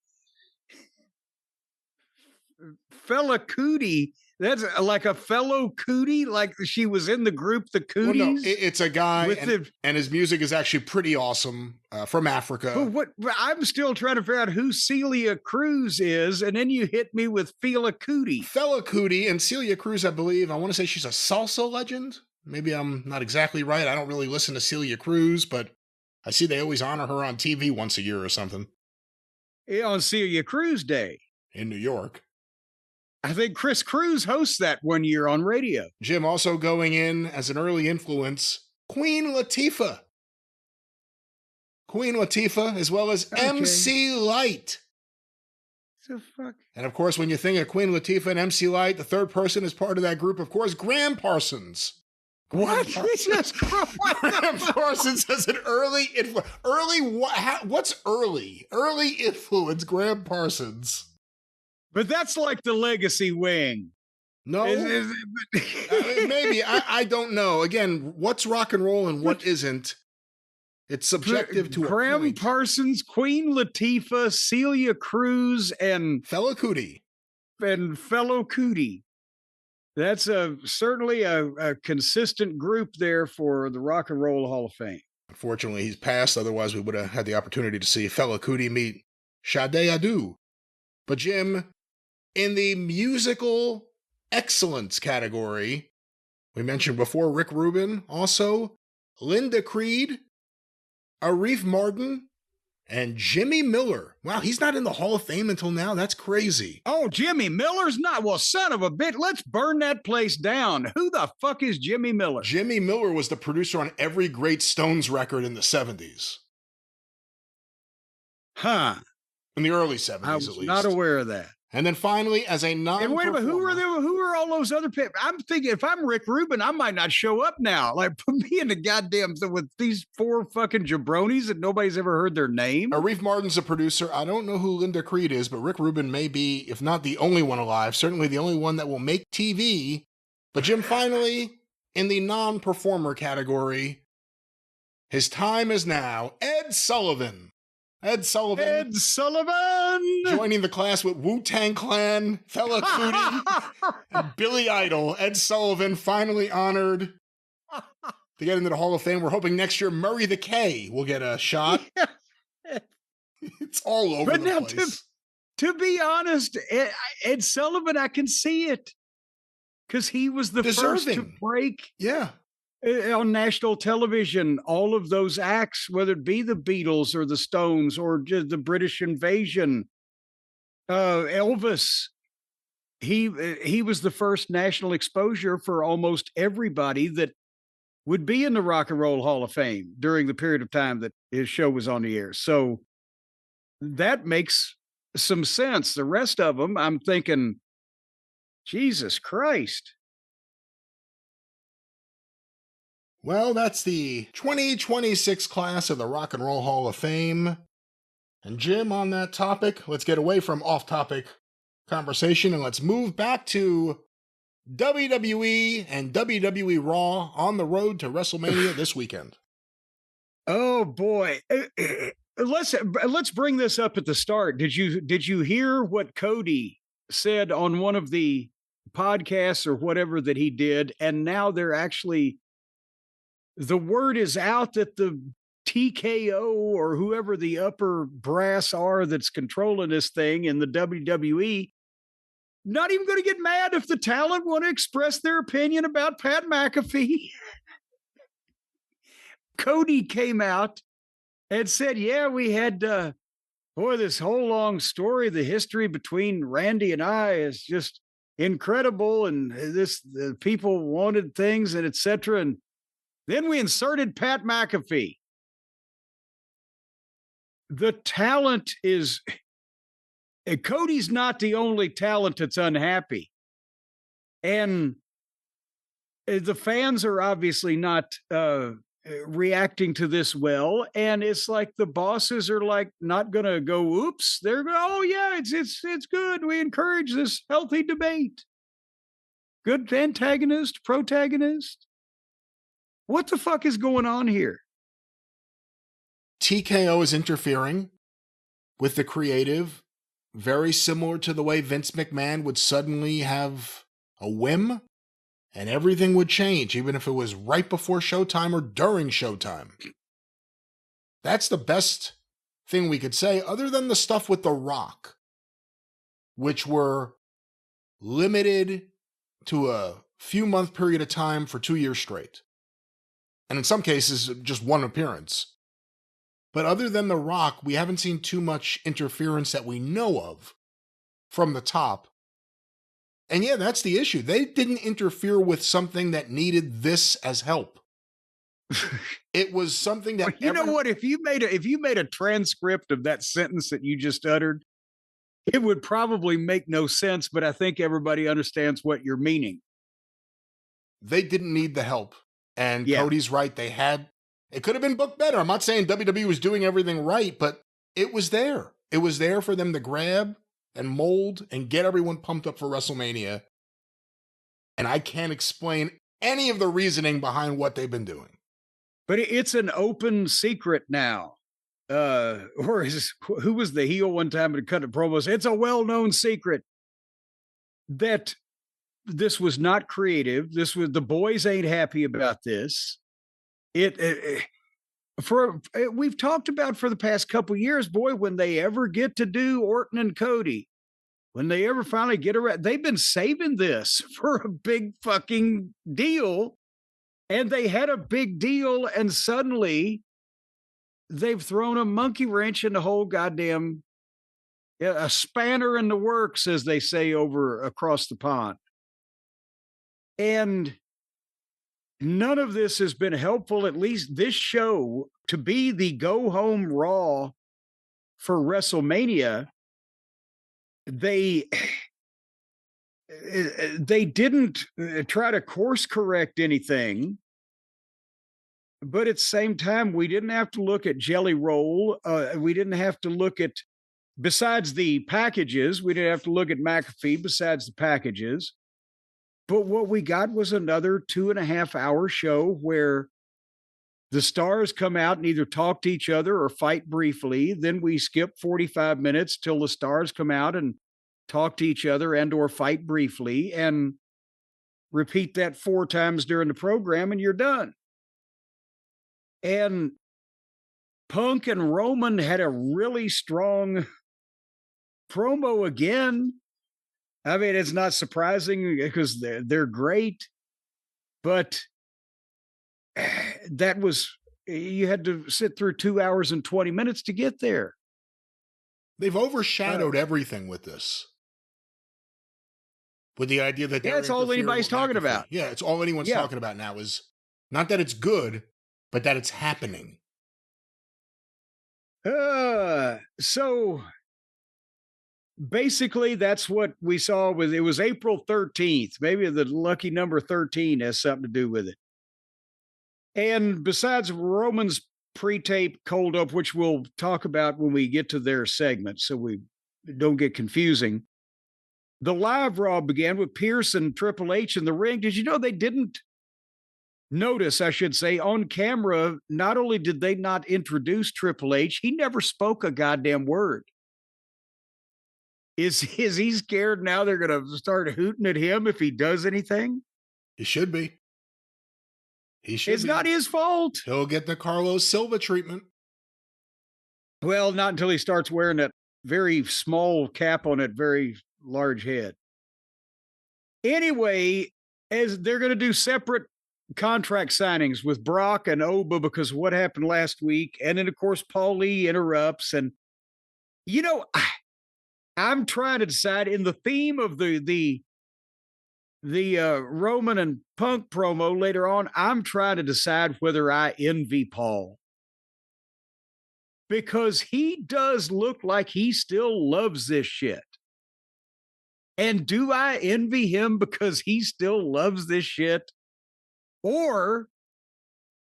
Fela Kuti, that's like a fellow Cootie, like she was in the group The Cooties? Well, no, it's a guy, and his music is actually pretty awesome, from Africa. But I'm still trying to figure out who Celia Cruz is, and then you hit me with Fela Kuti. Fela Kuti and Celia Cruz, I believe, I want to say she's a salsa legend. Maybe I'm not exactly right. I don't really listen to Celia Cruz, but I see they always honor her on TV once a year or something. Yeah, on Celia Cruz Day. In New York. I think Chris Cruz hosts that one year on radio. Jim, also going in as an early influence, Queen Latifah. Queen Latifah, as well as MC Lyte. The fuck? And of course, when you think of Queen Latifah and MC Lyte, the third person is part of that group, of course, Graham Parsons. What? Graham Parsons as an early influence. What's early? Early influence, Graham Parsons. But that's like the legacy wing. No, maybe. I don't know. Again, what's rock and roll and what isn't? It's subjective to Graham Parsons, Queen Latifah, Celia Cruz, and Fela Kuti. That's certainly a consistent group there for the Rock and Roll Hall of Fame. Unfortunately, he's passed. Otherwise, we would have had the opportunity to see Fela Kuti meet Sade Adu. But Jim, in the musical excellence category, we mentioned before Rick Rubin, also Linda Creed, Arif Mardin, and Jimmy Miller. Wow, he's not in the Hall of Fame until now. That's crazy. Oh, Jimmy Miller's not? Well, son of a bitch, let's burn that place down. Who the fuck is Jimmy Miller? Jimmy Miller was the producer on every great Stones record in the 70s. Huh. In the early 70s, I was at least. Not aware of that. And then finally, as a non-performer... And wait a minute, who are all those other people? I'm thinking, if I'm Rick Rubin, I might not show up now. Like, put me in the goddamn thing with these four fucking jabronis that nobody's ever heard their name. Arif Mardin's a producer. I don't know who Linda Creed is, but Rick Rubin may be, if not the only one alive, certainly the only one that will make TV. But Jim, finally, in the non-performer category, his time is now. Ed Sullivan. Joining the class with Wu-Tang Clan, Fela Kuti, and Billy Idol. Ed Sullivan finally honored to get into the Hall of Fame. We're hoping next year Murray the K will get a shot. It's all over the place. To be honest, Ed Sullivan, I can see it. Because he was the first to break. Yeah. On national television, all of those acts, whether it be the Beatles or the Stones or just the British Invasion, Elvis, he was the first national exposure for almost everybody that would be in the Rock and Roll Hall of Fame during the period of time that his show was on the air. So that makes some sense. The rest of them, I'm thinking, Jesus Christ. Well, that's the 2026 class of the Rock and Roll Hall of Fame. And Jim, on that topic, let's get away from off-topic conversation and let's move back to WWE and WWE Raw on the road to WrestleMania this weekend. Oh boy. Let's bring this up at the start. Did you hear what Cody said on one of the podcasts or whatever that he did? And now they're actually... The word is out that the TKO or whoever the upper brass are that's controlling this thing in the WWE, not even going to get mad if the talent want to express their opinion about Pat McAfee. Cody came out and said, yeah, we had, this whole long story, the history between Randy and I is just incredible. And the people wanted things and etc. And then we inserted Pat McAfee. The talent is, Cody's not the only talent that's unhappy. And the fans are obviously not reacting to this well. And it's like the bosses are like not going to go, oops, they're going, oh yeah, it's good. We encourage this healthy debate. Good antagonist, protagonist. What the fuck is going on here? TKO is interfering with the creative, very similar to the way Vince McMahon would suddenly have a whim and everything would change, even if it was right before showtime or during showtime. That's the best thing we could say, other than the stuff with The Rock, which were limited to a few month period of time for 2 years straight. And in some cases, just one appearance. But other than The Rock, we haven't seen too much interference that we know of from the top. And yeah, that's the issue. They didn't interfere with something that needed this as help. It was something that know what? If you made a transcript of that sentence that you just uttered, it would probably make no sense, but I think everybody understands what you're meaning. They didn't need the help. And yeah. Cody's right. It could have been booked better. I'm not saying WWE was doing everything right, but it was there. It was there for them to grab and mold and get everyone pumped up for WrestleMania. And I can't explain any of the reasoning behind what they've been doing. But it's an open secret now. Who was the heel one time to cut the promos? It's a well-known secret that this was not creative. This was, the boys ain't happy about this. We've talked about for the past couple years, boy, when they ever get to do Orton and Cody, when they ever finally get around, they've been saving this for a big fucking deal. And they had a big deal, and suddenly they've thrown a monkey wrench in the whole goddamn, a spanner in the works, as they say over across the pond. And none of this has been helpful, at least this show, to be the go-home Raw for WrestleMania. They didn't try to course correct anything. But at the same time, we didn't have to look at Jelly Roll. We didn't have to look at, besides the packages, we didn't have to look at McAfee besides the packages. But what we got was another 2.5 hour show where the stars come out and either talk to each other or fight briefly. Then we skip 45 minutes till the stars come out and talk to each other and or fight briefly, and repeat that 4 times during the program, and you're done. And Punk and Roman had a really strong promo again. I mean, it's not surprising because they're great, but that was, you had to sit through 2 hours and 20 minutes to get there. They've overshadowed everything with this. With the idea that that's all anybody's talking about. Yeah, it's all anyone's talking about now is not that it's good, but that it's happening. So basically that's what we saw with, it was April 13th. Maybe the lucky number 13 has something to do with it. And besides Roman's pre-tape cold up, which we'll talk about when we get to their segment, so we don't get confusing, the live Raw began with Pierce and Triple H in the ring. Did you know they didn't notice, I should say, on camera, not only did they not introduce Triple H, he never spoke a goddamn word. Is he scared now they're going to start hooting at him if he does anything? He should be. It's not his fault. He'll get the Carlos Silva treatment. Well, not until he starts wearing that very small cap on that very large head. Anyway, as they're going to do separate contract signings with Brock and Oba because of what happened last week. And then, of course, Paul Lee interrupts. And, I'm trying to decide in the theme of the Roman and Punk promo later on, I'm trying to decide whether I envy Paul. Because he does look like he still loves this shit. And do I envy him because he still loves this shit? Or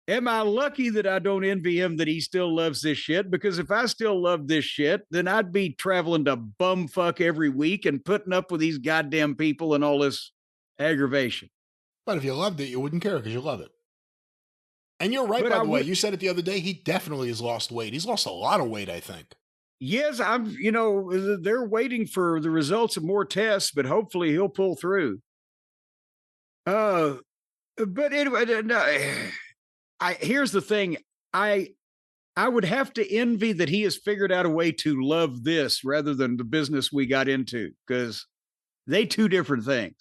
am I lucky that I don't envy him that he still loves this shit? Because if I still love this shit, then I'd be traveling to bumfuck every week and putting up with these goddamn people and all this aggravation. But if you loved it, you wouldn't care because you love it. And you're right, by the way. You said it the other day. He definitely has lost weight. He's lost a lot of weight, I think. Yes, they're waiting for the results of more tests, but hopefully he'll pull through. But anyway, here's the thing. I would have to envy that he has figured out a way to love this rather than the business we got into, because they two different things.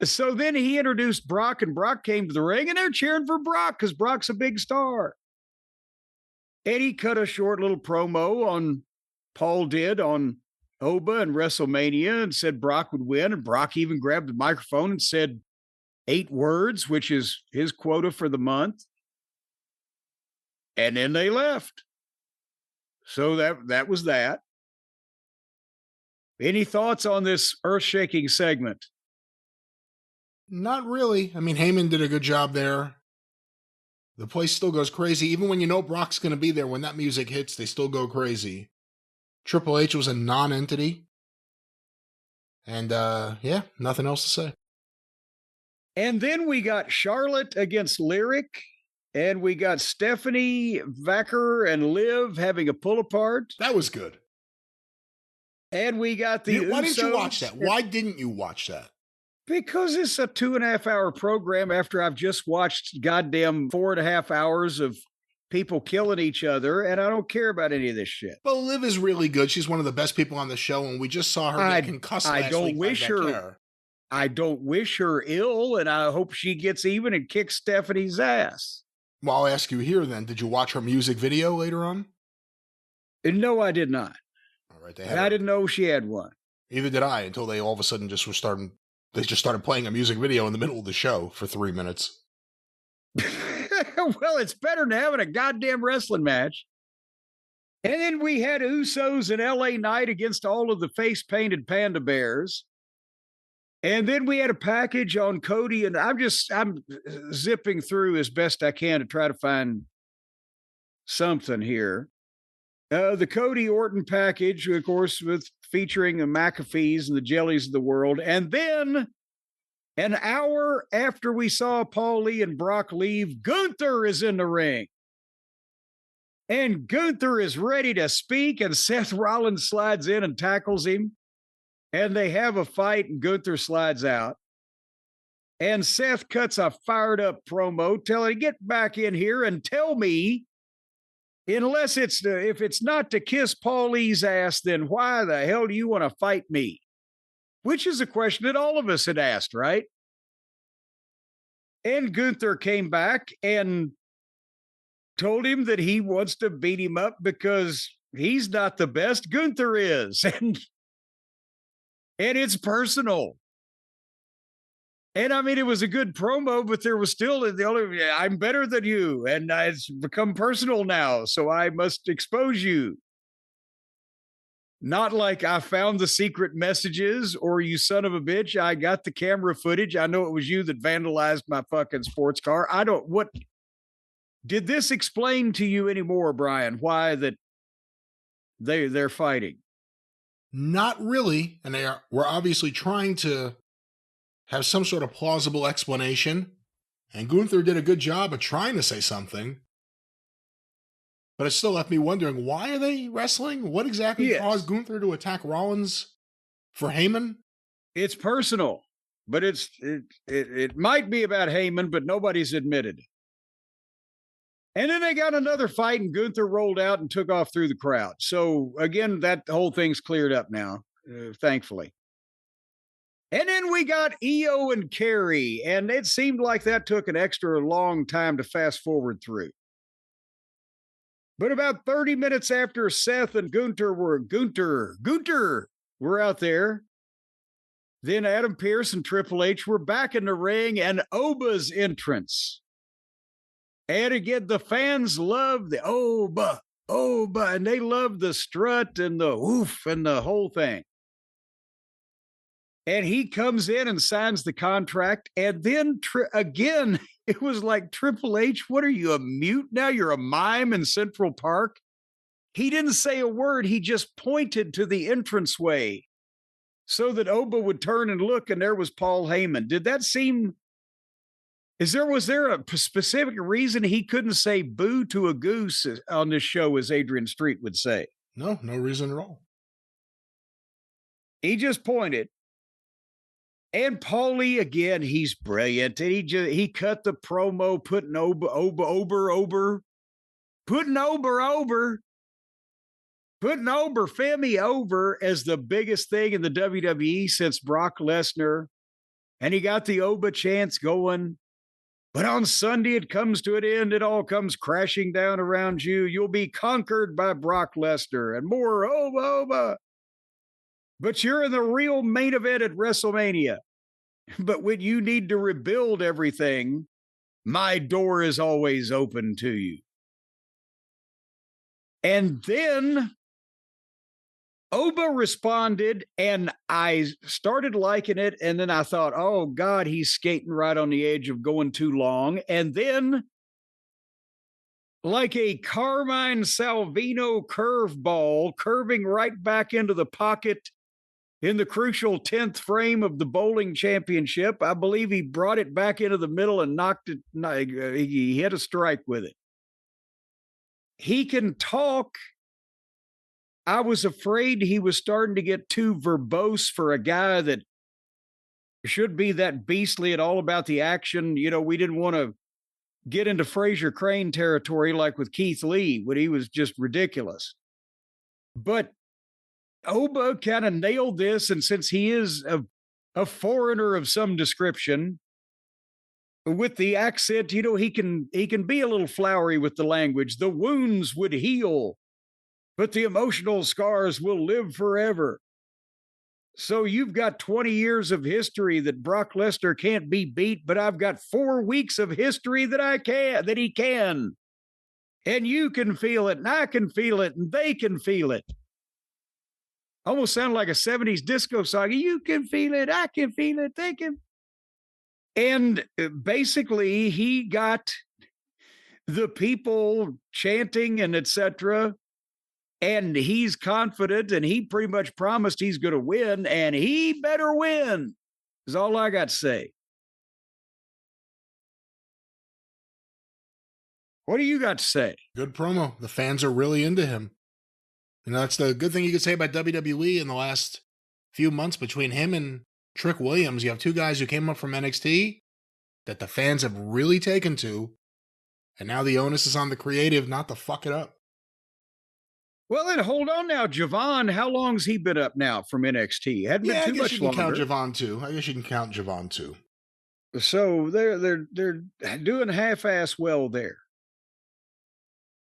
So then he introduced Brock, and Brock came to the ring, and they're cheering for Brock because Brock's a big star. And he cut a short little promo on, Paul did, on Oba and WrestleMania and said Brock would win. And Brock even grabbed the microphone and said 8 words, which is his quota for the month. And then they left. So that was that. Any thoughts on this earth-shaking segment? Not really. I mean, Heyman did a good job there. The place still goes crazy. Even when you know Brock's going to be there, when that music hits, they still go crazy. Triple H was a non-entity. And, nothing else to say. And then we got Charlotte against Lyric. And we got Stephanie, Vacker, and Liv having a pull-apart. That was good. And we got the Why didn't you Usos. watch that? Why didn't you watch that? Because it's a 2.5-hour program after I've just watched goddamn 4.5 hours of people killing each other, and I don't care about any of this shit. But Liv is really good. She's one of the best people on the show, and we just saw her get concussed last week. I don't wish her ill, and I hope she gets even and kicks Stephanie's ass. Well, I'll ask you here then. Did you watch her music video later on? No, I did not. All right, I didn't know she had one. Either did I, until they all of a sudden just were starting. They just started playing a music video in the middle of the show for 3 minutes. Well, it's better than having a goddamn wrestling match. And then we had Usos and LA Knight against all of the face-painted panda bears. And then we had a package on Cody, and I'm zipping through as best I can to try to find something here. The Cody Orton package, of course, featuring the McAfees and the Jellies of the world. And then an hour after we saw Paul Lee and Brock leave, Gunther is in the ring. And Gunther is ready to speak, and Seth Rollins slides in and tackles him. And they have a fight, and Gunther slides out. And Seth cuts a fired-up promo telling him, get back in here and tell me, if it's not to kiss Paul Lee's ass, then why the hell do you want to fight me? Which is a question that all of us had asked, right? And Gunther came back and told him that he wants to beat him up because he's not the best. Gunther is. And it's personal. And I mean, it was a good promo, but there was still I'm better than you. And it's become personal now. So I must expose you. Not like I found the secret messages or you son of a bitch. I got the camera footage. I know it was you that vandalized my fucking sports car. Did this explain to you anymore, Brian, why that they're fighting? Not really. And we're obviously trying to have some sort of plausible explanation. And Gunther did a good job of trying to say something. But it still left me wondering, why are they wrestling? What exactly caused Gunther to attack Rollins for Heyman? It's personal, but it might be about Heyman, but nobody's admitted it. And then they got another fight, and Gunther rolled out and took off through the crowd. So, again, that whole thing's cleared up now, thankfully. And then we got Io and Carrie, and it seemed like that took an extra long time to fast forward through. But about 30 minutes after Seth and Gunter were out there, then Adam Pearce and Triple H were back in the ring, and Oba's entrance. And again, the fans love the Oba, and they love the strut and the oof and the whole thing. And he comes in and signs the contract. And then again, it was like, Triple H, what are you, a mute now? You're a mime in Central Park? He didn't say a word. He just pointed to the entranceway so that Oba would turn and look, and there was Paul Heyman. Did that seem... Was there a specific reason he couldn't say boo to a goose on this show, as Adrian Street would say? No reason at all. He just pointed. And Paulie, again, he's brilliant. And he cut the promo, putting Oba over. Putting Femi over as the biggest thing in the WWE since Brock Lesnar. And he got the Oba chants going. But on Sunday, it comes to an end. It all comes crashing down around you. You'll be conquered by Brock Lesnar and more Oba. But you're in the real main event at WrestleMania. But when you need to rebuild everything, my door is always open to you. And then Oba responded, and I started liking it. And then I thought, oh, God, he's skating right on the edge of going too long. And then, like a Carmine Salvino curveball, curving right back into the pocket in the crucial 10th frame of the bowling championship, I believe he brought it back into the middle and knocked it. He hit a strike with it. He can talk. I was afraid he was starting to get too verbose for a guy that should be that beastly and all about the action. You know, we didn't want to get into Fraser Crane territory like with Keith Lee when he was just ridiculous. But Oba kind of nailed this, and since he is a foreigner of some description, with the accent, you know, he can be a little flowery with the language. The wounds would heal, but the emotional scars will live forever. So you've got 20 years of history that Brock Lesnar can't be beat, but I've got 4 weeks of history that he can. And you can feel it, and I can feel it, and they can feel it. Almost sounded like a 70s disco song. You can feel it, I can feel it, they can. And basically, he got the people chanting and etc. And he's confident, and he pretty much promised he's going to win, and he better win, is all I got to say. What do you got to say? Good promo. The fans are really into him. You know, that's the good thing you could say about WWE in the last few months between him and Trick Williams. You have two guys who came up from NXT that the fans have really taken to, and now the onus is on the creative not to fuck it up. Well, then hold on now, Javon. How long's he been up now from NXT? Hadn't been too much longer. I guess you can count Javon too. So they're doing half-ass well there.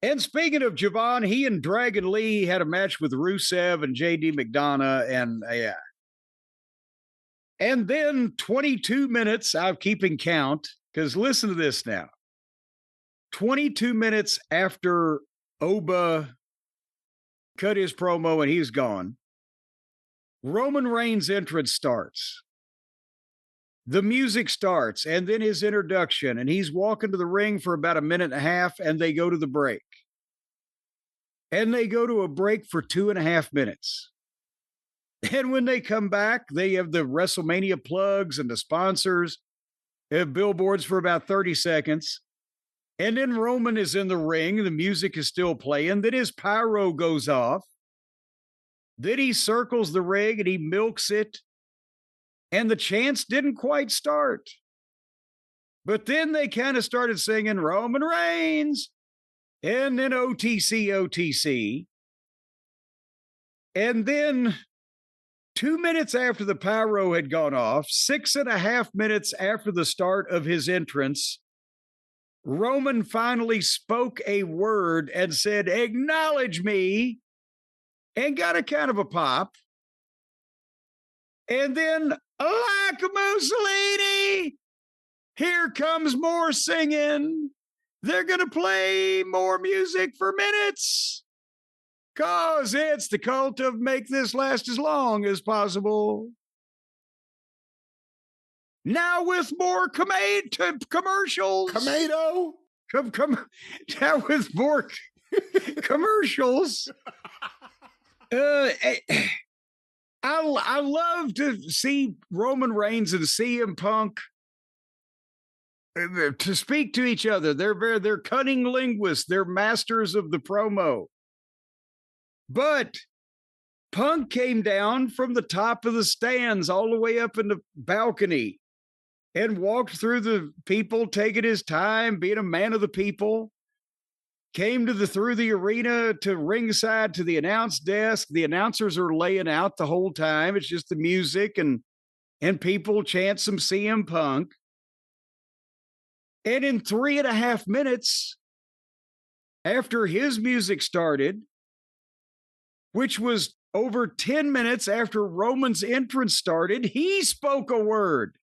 And speaking of Javon, he and Dragon Lee had a match with Rusev and JD McDonough, and yeah. And then 22 minutes, I'm keeping count, because listen to this now. 22 minutes after Oba cut his promo and he's gone, Roman Reigns' entrance starts. The music starts, and then his introduction, and he's walking to the ring for about a minute and a half, and they go to the break. And they go to a break for 2.5 minutes. And when they come back, they have the WrestleMania plugs and the sponsors. They have billboards for about 30 seconds. And then Roman is in the ring. The music is still playing. Then his pyro goes off. Then he circles the ring and he milks it. And the chants didn't quite start. But then they kind of started singing Roman Reigns. And then OTC. And then 2 minutes after the pyro had gone off, 6.5 minutes after the start of his entrance, Roman finally spoke a word and said, "Acknowledge me," and got a kind of a pop. And then, like Mussolini, here comes more singing. They're going to play more music for minutes. Because it's the cult of make this last as long as possible. Now with more commercials. Tomato. Now with more commercials. I love to see Roman Reigns and CM Punk to speak to each other. They're cunning linguists. They're masters of the promo. But Punk came down from the top of the stands all the way up in the balcony and walked through the people, taking his time, being a man of the people. Came through the arena to ringside to the announce desk. The announcers are laying out the whole time. It's just the music and people chant some CM Punk. And in 3.5 minutes after his music started, which was over 10 minutes after Roman's entrance started, he spoke a word.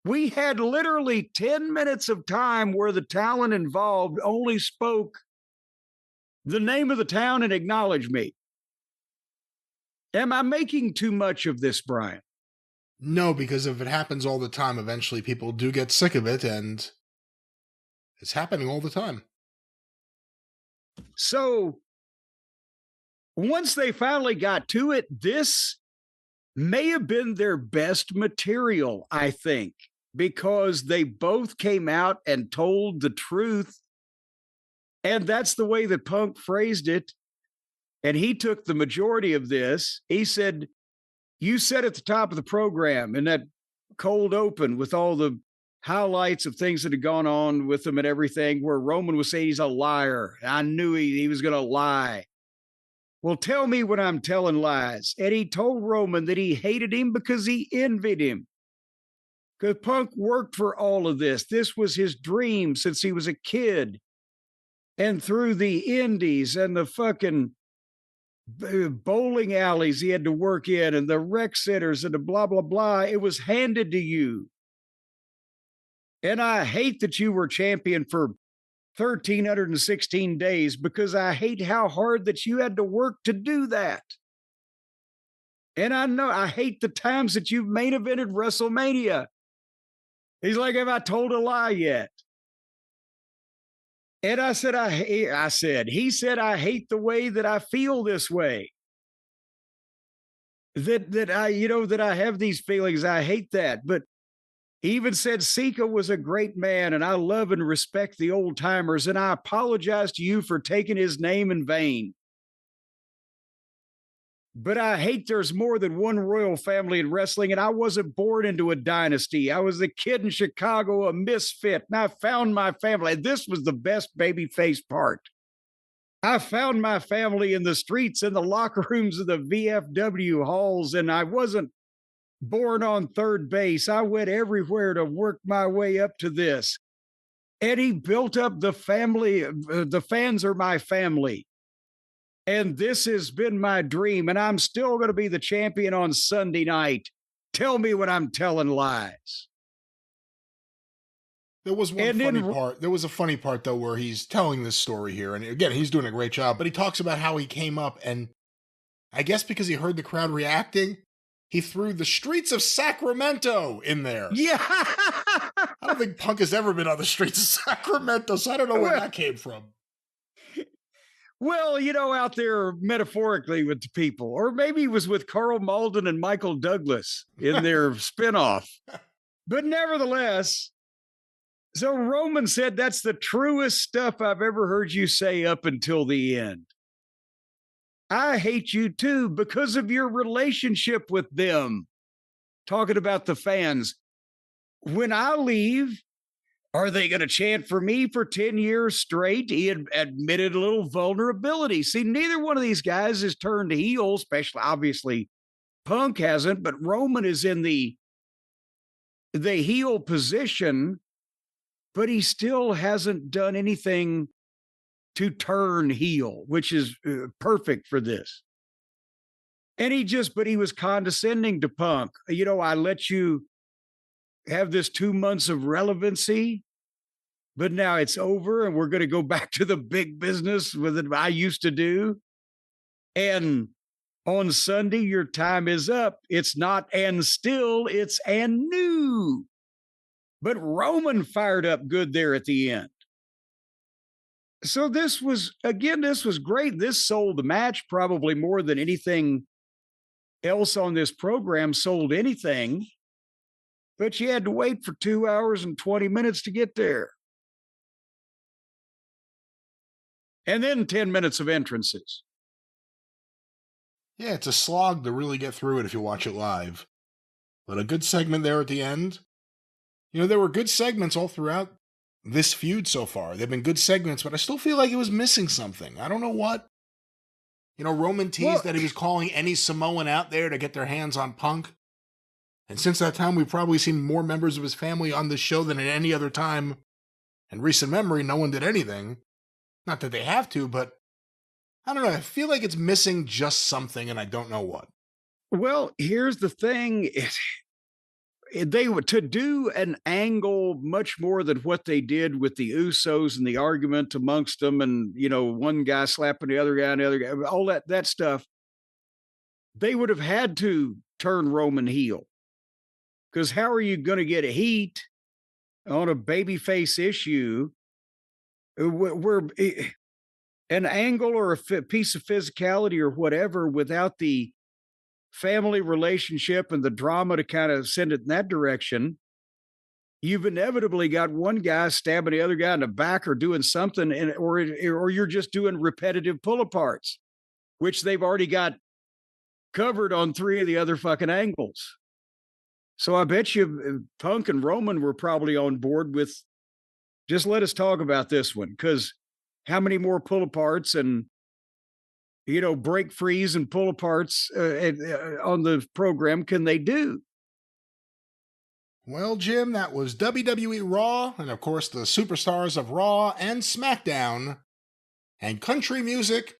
We had literally 10 minutes of time where the talent involved only spoke the name of the town and acknowledged me. Am I making too much of this, Brian? No, because if it happens all the time, eventually people do get sick of it, and it's happening all the time. So once they finally got to it, this may have been their best material, I think, because they both came out and told the truth. And that's the way that Punk phrased it. And he took the majority of this. He said, "You said at the top of the program in that cold open with all the highlights of things that had gone on with him and everything, where Roman was saying he's a liar. I knew he was going to lie. Well, tell me when I'm telling lies." And he told Roman that he hated him because he envied him. Because Punk worked for all of this. This was his dream since he was a kid. And through the indies and the fucking bowling alleys he had to work in and the rec centers and the blah, blah, blah, it was handed to you. And I hate that you were champion for 1,316 days because I hate how hard that you had to work to do that. And I know I hate the times that you've main evented WrestleMania. He's like, "Have I told a lie yet?" And I said, he said, "I hate the way that I feel this way. That I have these feelings. I hate that." But he even said Sika was a great man, and I love and respect the old timers, and I apologize to you for taking his name in vain. But I hate there's more than one royal family in wrestling, and I wasn't born into a dynasty. I was a kid in Chicago, a misfit, and I found my family. This was the best babyface part. I found my family in the streets, in the locker rooms of the VFW halls, and I wasn't born on third base. I went everywhere to work my way up to this. And he built up the family. The fans are my family. And this has been my dream. And I'm still going to be the champion on Sunday night. Tell me when I'm telling lies. There was part. There was a funny part, though, where he's telling this story here. And again, he's doing a great job. But he talks about how he came up. And I guess because he heard the crowd reacting, he threw the streets of Sacramento in there. Yeah. I don't think Punk has ever been on the streets of Sacramento, so I don't know where that came from. Well, out there metaphorically with the people. Or maybe he was with Carl Malden and Michael Douglas in their spinoff. But nevertheless, so Roman said, "That's the truest stuff I've ever heard you say up until the end. I hate you too because of your relationship with them." Talking about the fans. When I leave, are they going to chant for me for 10 years straight? He had admitted a little vulnerability. See, neither one of these guys has turned heel, especially, obviously, Punk hasn't, but Roman is in the heel position, but he still hasn't done anything to turn heel, which is perfect for this. And he was condescending to Punk. You know, I let you have this 2 months of relevancy, but now it's over and we're going to go back to the big business with it I used to do. And on Sunday, your time is up. It's not and still, it's and new. But Roman fired up good there at the end. So this was great. This sold the match probably more than anything else on this program sold anything. But you had to wait for 2 hours and 20 minutes to get there. And then 10 minutes of entrances. Yeah, it's a slog to really get through it if you watch it live. But a good segment there at the end. You know, there were good segments all throughout this feud so far. There have been good segments, but I still feel like it was missing something. I don't know what. You know, Roman teased that he was calling any Samoan out there to get their hands on Punk. And since that time, we've probably seen more members of his family on this show than at any other time. In recent memory, no one did anything. Not that they have to, but I don't know. I feel like it's missing just something, and I don't know what. Well, here's the thing. They were to do an angle much more than what they did with the Usos and the argument amongst them, and you know, one guy slapping the other guy and the other guy, all that stuff. They would have had to turn Roman heel, because how are you going to get a heat on a babyface issue where an angle or a piece of physicality or whatever without the family relationship and the drama to kind of send it in that direction? You've inevitably got one guy stabbing the other guy in the back or doing something, or you're just doing repetitive pull-aparts, which they've already got covered on 3 of the other fucking angles. So I bet you Punk and Roman were probably on board with, just let us talk about this one, because how many more pull-aparts and, you know, break frees and pull-aparts on the program can they do? Well, Jim, that was WWE Raw, and of course the superstars of Raw and SmackDown, and country music,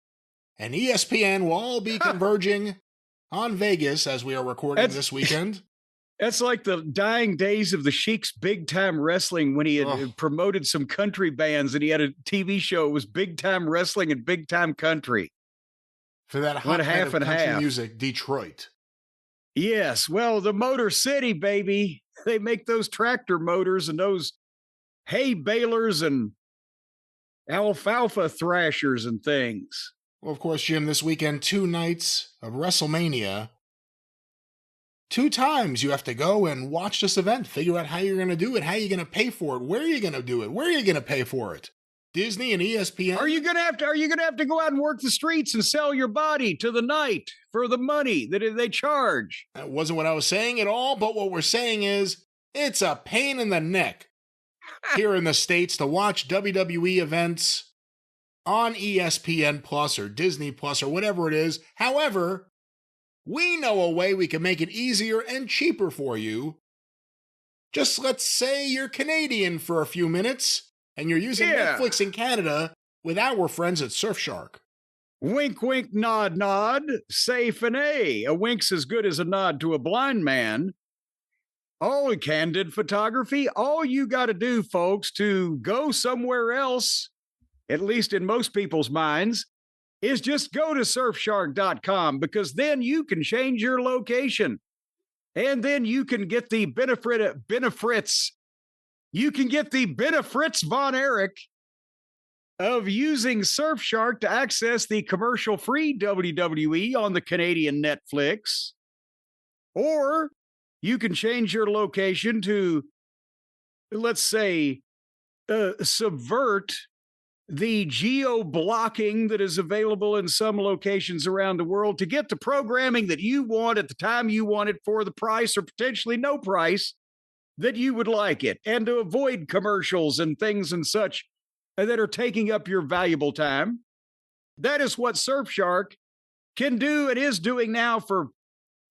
and ESPN will all be converging on Vegas as we are recording this weekend. That's like the dying days of the Sheik's Big Time Wrestling when he had promoted some country bands and he had a TV show. It was Big Time Wrestling and Big Time Country. For that hot half and country music, Detroit. Yes. Well, the Motor City, baby. They make those tractor motors and those hay balers and alfalfa thrashers and things. Well, of course, Jim, this weekend, 2 nights of WrestleMania. 2 times you have to go and watch this event, figure out how you're going to do it, how you're going to pay for it, where are you going to do it, where are you going to pay for it? Disney and ESPN. Are you going to have to go out and work the streets and sell your body to the night for the money that they charge? That wasn't what I was saying at all, but what we're saying is it's a pain in the neck here in the States to watch WWE events on ESPN Plus or Disney Plus or whatever it is. However, we know a way we can make it easier and cheaper for you. Just let's say you're Canadian for a few minutes and you're using Netflix in Canada with our friends at Surfshark. Wink, wink, nod, nod, safe and A. A wink's as good as a nod to a blind man. All candid photography. All you got to do, folks, to go somewhere else, at least in most people's minds, is just go to surfshark.com, because then you can change your location. And then you can get the benefits. You can get the benefits von Erich of using Surfshark to access the commercial-free WWE on the Canadian Netflix. Or you can change your location to, let's say, subvert the geo-blocking that is available in some locations around the world to get the programming that you want at the time you want it for the price or potentially no price that you would like it, and to avoid commercials and things and such that are taking up your valuable time. That is what Surfshark can do and is doing now for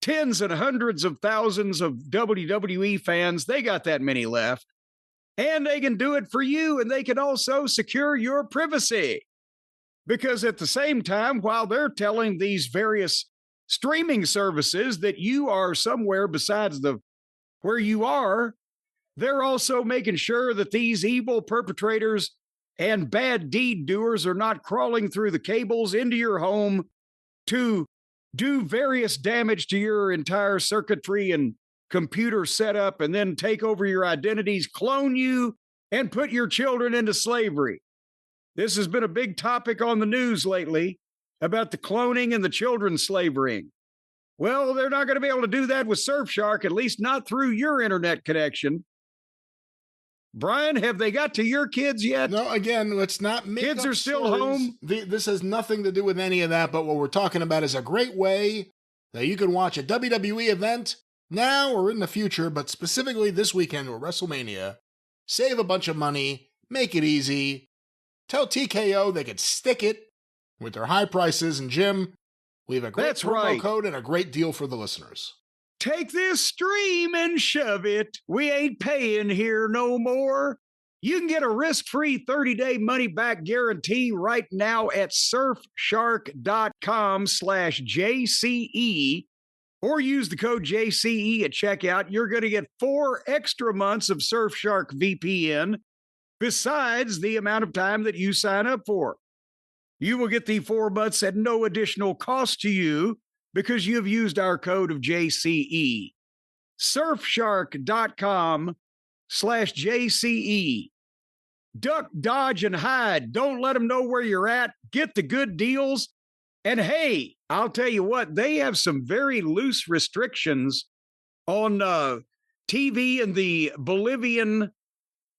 tens and hundreds of thousands of WWE fans. They got that many left. And they can do it for you, and they can also secure your privacy. Because at the same time, while they're telling these various streaming services that you are somewhere besides where you are, they're also making sure that these evil perpetrators and bad deed doers are not crawling through the cables into your home to do various damage to your entire circuitry and computer setup, and then take over your identities, clone you, and put your children into slavery. This has been a big topic on the news lately about the cloning and the children slavering. Well, they're not going to be able to do that with Surfshark, at least not through your internet connection. Brian, have they got to your kids yet? No, again, let's not make Kids up are still stories. home. This has nothing to do with any of that, but what we're talking about is a great way that you can watch a WWE event now or in the future, but specifically this weekend with WrestleMania. Save a bunch of money, make it easy. Tell TKO they could stick it with their high prices. And Jim, we have a great promo code and a great deal for the listeners. Take this stream and shove it. We ain't paying here no more. You can get a risk-free 30-day money-back guarantee right now at surfshark.com/JCE, or use the code JCE at checkout. You're going to get 4 extra months of Surfshark VPN besides the amount of time that you sign up for. You will get the 4 months at no additional cost to you because you have used our code of JCE. Surfshark.com/JCE. Duck, dodge, and hide. Don't let them know where you're at. Get the good deals. And hey, I'll tell you what, they have some very loose restrictions on TV in the Bolivian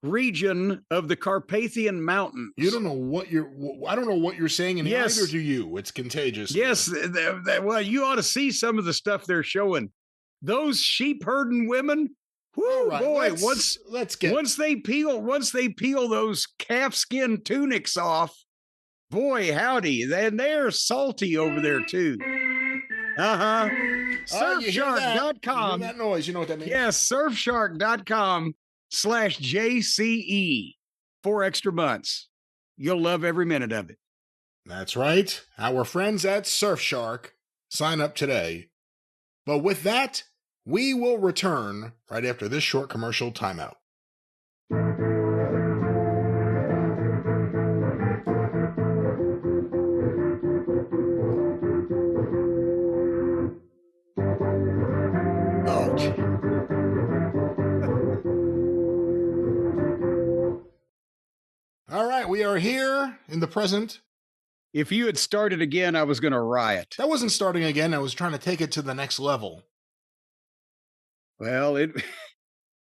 region of the Carpathian Mountains. You don't know what I don't know what you're saying, and yes. Neither do you. It's contagious. Yes, well, you ought to see some of the stuff they're showing. Those sheep herding women. Whoo, right, boy! Once they peel those calfskin tunics off, boy, howdy! They're salty over there too. Surfshark.com. That noise, you know what that means? Yes, surfshark.com/JCE. 4 extra months. You'll love every minute of it. That's right. Our friends at Surfshark. Sign up today. But with that, we will return right after this short commercial timeout. All right, we are here in the present. If you had started again, I was going to riot. That wasn't starting again. I was trying to take it to the next level. Well,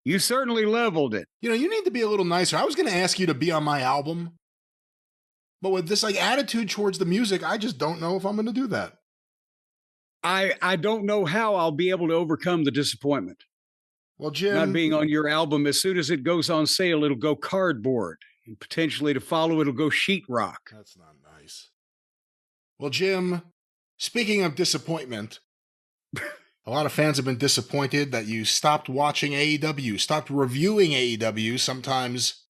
you certainly leveled it. You know, you need to be a little nicer. I was going to ask you to be on my album. But with this attitude towards the music, I just don't know if I'm going to do that. I don't know how I'll be able to overcome the disappointment. Well, Jim, not being on your album. As soon as it goes on sale, it'll go cardboard. And potentially to follow, it'll go sheetrock. That's not nice. Well, Jim, speaking of disappointment, a lot of fans have been disappointed that you stopped watching AEW, stopped reviewing AEW, sometimes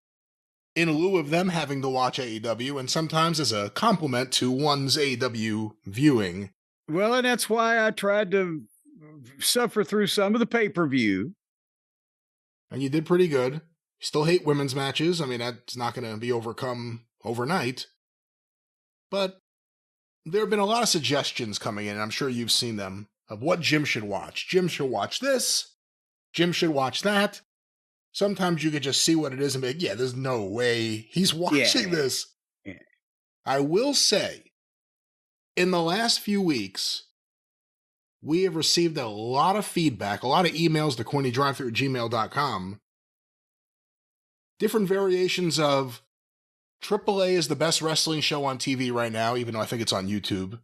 in lieu of them having to watch AEW, and sometimes as a compliment to one's AEW viewing. Well, and that's why I tried to suffer through some of the pay-per-view. And you did pretty good. You still hate women's matches. I mean, that's not going to be overcome overnight. But there have been a lot of suggestions coming in, and I'm sure you've seen them, of what Jim should watch. Jim should watch this. Jim should watch that. Sometimes you could just see what it is and be like, yeah, there's no way he's watching this. Yeah. I will say, in the last few weeks, we have received a lot of feedback, a lot of emails to CornyDriveThru@gmail.com. Different variations of AAA is the best wrestling show on TV right now, even though I think it's on YouTube.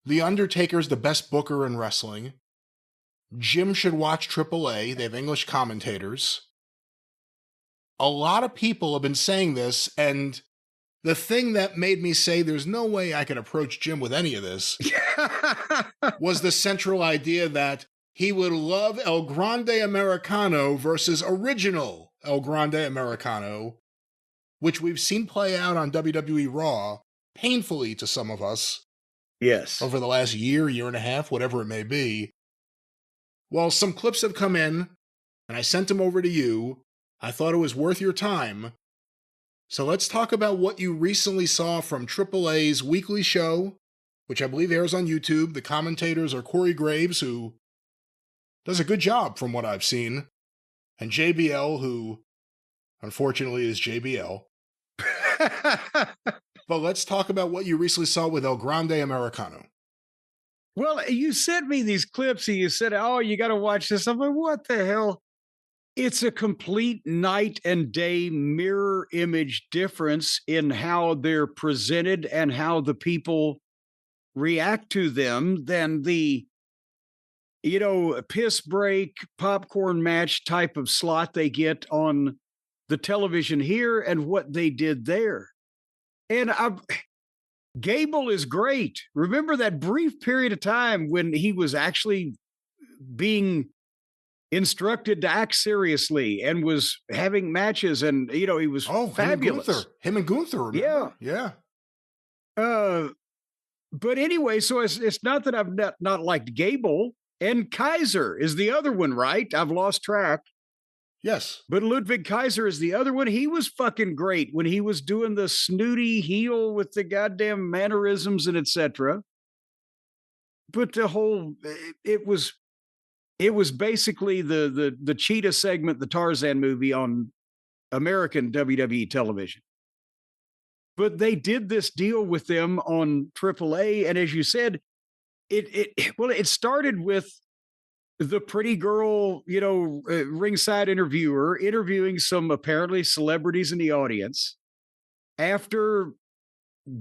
The Undertaker's the best booker in wrestling. Jim should watch AAA. They have English commentators. A lot of people have been saying this, and the thing that made me say there's no way I can approach Jim with any of this was the central idea that he would love El Grande Americano versus original El Grande Americano, which we've seen play out on WWE Raw, painfully to some of us. Yes. Over the last year and a half, whatever it may be. Well, some clips have come in, and I sent them over to you. I thought it was worth your time. So let's talk about what you recently saw from AAA's weekly show, which I believe airs on YouTube. The commentators are Corey Graves, who does a good job from what I've seen, and JBL, who unfortunately is JBL. But let's talk about what you recently saw with El Grande Americano. Well, you sent me these clips and you said, oh, you got to watch this. I'm like, what the hell? It's a complete night and day mirror image difference in how they're presented and how the people react to them than the, piss break popcorn match type of slot they get on the television here and what they did there. And Gable is great. Remember that brief period of time when he was actually being instructed to act seriously and was having matches, and he was fabulous. Him and Gunther. Remember? Yeah. But anyway, so it's not that I've not liked Gable, and Kaiser is the other one, right? I've lost track. Yes. But Ludwig Kaiser is the other one. He was fucking great when he was doing the snooty heel with the goddamn mannerisms and etc. But the whole, it was basically the cheetah segment, the Tarzan movie on American WWE television. But they did this deal with them on AAA. And as you said, it started with the pretty girl, ringside interviewer interviewing some apparently celebrities in the audience after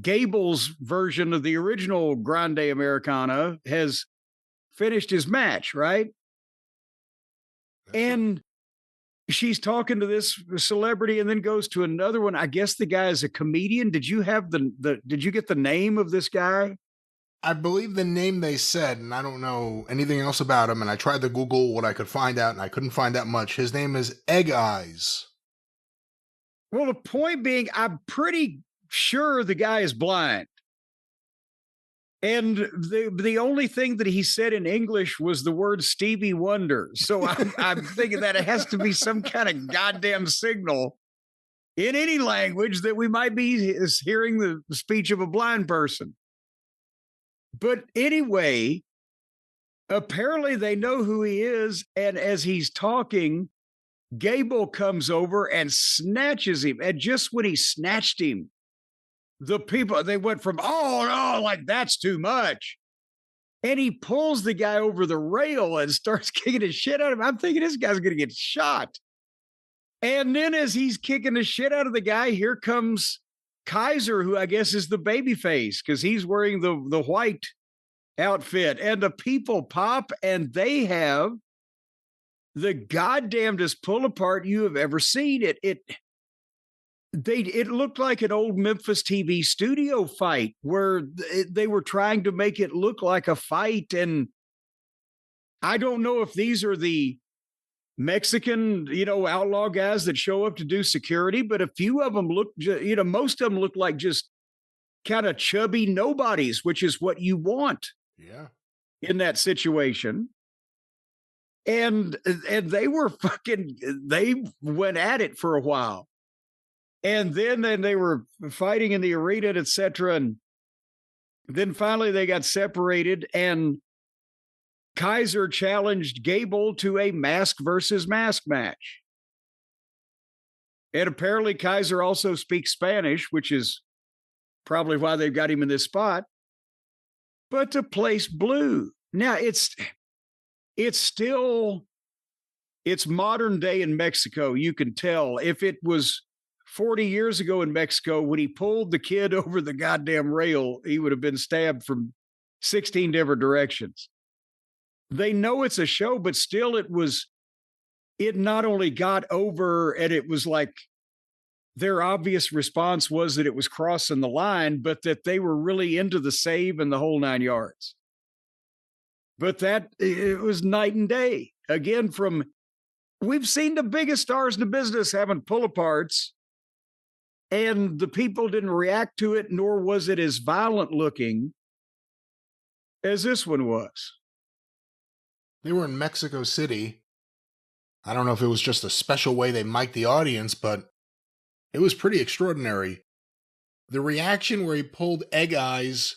Gable's version of the original Grande Americana has finished his match, right? And she's talking to this celebrity and then goes to another one. I guess the guy is a comedian. Did you have did you get the name of this guy? I believe the name they said, and I don't know anything else about him, and I tried to Google what I could find out, and I couldn't find that much. His name is Egg Eyes. Well, the point being, I'm pretty sure the guy is blind. And the only thing that he said in English was the word Stevie Wonder. So I'm thinking that it has to be some kind of goddamn signal in any language that we might be hearing the speech of a blind person. But anyway, apparently they know who he is. And as he's talking, Gable comes over and snatches him. And just when he snatched him, the people, they went from, oh, no, like that's too much. And he pulls the guy over the rail and starts kicking the shit out of him. I'm thinking this guy's going to get shot. And then as he's kicking the shit out of the guy, here comes Kaiser, who I guess is the baby face because he's wearing the white outfit, and the people pop and they have the goddamnedest pull apart you have ever seen. It looked like an old Memphis TV studio fight where they were trying to make it look like a fight. And I don't know if these are the Mexican, outlaw guys that show up to do security, but a few of them look, most of them look like just kind of chubby nobodies, which is what you want in that situation. And they were they went at it for a while. And then they were fighting in the arena, et cetera. And then finally they got separated, and Kaiser challenged Gable to a mask versus mask match. And apparently Kaiser also speaks Spanish, which is probably why they've got him in this spot. But the place blew. Now it's modern day in Mexico. You can tell. If it was 40 years ago in Mexico, when he pulled the kid over the goddamn rail, he would have been stabbed from 16 different directions. They know it's a show, but still it not only got over, and it was like their obvious response was that it was crossing the line, but that they were really into the save and the whole 9 yards. But it was night and day. Again, we've seen the biggest stars in the business having pull-aparts, and the people didn't react to it, nor was it as violent looking as this one was. They were in Mexico City. I don't know if it was just a special way they mic'd the audience, but it was pretty extraordinary. The reaction where he pulled Egg Eyes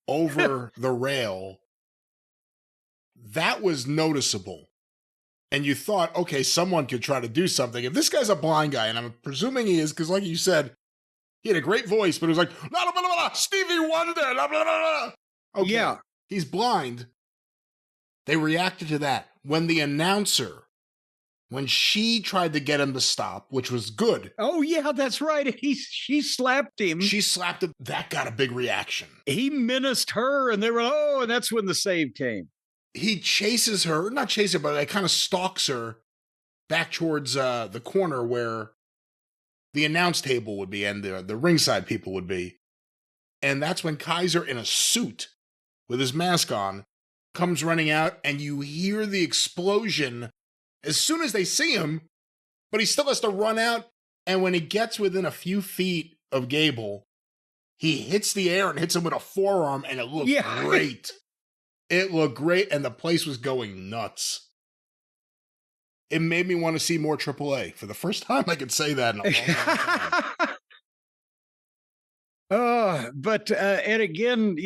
over the rail, that was noticeable. And you thought, okay, someone could try to do something. If this guy's a blind guy, and I'm presuming he is, because like you said, he had a great voice, but it was like, blah, blah, blah, blah, Stevie Wonder, blah, blah, blah, blah. Okay, yeah. He's blind. They reacted to that. When the announcer, when she tried to get him to stop, which was good. Oh, yeah, that's right. She slapped him. She slapped him. That got a big reaction. He menaced her, and they were, and that's when the save came. He chases her, not chase her, but he kind of stalks her back towards the corner where the announce table would be and the ringside people would be. And that's when Kaiser, in a suit with his mask on, comes running out, and you hear the explosion as soon as they see him, but he still has to run out. And when he gets within a few feet of Gable, he hits the air and hits him with a forearm, and it looked great. It looked great, and the place was going nuts. It made me want to see more AAA. For the first time, I could say that in a long time. But again,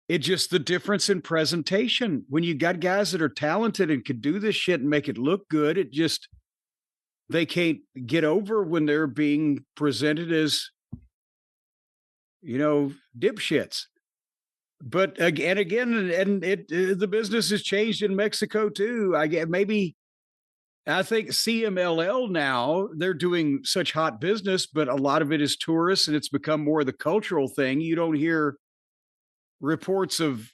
it's just the difference in presentation. When you got guys that are talented and could do this shit and make it look good, they can't get over when they're being presented as, dipshits. But again, the business has changed in Mexico too. I think CMLL now, they're doing such hot business, but a lot of it is tourists, and it's become more the cultural thing. You don't hear reports of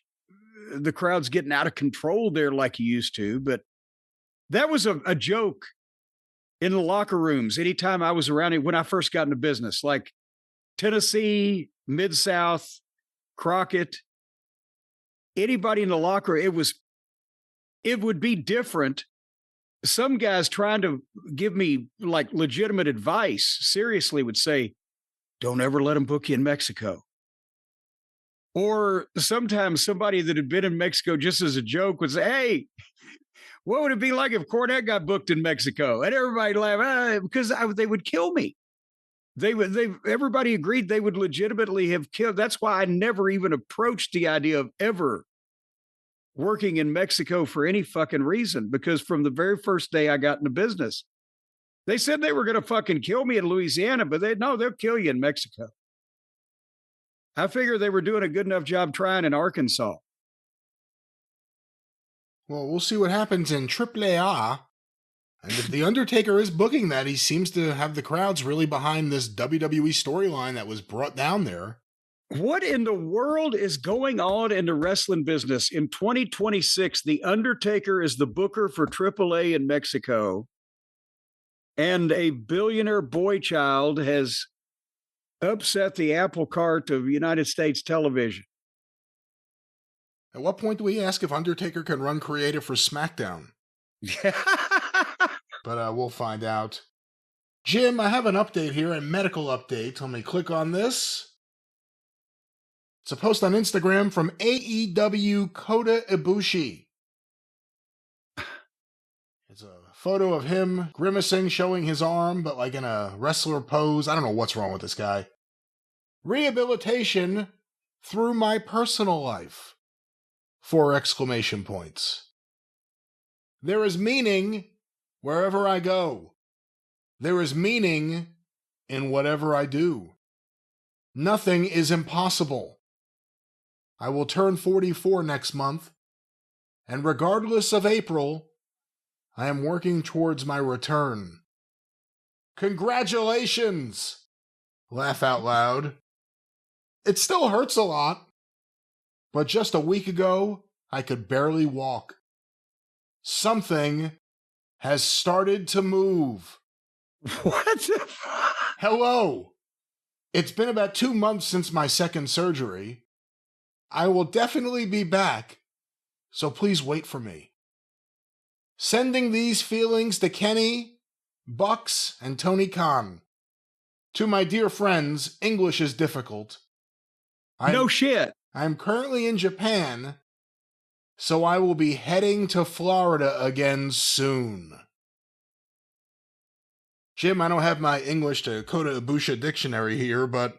the crowds getting out of control there like you used to, but that was a joke in the locker rooms. Anytime I was around it when I first got into business, like Tennessee, Mid-South, Crockett, anybody in the locker, it would be different. Some guys trying to give me like legitimate advice seriously would say, don't ever let them book you in Mexico. Or sometimes somebody that had been in Mexico just as a joke would say, hey, what would it be like if Cornette got booked in Mexico? And everybody laughed, because they would kill me. Everybody agreed they would legitimately have killed. That's why I never even approached the idea of ever working in Mexico for any fucking reason, because from the very first day I got into business, they said they were going to fucking kill me in Louisiana, but they'll kill you in Mexico. I figure they were doing a good enough job trying in Arkansas. Well, we'll see what happens in AAA. And if The Undertaker is booking that, he seems to have the crowds really behind this WWE storyline that was brought down there. What in the world is going on in the wrestling business? In 2026, The Undertaker is the booker for AAA in Mexico. And a billionaire boy child has upset the apple cart of United States television. At what point do we ask if Undertaker can run creative for SmackDown? But we'll find out. Jim, I have an update here, a medical update. Let me click on this. It's a post on Instagram from AEW Kota Ibushi. It's a photo of him grimacing, showing his arm, but like in a wrestler pose. I don't know what's wrong with this guy. Rehabilitation through my personal life. 4 exclamation points. There is meaning wherever I go. There is meaning in whatever I do. Nothing is impossible. I will turn 44 next month, and regardless of April, I am working towards my return. Congratulations! Laugh out loud. It still hurts a lot, but just a week ago, I could barely walk. Something has started to move. What the fuck? Hello. It's been about 2 months since my second surgery. I will definitely be back, so please wait for me. Sending these feelings to Kenny, Bucks, and Tony Khan. To my dear friends, English is difficult. No shit. I'm currently in Japan, so I will be heading to Florida again soon. Jim, I don't have my English to Kota Ibushi dictionary here, but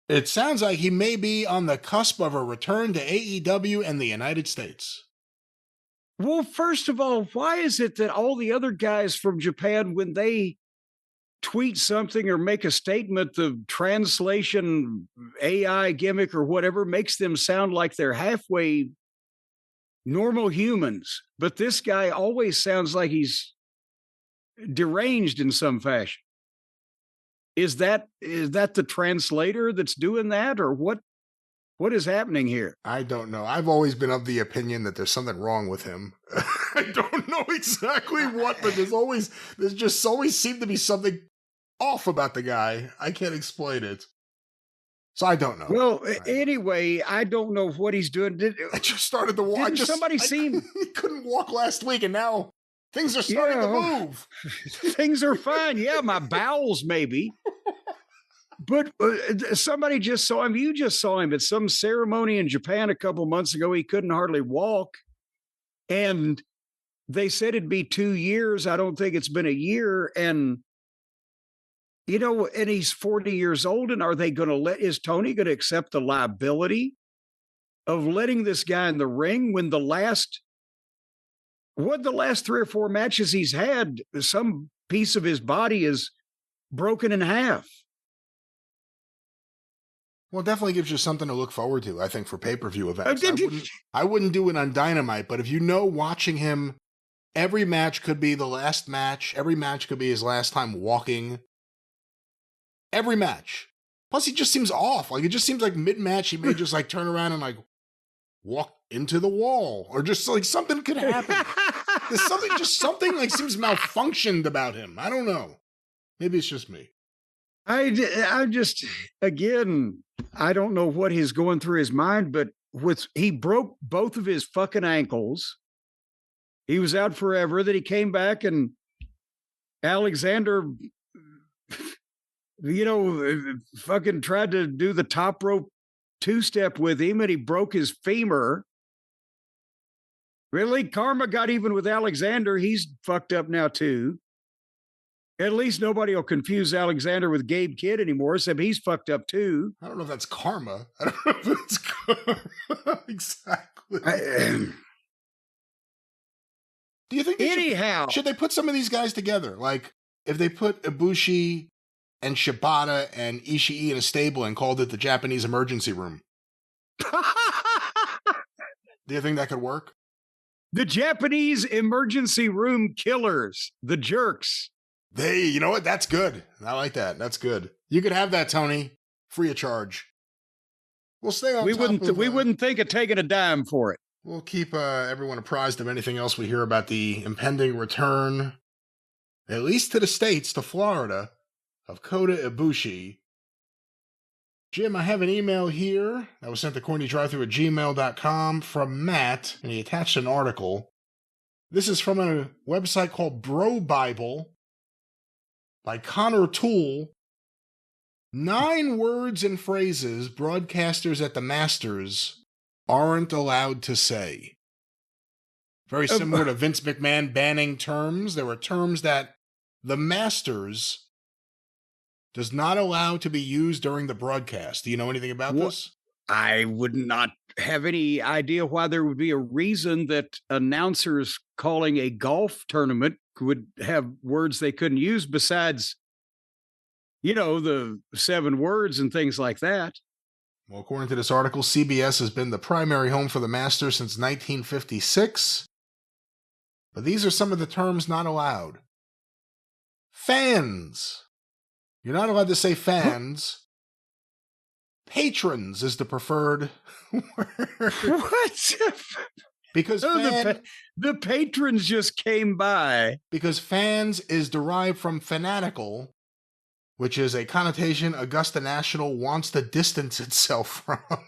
it sounds like he may be on the cusp of a return to AEW and the United States. Well, first of all, why is it that all the other guys from Japan, when they tweet something or make a statement, the translation AI gimmick or whatever makes them sound like they're halfway normal humans? But this guy always sounds like he's deranged in some fashion. Is that the translator that's doing that, or what is happening here? I don't know. I've always been of the opinion that there's something wrong with him. I don't know exactly what, but there's just always seemed to be something off about the guy. I can't explain it. So I don't know. Well, anyway, I don't know what he's doing. I just started to walk. He couldn't walk last week, and now things are starting to move. Things are fine. Yeah, my bowels maybe. But somebody just saw him. You just saw him at some ceremony in Japan a couple months ago. He couldn't hardly walk. And they said it'd be 2 years. I don't think it's been a year. And, and he's 40 years old. And is Tony going to accept the liability of letting this guy in the ring when the last 3 or 4 matches he's had, some piece of his body is broken in half? Well, it definitely gives you something to look forward to, I think, for pay-per-view events. I wouldn't do it on Dynamite, but if watching him, every match could be the last match. Every match could be his last time walking. Every match. Plus, he just seems off. Like, it just seems like mid-match, he may just, turn around and, walk into the wall. Or just, something could happen. There's something seems malfunctioned about him. I don't know. Maybe it's just me. I just, again, I don't know what is going through his mind, but he broke both of his fucking ankles. He was out forever. Then he came back, and Alexander, fucking tried to do the top rope 2-step with him, and he broke his femur. Really? Karma got even with Alexander. He's fucked up now, too. At least nobody will confuse Alexander with Gabe Kidd anymore, except he's fucked up too. I don't know if that's karma. I don't know if it's karma. Exactly. Do you think should they put some of these guys together? Like, if they put Ibushi and Shibata and Ishii in a stable and called it the Japanese emergency room. Do you think that could work? The Japanese emergency room killers, the jerks. You know what? That's good. I like that. That's good. You could have that, Tony, free of charge. We'll stay on. We wouldn't think of taking a dime for it. We'll keep everyone apprised of anything else we hear about the impending return, at least to the States, to Florida, of Kota Ibushi. Jim, I have an email here that was sent to CornyDriveThru@gmail.com from Matt, and he attached an article. This is from a website called Bro Bible by Connor Toole. 9 words and phrases broadcasters at the Masters aren't allowed to say. Very similar to Vince McMahon banning terms. There were terms that the Masters does not allow to be used during the broadcast. Do you know anything about this? I would not have any idea why there would be a reason that announcers calling a golf tournament would have words they couldn't use besides, the 7 words and things like that. Well, according to this article, CBS has been the primary home for the Masters since 1956. But these are some of the terms not allowed. Fans. You're not allowed to say fans. Patrons is the preferred word. What? Because the patrons just came by. Because fans is derived from fanatical, which is a connotation Augusta National wants to distance itself from.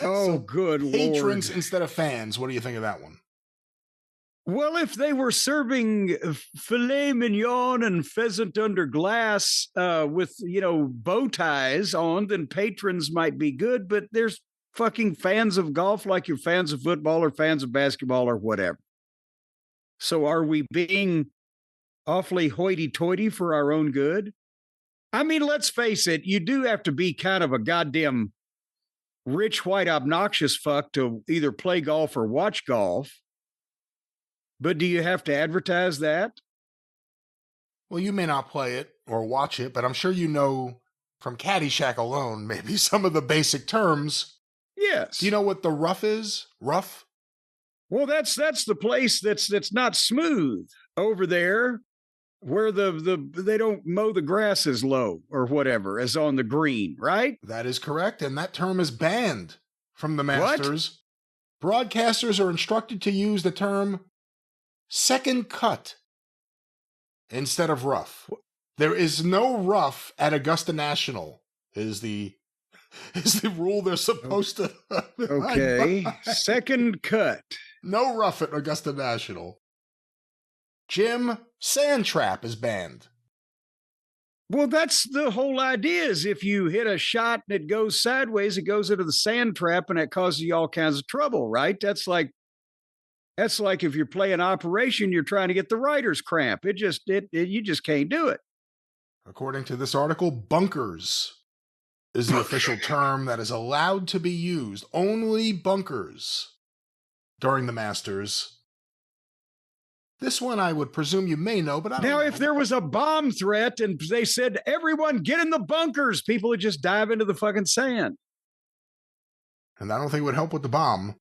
Oh, good Lord. Patrons instead of fans. What do you think of that one? Well, if they were serving filet mignon and pheasant under glass with, bow ties on, then patrons might be good, but there's fucking fans of golf like you're fans of football or fans of basketball or whatever. So are we being awfully hoity-toity for our own good? I mean, let's face it, you do have to be kind of a goddamn rich, white, obnoxious fuck to either play golf or watch golf. But do you have to advertise that? Well, you may not play it or watch it, but I'm sure you know from Caddyshack alone, maybe some of the basic terms. Yes. Do you know what the rough is? Rough? Well, that's the place that's not smooth over there, where they don't mow the grass as low or whatever as on the green, right? That is correct, and that term is banned from the Masters. What? Broadcasters are instructed to use the term second cut instead of rough. There is no rough at Augusta National, is the rule they're supposed to. Okay, second cut. No rough at Augusta National. Jim, sand trap is banned. Well, that's the whole idea, is if you hit a shot and it goes sideways, it goes into the sand trap and it causes you all kinds of trouble, right? That's like if you're playing Operation, you're trying to get the writer's cramp. You just can't do it. According to this article, bunkers is the official term that is allowed to be used. Only bunkers during the Masters. This one I would presume you may know, but I don't know. Now, if there was a bomb threat and they said, everyone get in the bunkers, people would just dive into the fucking sand. And I don't think it would help with the bomb.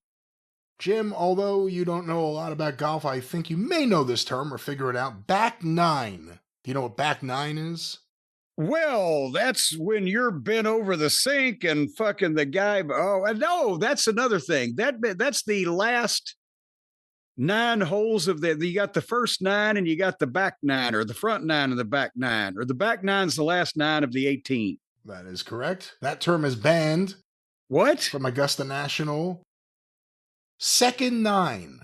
Jim, although you don't know a lot about golf, I think you may know this term or figure it out. Back nine. Do you know what back nine is? Well, that's when you're bent over the sink and fucking the guy. Oh, no, that's another thing. That's the last 9 holes of you got the first 9 and you got the back 9, or the front 9 and the back 9, or the back 9's the last 9 of the 18. That is correct. That term is banned. What? From Augusta National. Second 9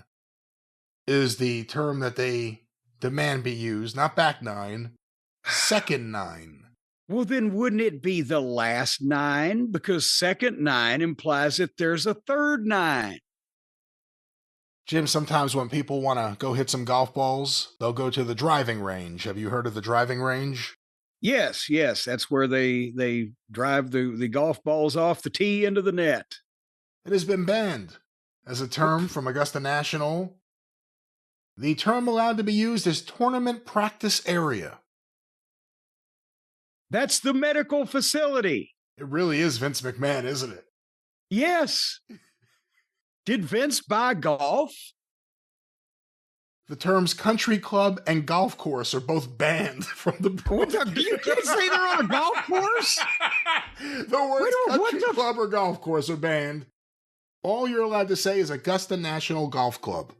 is the term that they demand be used, not back 9. Second 9. Well, then wouldn't it be the last 9? Because second 9 implies that there's a third 9. Jim, sometimes when people want to go hit some golf balls, they'll go to the driving range. Have you heard of the driving range? Yes. That's where they drive the golf balls off the tee into the net. It has been banned as a term from Augusta National. The term allowed to be used is tournament practice area. That's the medical facility. It really is Vince McMahon, isn't it? Yes. Did Vince buy golf? The terms country club and golf course are both banned from the broadcast. You can't say they're on a golf course? The words country club or golf course are banned. All you're allowed to say is Augusta National Golf Club.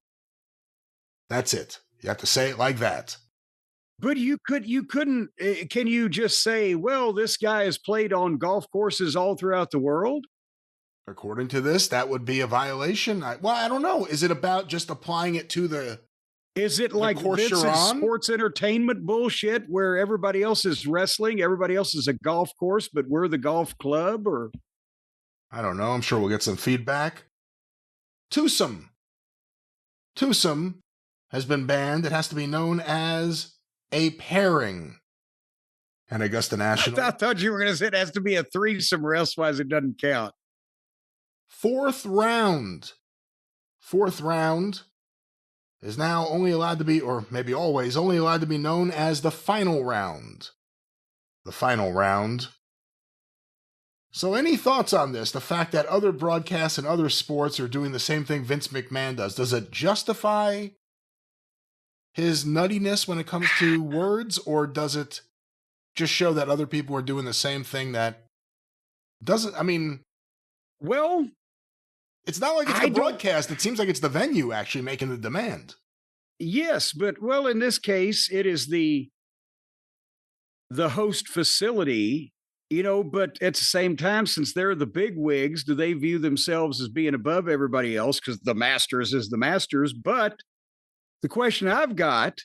That's it. You have to say it like that. But you couldn't, can you just say, well, this guy has played on golf courses all throughout the world? According to this, that would be a violation. I don't know. Is it about just applying it to the Is it like Vince's sports entertainment bullshit where everybody else is wrestling, everybody else is a golf course, but we're the golf club? Or I don't know. I'm sure we'll get some feedback. Twosome. Twosome has been banned. It has to be known as a pairing. And Augusta National. I thought you were going to say it has to be a threesome, or elsewise it doesn't count. Fourth round is now only allowed to be, or maybe always, only allowed to be known as the final round. The final round. So any thoughts on this? The fact that other broadcasts and other sports are doing the same thing Vince McMahon does. Does it justify his nuttiness when it comes to words, or does it just show that other people are doing the same thing that doesn't, I mean... Well, It's not like it's the broadcast. It seems like it's the venue actually making the demand. Yes, but well, in this case, it is the host facility, but at the same time, since they're the big wigs, do they view themselves as being above everybody else? Because the Masters is the Masters. But the question I've got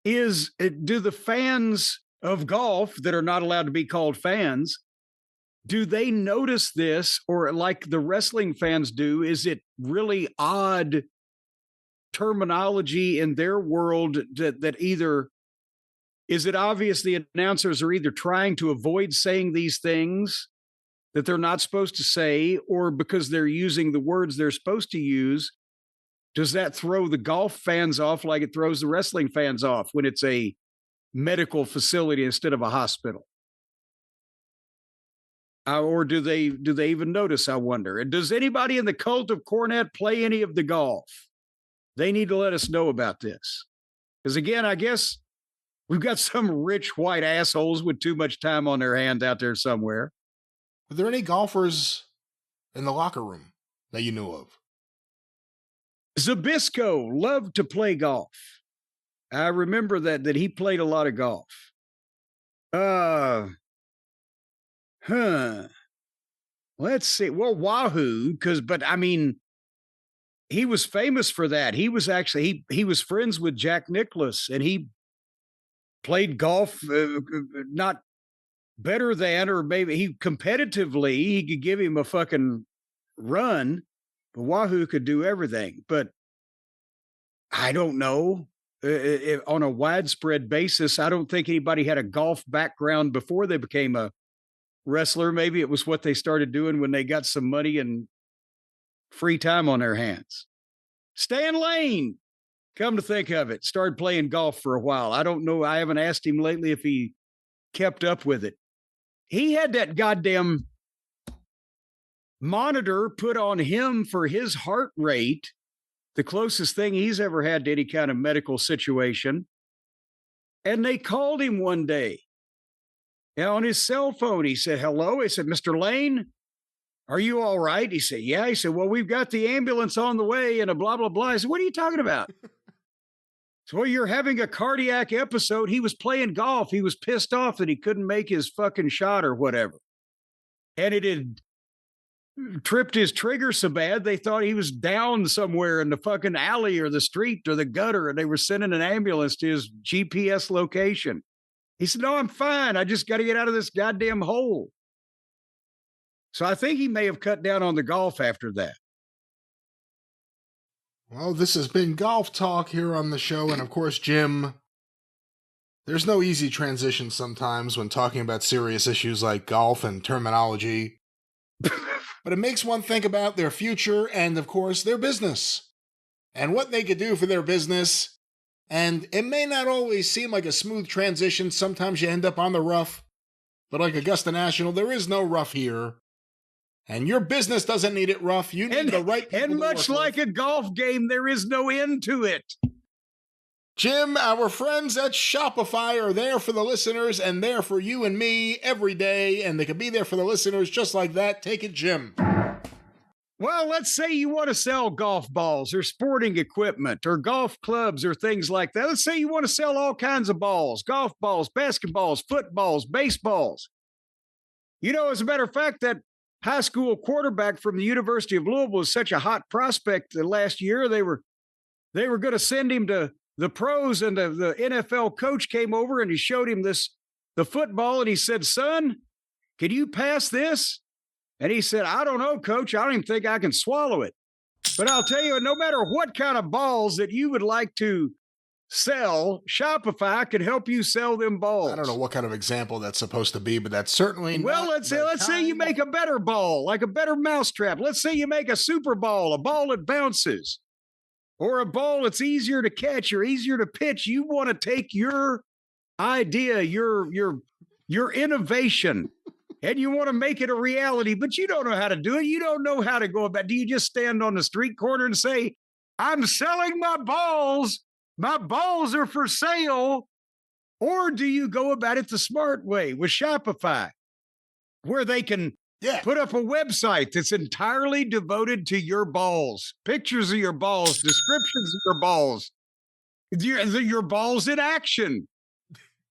is, do the fans of golf that are not allowed to be called fans, do they notice this, or like the wrestling fans do, is it really odd terminology in their world that either, is it obvious the announcers are either trying to avoid saying these things that they're not supposed to say, or because they're using the words they're supposed to use, does that throw the golf fans off like it throws the wrestling fans off when it's a medical facility instead of a hospital? Or do they even notice, I wonder? And does anybody in the cult of Cornette play any of the golf? They need to let us know about this. Because again, I guess we've got some rich white assholes with too much time on their hands out there somewhere. Are there any golfers in the locker room that you knew of? Zbyszko loved to play golf. I remember that he played a lot of golf. Let's see. Well, Wahoo, but I mean, he was famous for that. He was actually, he was friends with Jack Nicklaus, and he played golf, not better than, or maybe he competitively, he could give him a fucking run, but Wahoo could do everything. But I don't know. On a widespread basis, I don't think anybody had a golf background before they became a wrestler. Maybe it was what they started doing when they got some money and free time on their hands. Stan Lane, come to think of it, started playing golf for a while. I don't know. I haven't asked him lately if he kept up with it. He had that goddamn monitor put on him for his heart rate, the closest thing he's ever had to any kind of medical situation. And they called him one day. And on his cell phone, he said, hello. He said, Mr. Lane, are you all right? He said, yeah. He said, well, we've got the ambulance on the way and a blah, blah, blah. I said, what are you talking about? So, well, you're having a cardiac episode. He was playing golf. He was pissed off that he couldn't make his fucking shot or whatever. And it had tripped his trigger so bad, they thought he was down somewhere in the fucking alley or the street or the gutter, and they were sending an ambulance to his GPS location. He said, no, I'm fine. I just got to get out of this goddamn hole. So I think he may have cut down on the golf after that. Well, this has been Golf Talk here on the show. And of course, Jim, there's no easy transition sometimes when talking about serious issues like golf and terminology. But it makes one think about their future and, of course, their business and what they could do for their business. And it may not always seem like a smooth transition. Sometimes you end up on the rough. But like Augusta National, there is no rough here. And your business doesn't need it rough. You need the right people. And much like a golf game, there is no end to it. Jim, our friends at Shopify are there for the listeners and there for you and me every day. And they can be there for the listeners just like that. Take it, Jim. Well, let's say you want to sell golf balls or sporting equipment or golf clubs or things like that. Let's say you want to sell all kinds of balls, golf balls, basketballs, footballs, baseballs. You know, as a matter of fact, that high school quarterback from the University of Louisville was such a hot prospect that last year they were going to send him to the pros, and the NFL coach came over and he showed him the football, and he said, son, can you pass this? And he said, I don't know, coach. I don't even think I can swallow it. But I'll tell you, no matter what kind of balls that you would like to sell, Shopify can help you sell them balls. I don't know what kind of example that's supposed to be, but that's certainly well, let's say you make a better ball, like a better mousetrap. Let's say you make a super ball, a ball that bounces, or a ball that's easier to catch or easier to pitch. You want to take your idea, your innovation, and you want to make it a reality, but you don't know how to do it. You don't know how to go about it. Do you just stand on the street corner and say, I'm selling my balls. My balls are for sale. Or do you go about it the smart way with Shopify, where they can Yeah. Put up a website that's entirely devoted to your balls, pictures of your balls, descriptions of your balls, your balls in action.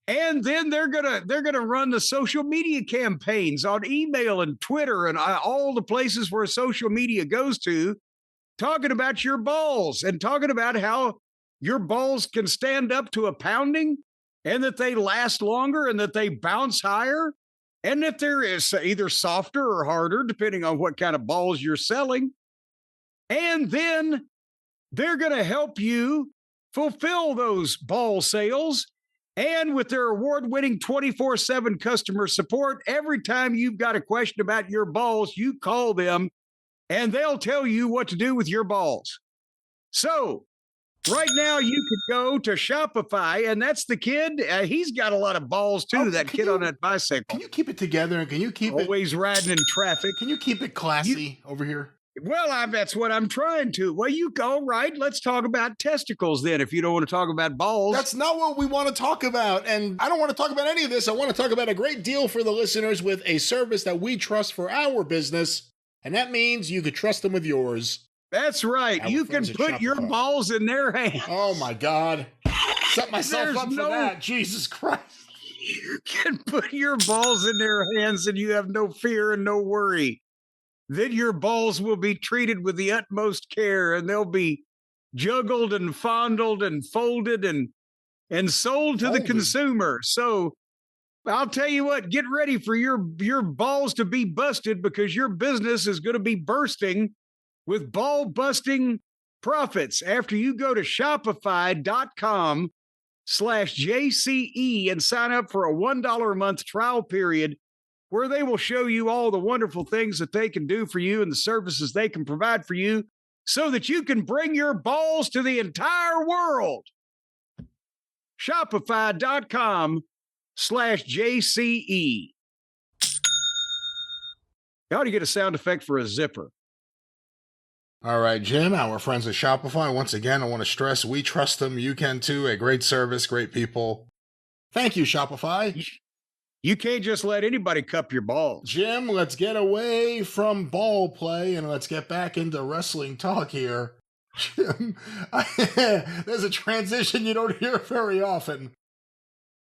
And then they're gonna run the social media campaigns on email and Twitter and all the places where social media goes to, talking about your balls and talking about how your balls can stand up to a pounding and that they last longer and that they bounce higher. And that there is either softer or harder, depending on what kind of balls you're selling. And then they're going to help you fulfill those ball sales. And with their award-winning 24/7 customer support, every time you've got a question about your balls, you call them and they'll tell you what to do with your balls. So right now, you could go to Shopify, and that's the kid. He's got a lot of balls, too, that kid on that bicycle. Can you keep it together? And can you keep always riding in traffic? Can you keep it classy over here? Well, that's what I'm trying to. Well, you go, right? Let's talk about testicles then, if you don't want to talk about balls. That's not what we want to talk about. And I don't want to talk about any of this. I want to talk about a great deal for the listeners with a service that we trust for our business. And that means you could trust them with yours. That's right. You can put your balls in their hands. Oh, my God. Set myself up for that. Jesus Christ. You can put your balls in their hands and you have no fear and no worry. Then your balls will be treated with the utmost care and they'll be juggled and fondled and folded and sold to the consumer. So I'll tell you what, get ready for your balls to be busted because your business is going to be bursting with ball-busting profits after you go to shopify.com/JCE and sign up for a $1 a month trial period where they will show you all the wonderful things that they can do for you and the services they can provide for you so that you can bring your balls to the entire world. Shopify.com/JCE. You ought to get a sound effect for a zipper. All right, Jim, our friends at Shopify. Once again, I want to stress we trust them. You can too. A great service, great people. Thank you, Shopify. You can't just let anybody cup your balls. Jim, let's get away from ball play and let's get back into wrestling talk here. Jim, there's a transition you don't hear very often.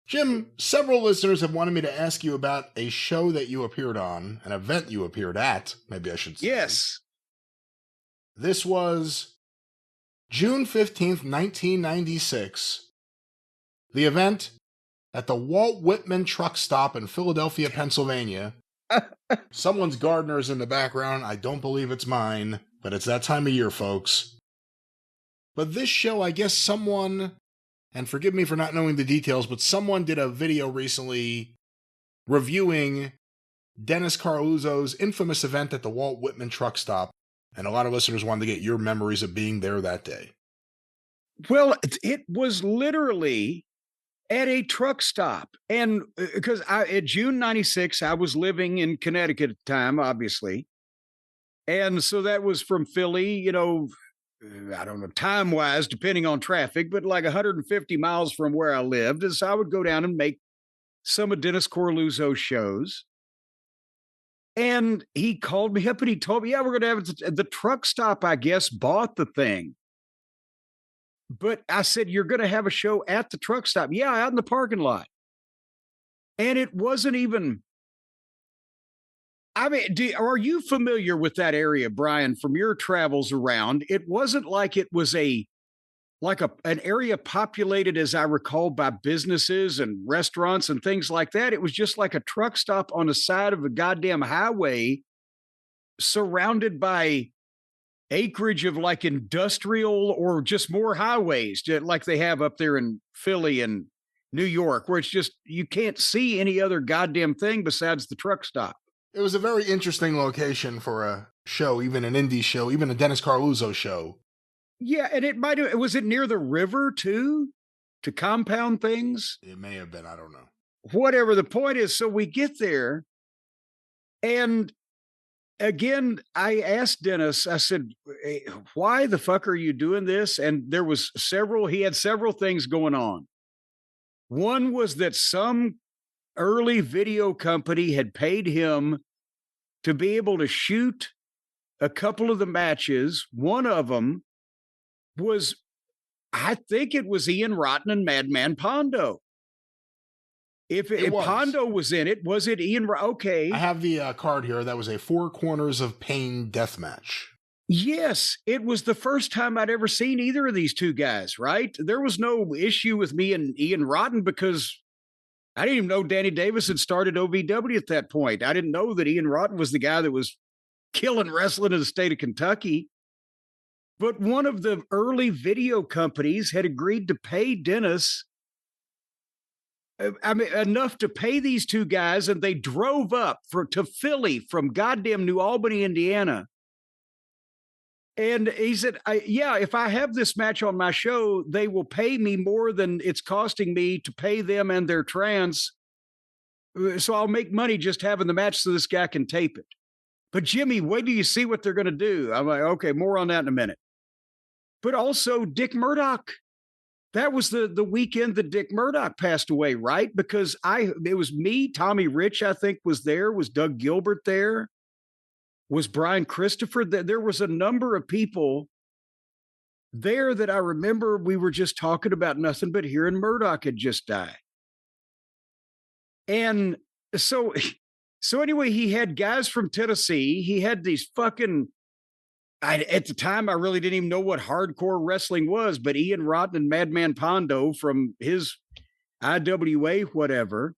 Jim, several listeners have wanted me to ask you about a show that you appeared on, an event you appeared at, maybe I should say. Yes. This was June 15th, 1996. The event at the Walt Whitman truck stop in Philadelphia, Pennsylvania. Someone's gardener is in the background. I don't believe it's mine, but it's that time of year, folks. But this show, I guess someone, and forgive me for not knowing the details, but someone did a video recently reviewing Dennis Caraluzo's infamous event at the Walt Whitman truck stop. And a lot of listeners wanted to get your memories of being there that day. Well, it was literally at a truck stop. And because at June 96, I was living in Connecticut at the time, obviously. And so that was from Philly, I don't know, time-wise, depending on traffic, but like 150 miles from where I lived. And so I would go down and make some of Dennis Coralluzzo's shows. And he called me up and he told me, yeah, we're going to have it. The truck stop, I guess, bought the thing. But I said, you're going to have a show at the truck stop? Yeah, out in the parking lot. And it wasn't even, I mean, are you familiar with that area, Brian, from your travels around? It wasn't like it was an area populated, as I recall, by businesses and restaurants and things like that. It was just like a truck stop on the side of a goddamn highway surrounded by acreage of like industrial or just more highways like they have up there in Philly and New York, where it's just, you can't see any other goddamn thing besides the truck stop. It was a very interesting location for a show, even an indie show, even a Dennis Caraluzo show. Yeah, and was it near the river too, to compound things? It may have been, I don't know. Whatever the point is, so we get there, and again, I asked Dennis, I said, hey, why the fuck are you doing this? And he had several things going on. One was that some early video company had paid him to be able to shoot a couple of the matches. One of them was, I think it was Ian Rotten and Madman Pondo. If Pondo was in it, was it Ian? Okay. I have the card here. That was a Four Corners of Pain death match. Yes, it was the first time I'd ever seen either of these two guys, right? There was no issue with me and Ian Rotten because I didn't even know Danny Davis had started OVW at that point. I didn't know that Ian Rotten was the guy that was killing wrestling in the state of Kentucky. But one of the early video companies had agreed to pay Dennis enough to pay these two guys, and they drove up to Philly from goddamn New Albany, Indiana. And he said, yeah, if I have this match on my show, they will pay me more than it's costing me to pay them and their trans. So I'll make money just having the match so this guy can tape it. But Jimmy, wait till you see what they're going to do. I'm like, okay, more on that in a minute. But also Dick Murdoch. That was the weekend that Dick Murdoch passed away, right? Because it was me, Tommy Rich, I think, was there. Was Doug Gilbert there? Was Brian Christopher? There was a number of people there that I remember we were just talking about nothing but hearing Murdoch had just died. And so anyway, he had guys from Tennessee. He had these fucking... at the time, I really didn't even know what hardcore wrestling was, but Ian Rotten and Madman Pondo from his IWA, whatever.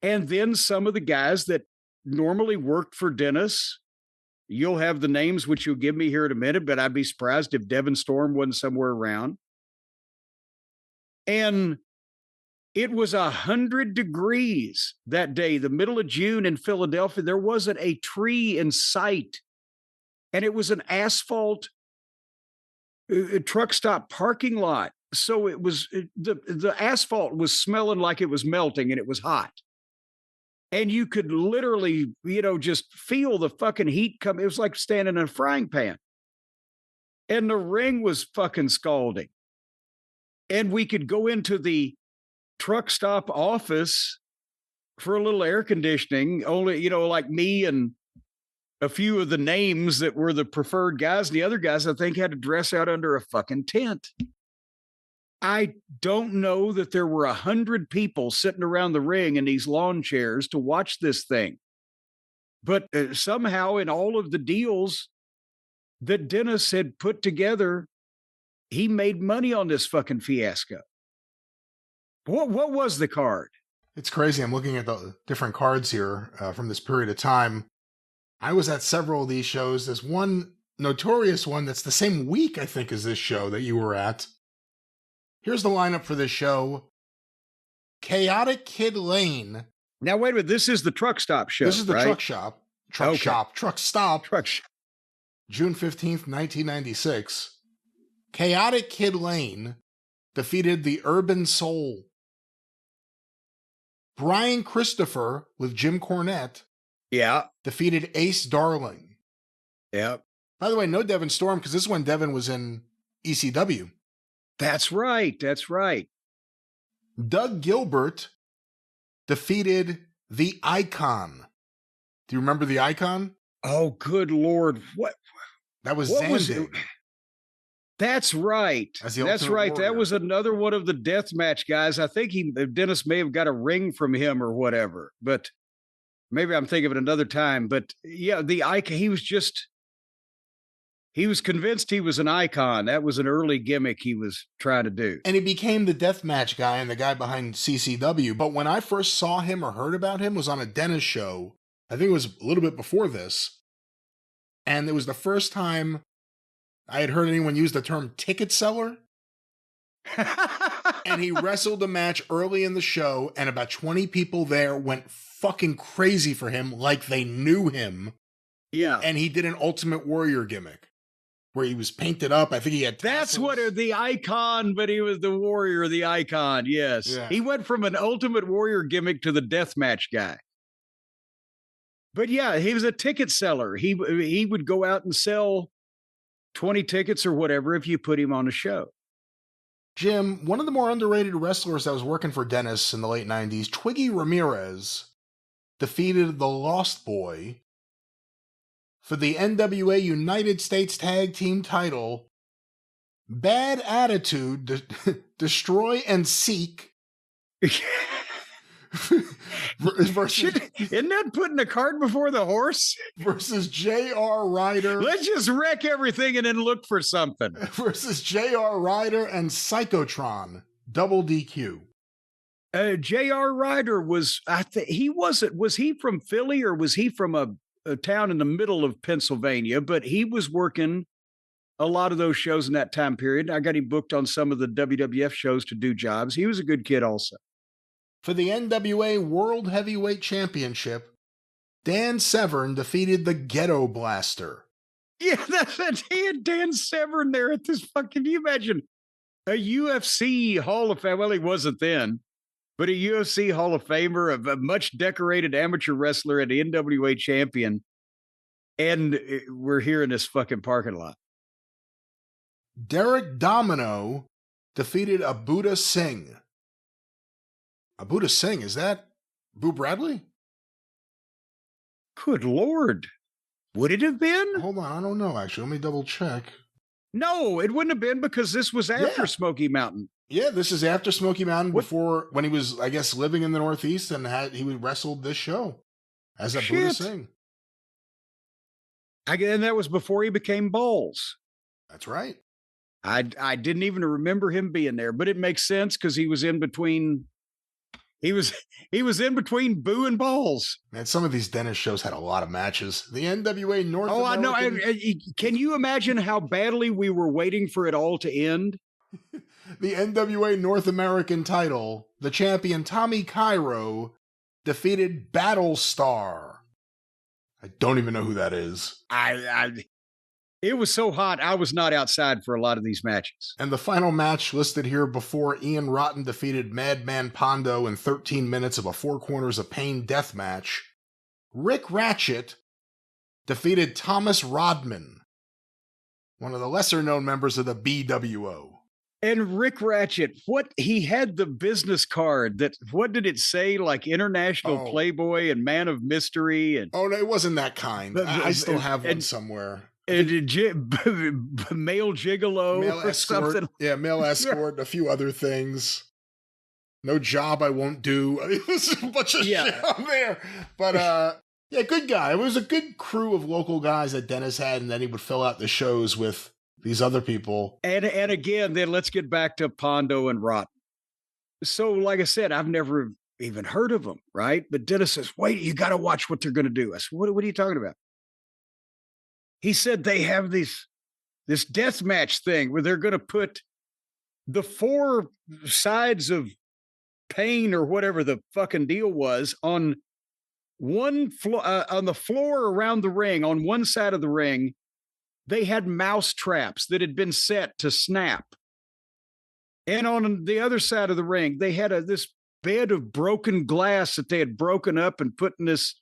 And then some of the guys that normally worked for Dennis. You'll have the names, which you'll give me here in a minute, but I'd be surprised if Devin Storm wasn't somewhere around. And it was 100 degrees that day, the middle of June in Philadelphia. There wasn't a tree in sight. And it was an asphalt truck stop parking lot. So it was, the asphalt was smelling like it was melting and it was hot. And you could literally, just feel the fucking heat come. It was like standing in a frying pan. And the ring was fucking scalding. And we could go into the truck stop office for a little air conditioning, only, like me and a few of the names that were the preferred guys. And the other guys, I think, had to dress out under a fucking tent. I don't know that there were 100 people sitting around the ring in these lawn chairs to watch this thing. But somehow in all of the deals that Dennis had put together, he made money on this fucking fiasco. What was the card? It's crazy. I'm looking at the different cards here from this period of time. I was at several of these shows. There's one notorious one that's the same week, I think, as this show that you were at. Here's the lineup for this show. Chaotic Kid Lane. Now, wait a minute. This is the truck stop show, This is the right? truck shop. Truck stop. June 15th, 1996. Chaotic Kid Lane defeated the Urban Soul. Brian Christopher with Jim Cornette. Yeah. Defeated Ace Darling. Yeah. By the way, no Devin Storm, because this is when Devin was in ECW. That's right. Doug Gilbert defeated the Icon. Do you remember the Icon? Oh, good Lord. What? That was Was Zandig. That's right. That's right. Warrior. That was another one of the deathmatch guys. I think Dennis may have got a ring from him or whatever, but maybe I'm thinking of it another time. But yeah, the Icon, he was convinced he was an icon. That was an early gimmick he was trying to do. And he became the deathmatch guy and the guy behind CCW. But when I first saw him or heard about him was on a Dennis show. I think it was a little bit before this. And it was the first time I had heard anyone use the term ticket seller. And he wrestled a match early in the show, and about 20 people there went fucking crazy for him like they knew him. Yeah. And he did an Ultimate Warrior gimmick where he was painted up. I think he had tassels. That's what the Icon, but he was the Warrior, the Icon. Yes. Yeah. He went from an Ultimate Warrior gimmick to the deathmatch guy. But yeah, he was a ticket seller. He would go out and sell 20 tickets or whatever if you put him on a show. Jim, one of the more underrated wrestlers that was working for Dennis in the late 90s, Twiggy Ramirez, defeated the Lost Boy, For the NWA United States Tag Team title, Bad Attitude, Destroy and Seek. Isn't that putting the cart before the horse? Versus J.R. Ryder. Let's just wreck everything and then look for something. Versus J.R. Ryder and Psychotron. Double DQ. J.R. Ryder was, was he from Philly or was he from a town in the middle of Pennsylvania? But he was working a lot of those shows in that time period. I got him booked on some of the WWF shows to do jobs. He was a good kid also. For the NWA World Heavyweight Championship, Dan Severn defeated the Ghetto Blaster. Yeah, that's it. He had Dan Severn there at this fucking, can you imagine a UFC Hall of Fame? Well, he wasn't then, but a UFC Hall of Famer, a much decorated amateur wrestler and NWA champion. And we're here in this fucking parking lot. Derek Domino defeated Abuda Singh. Abuda Singh, is that Boo Bradley? Good Lord. Would it have been? Hold on, I don't know, actually. Let me double check. No, it wouldn't have been because this was after Smoky Mountain. Yeah, this is after Smoky Mountain, before, when he was, I guess, living in the Northeast and he wrestled this show as Abuda Singh. And that was before he became Balls. That's right. I didn't even remember him being there, but it makes sense because he was in between. He was in between Boo and Balls. Man, some of these Dennis shows had a lot of matches. The NWA North American... I know. Can you imagine how badly we were waiting for it all to end? The NWA North American title, the champion Tommy Cairo defeated Battlestar. I don't even know who that is. It was so hot, I was not outside for a lot of these matches. And the final match listed here before Ian Rotten defeated Madman Pondo in 13 minutes of a Four Corners of Pain death match. Rick Ratchet defeated Thomas Rodman, one of the lesser-known members of the BWO. And Rick Ratchet, he had the business card what did it say? Like International Playboy and Man of Mystery. And no, it wasn't that kind. I still have one somewhere. Male gigolo, male or escort, something. Yeah, male escort, and a few other things. No job I won't do. I mean, there's a bunch of shit on there. But yeah, good guy. It was a good crew of local guys that Dennis had, and then he would fill out the shows with these other people. And again, then let's get back to Pondo and Rotten. So, like I said, I've never even heard of them, right? But Dennis says, wait, you got to watch what they're going to do. I said, what are you talking about? He said they have this death match thing where they're going to put the four sides of Pain or whatever the fucking deal was on one floor, on the floor around the ring. On one side of the ring, they had mouse traps that had been set to snap. And on the other side of the ring, they had this bed of broken glass that they had broken up and put in this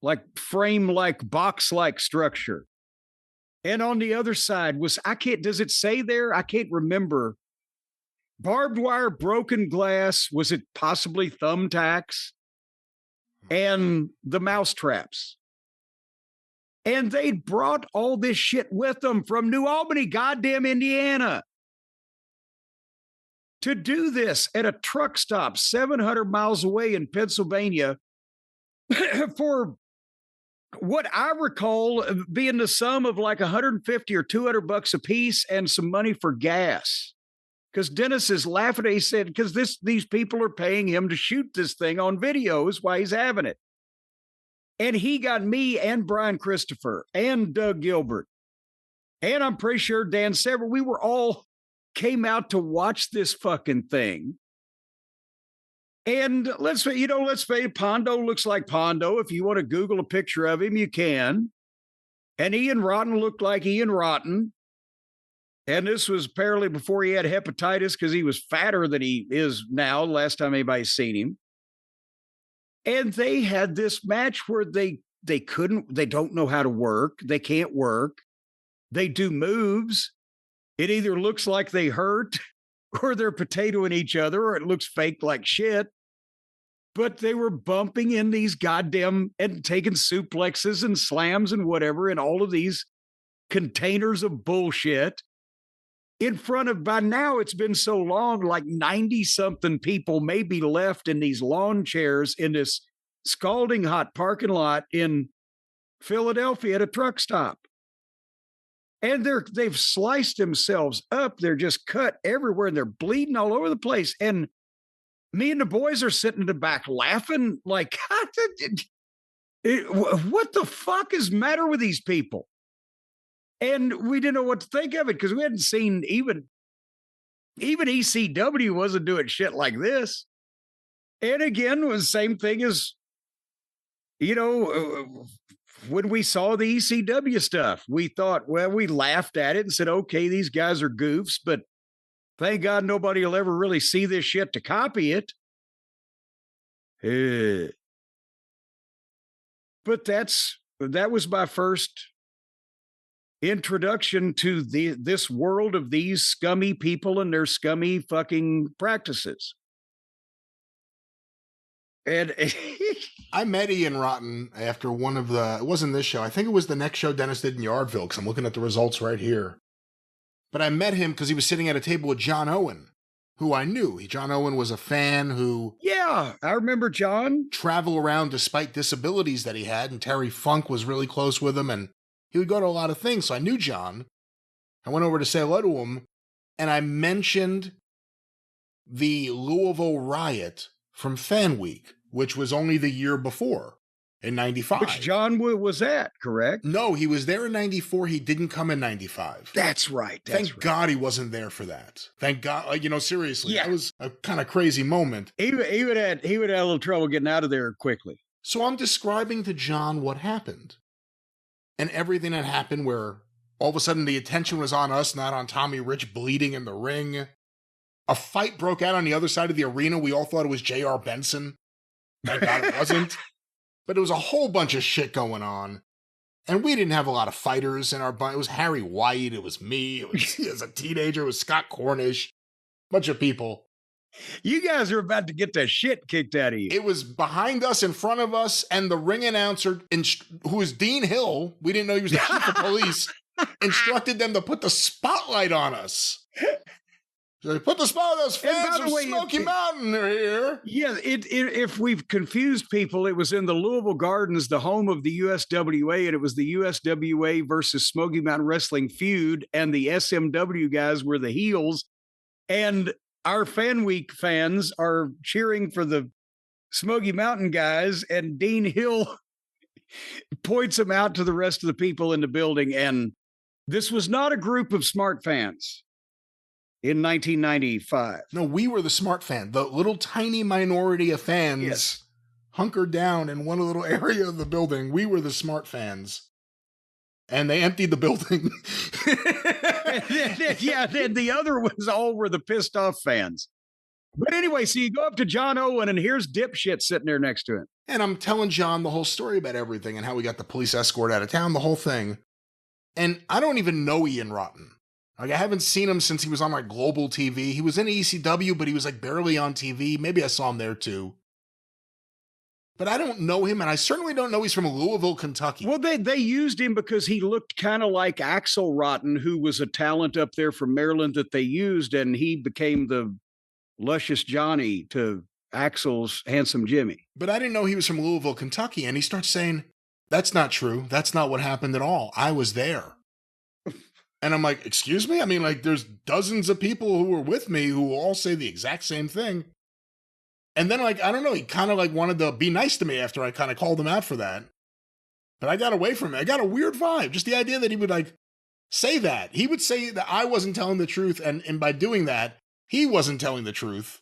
like frame-like, box-like structure. And on the other side does it say there? I can't remember. Barbed wire, broken glass. Was it possibly thumbtacks? And the mouse traps. And they'd brought all this shit with them from New Albany, goddamn Indiana, to do this at a truck stop 700 miles away in Pennsylvania for what I recall being the sum of like $150 or $200 a piece and some money for gas. Because Dennis is laughing. He said, because these people are paying him to shoot this thing on videos while he's having it. And he got me and Brian Christopher and Doug Gilbert. And I'm pretty sure Dan Severn, we were all came out to watch this fucking thing. And let's say Pondo looks like Pondo. If you want to Google a picture of him, you can. And Ian Rotten looked like Ian Rotten. And this was apparently before he had hepatitis because he was fatter than he is now, last time anybody's seen him. And they had this match where they don't know how to work. They can't work. They do moves. It either looks like they hurt or they're potatoing each other, or it looks fake like shit. but they were bumping in these goddamn and taking suplexes and slams and whatever and all of these containers of bullshit in front of, by now it's been so long, like 90 something people may be left in these lawn chairs in this scalding hot parking lot in Philadelphia at a truck stop. And they've sliced themselves up. They're just cut everywhere and they're bleeding all over the place. And me and the boys are sitting in the back laughing like, what the fuck is the matter with these people? And we didn't know what to think of it because we hadn't seen even ECW wasn't doing shit like this. And again, it was the same thing as, when we saw the ECW stuff, we thought, well, we laughed at it and said, okay, these guys are goofs, but thank God nobody will ever really see this shit to copy it. But that was my first introduction to this world of these scummy people and their scummy fucking practices. And I met Ian Rotten after it wasn't this show. I think it was the next show Dennis did in Yardville, because I'm looking at the results right here. But I met him because he was sitting at a table with John Owen, who I knew. John Owen was a fan who... Yeah, I remember John. Travel around despite disabilities that he had, and Terry Funk was really close with him, and he would go to a lot of things, so I knew John. I went over to say hello to him, and I mentioned the Louisville riot from Fan Week, which was only the year before, in 95. Which John was at, correct? No, he was there in 94. He didn't come in 95. That's right. Thank God he wasn't there for that. Thank God. Seriously, yeah. That was a kind of crazy moment. He would have a little trouble getting out of there quickly. So I'm describing to John what happened. And everything that happened where all of a sudden the attention was on us, not on Tommy Rich bleeding in the ring. A fight broke out on the other side of the arena. We all thought it was J.R. Benson. Thank God it wasn't. But it was a whole bunch of shit going on. And we didn't have a lot of fighters in our bunch. It was Harry White. It was me. It was, as a teenager, it was Scott Cornish. Bunch of people. You guys are about to get the shit kicked out of you. It was behind us, in front of us, and the ring announcer, who was Dean Hill, we didn't know he was the chief of police, instructed them to put the spotlight on us. So they put the spotlight on those fans from Smoky Mountain are here. Yeah, if we've confused people, it was in the Louisville Gardens, the home of the USWA, and it was the USWA versus Smoky Mountain Wrestling feud, and the SMW guys were the heels, and our Fan Week fans are cheering for the Smoky Mountain guys, and Dean Hill points them out to the rest of the people in the building. And this was not a group of smart fans in 1995. No, we were the smart fan, the little tiny minority of fans hunkered down in one little area of the building. We were the smart fans. And they emptied the building. Yeah, then the other ones all were the pissed off fans. But anyway, so you go up to John Owen, and here's dipshit sitting there next to him. And I'm telling John the whole story about everything and how we got the police escort out of town, the whole thing. And I don't even know Ian Rotten. Like, I haven't seen him since he was on like Global TV. He was in ECW, but he was like barely on TV. Maybe I saw him there too. But I don't know him, and I certainly don't know he's from Louisville, Kentucky. Well, they used him because he looked kind of like Axel Rotten, who was a talent up there from Maryland that they used, and he became the luscious Johnny to Axel's handsome Jimmy. But I didn't know he was from Louisville, Kentucky, and he starts saying, that's not true. That's not what happened at all. I was there. And I'm like, excuse me? I mean, like, there's dozens of people who were with me who all say the exact same thing. And then, like, I don't know, he kind of, like, wanted to be nice to me after I kind of called him out for that. But I got away from it. I got a weird vibe. Just the idea that he would, like, say that. He would say that I wasn't telling the truth, and by doing that, he wasn't telling the truth.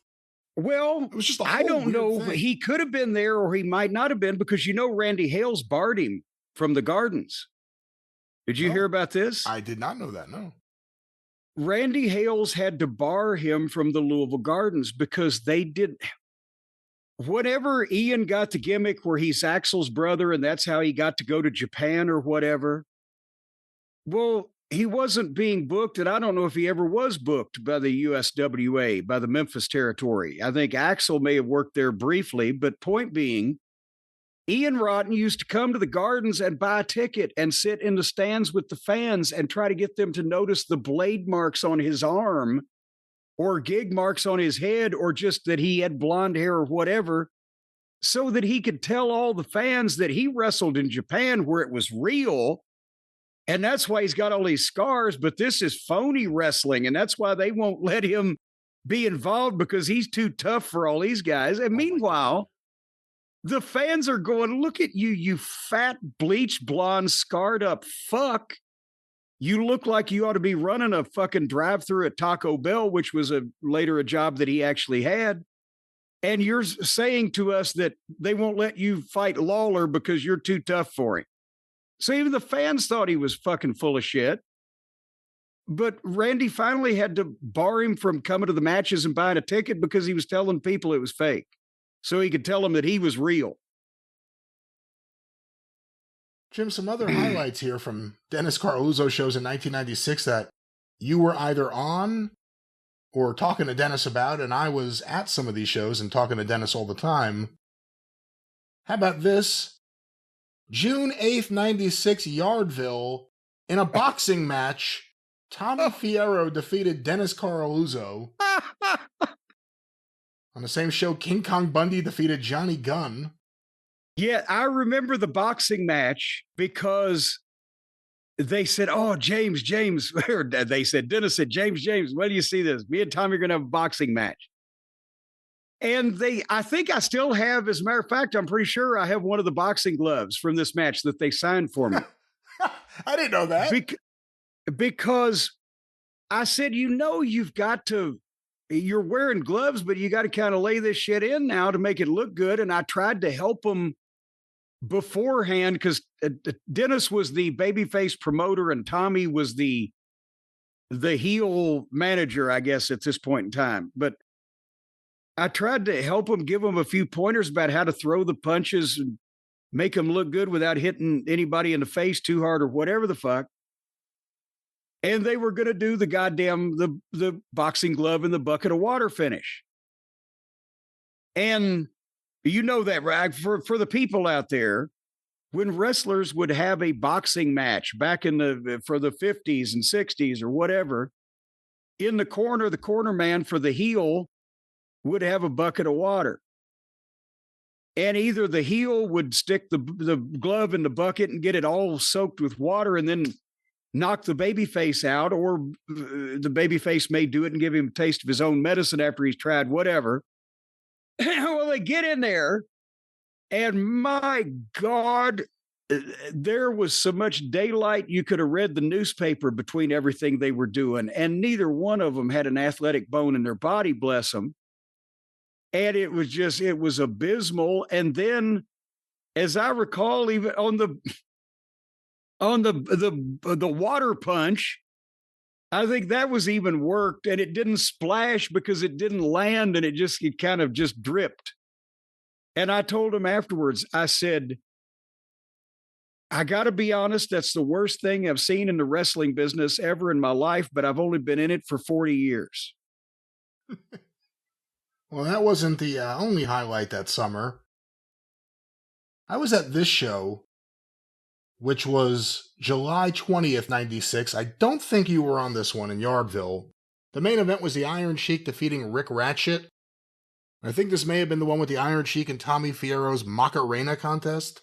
Well, it was just a whole I don't know. thing. He could have been there, or he might not have been, because Randy Hales barred him from the Gardens. Did you hear about this? I did not know that, no. Randy Hales had to bar him from the Louisville Gardens because they did... Whenever Ian got the gimmick where he's Axel's brother and that's how he got to go to Japan or whatever, well, he wasn't being booked, and I don't know if he ever was booked by the USWA, by the Memphis territory. I think Axel may have worked there briefly, but point being, Ian Rotten used to come to the Gardens and buy a ticket and sit in the stands with the fans and try to get them to notice the blade marks on his arm or gig marks on his head or just that he had blonde hair or whatever, so that he could tell all the fans that he wrestled in Japan where it was real. And that's why he's got all these scars, but this is phony wrestling. And that's why they won't let him be involved because he's too tough for all these guys. And meanwhile, the fans are going, look at you, you fat, bleached, blonde, scarred up fuck. You look like you ought to be running a fucking drive-thru at Taco Bell, which was later a job that he actually had. And you're saying to us that they won't let you fight Lawler because you're too tough for him. So even the fans thought he was fucking full of shit. But Randy finally had to bar him from coming to the matches and buying a ticket because he was telling people it was fake. So he could tell them that he was real. Jim, some other highlights here from Dennis Caraluzo shows in 1996 that you were either on or talking to Dennis about, and I was at some of these shows and talking to Dennis all the time. How about this? June 8th, 96, Yardville. In a boxing match, Tommy Fierro defeated Dennis Caraluzo. On the same show, King Kong Bundy defeated Johnny Gunn. Yeah, I remember the boxing match because they said, oh, James, or they said, Dennis said, James, when do you see this? Me and Tommy are going to have a boxing match. And I think I still have, as a matter of fact, I'm pretty sure I have one of the boxing gloves from this match that they signed for me. I didn't know that. Because I said, you've got to, you're wearing gloves, but you got to kind of lay this shit in now to make it look good. And I tried to help them beforehand because Dennis was the babyface promoter and Tommy was the heel manager, I guess, at this point in time. But I tried to help him, give him a few pointers about how to throw the punches and make them look good without hitting anybody in the face too hard or whatever the fuck. And they were going to do the goddamn, the boxing glove and the bucket of water finish. And you know that, right? For the people out there, when wrestlers would have a boxing match back for the 50s and 60s or whatever, in the corner man for the heel would have a bucket of water. And either the heel would stick the glove in the bucket and get it all soaked with water and then knock the babyface out, or the babyface may do it and give him a taste of his own medicine after he's tried whatever. Well, they get in there, and my God, there was so much daylight you could have read the newspaper between everything they were doing, and neither one of them had an athletic bone in their body, bless them. And it was abysmal. And then, as I recall, even on the water punch, I think that was even worked, and it didn't splash because it didn't land, and it kind of just dripped. And I told him afterwards, I said, I got to be honest, that's the worst thing I've seen in the wrestling business ever in my life, but I've only been in it for 40 years. Well, that wasn't the only highlight that summer. I was at this show, which was July 20th, 96. I don't think you were on this one in Yardville. The main event was the Iron Sheik defeating Rick Ratchet. I think this may have been the one with the Iron Sheik and Tommy Fierro's Macarena contest.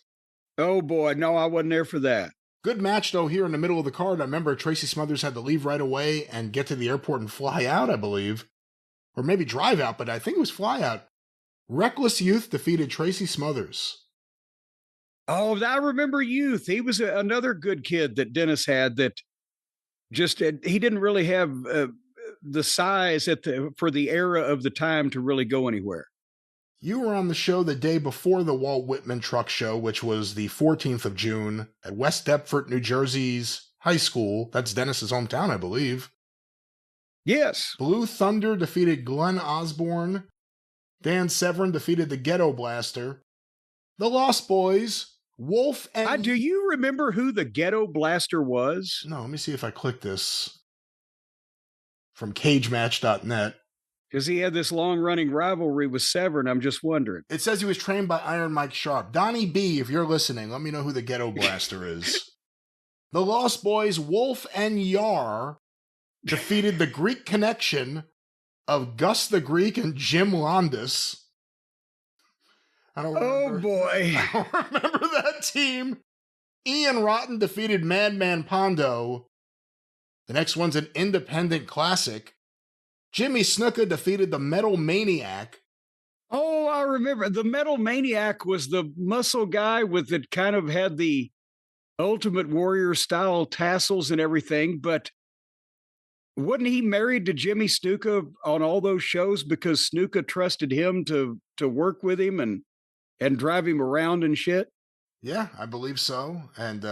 Oh boy, no, I wasn't there for that. Good match, though, here in the middle of the card. I remember Tracy Smothers had to leave right away and get to the airport and fly out, I believe. Or maybe drive out, but I think it was fly out. Reckless Youth defeated Tracy Smothers. Oh, I remember Youth. He was another good kid that Dennis had that just, he didn't really have the size for the era of the time to really go anywhere. You were on the show the day before the Walt Whitman Truck Show, which was the 14th of June at West Deptford, New Jersey's high school. That's Dennis's hometown, I believe. Yes. Blue Thunder defeated Glenn Osborne. Dan Severn defeated the Ghetto Blaster. The Lost Boys Wolf and... Do you remember who the Ghetto Blaster was? No, let me see if I click this. From cagematch.net. Because he had this long-running rivalry with Severn. I'm just wondering. It says he was trained by Iron Mike Sharp. Donnie B, if you're listening, let me know who the Ghetto Blaster is. The Lost Boys, Wolf and Yar, defeated the Greek Connection of Gus the Greek and Jim Landis. I don't remember. Oh, boy. I don't remember that team. Ian Rotten defeated Madman Pondo. The next one's an independent classic. Jimmy Snuka defeated the Metal Maniac. Oh, I remember. The Metal Maniac was the muscle guy with that kind of had the Ultimate Warrior style tassels and everything, but wasn't he married to Jimmy Snuka on all those shows because Snuka trusted him to work with him and drive him around and shit? Yeah, I believe so. And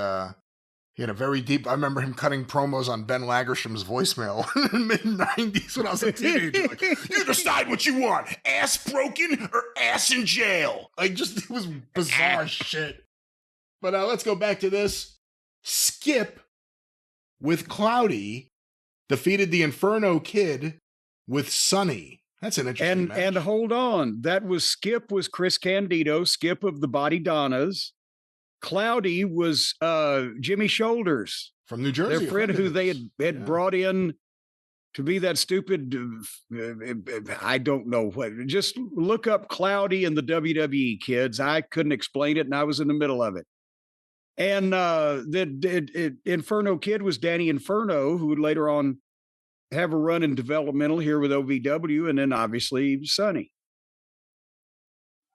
he had a very deep... I remember him cutting promos on Ben Lagersham's voicemail in the mid-90s when I was a teenager. Like, you decide what you want, ass broken or ass in jail. Like, just, it was bizarre shit. But let's go back to this. Skip with Cloudy defeated the Inferno Kid with Sonny. That's an interesting match. And hold on. That was Skip was Chris Candido, Skip of the Body Donnas. Cloudy was Jimmy Shoulders from New Jersey, their friend who they had brought in to be that stupid. I don't know what. Just look up Cloudy and the WWE kids. I couldn't explain it, and I was in the middle of it. And the Inferno Kid was Danny Inferno, who would later on have a run in developmental here with OVW, and then obviously Sonny.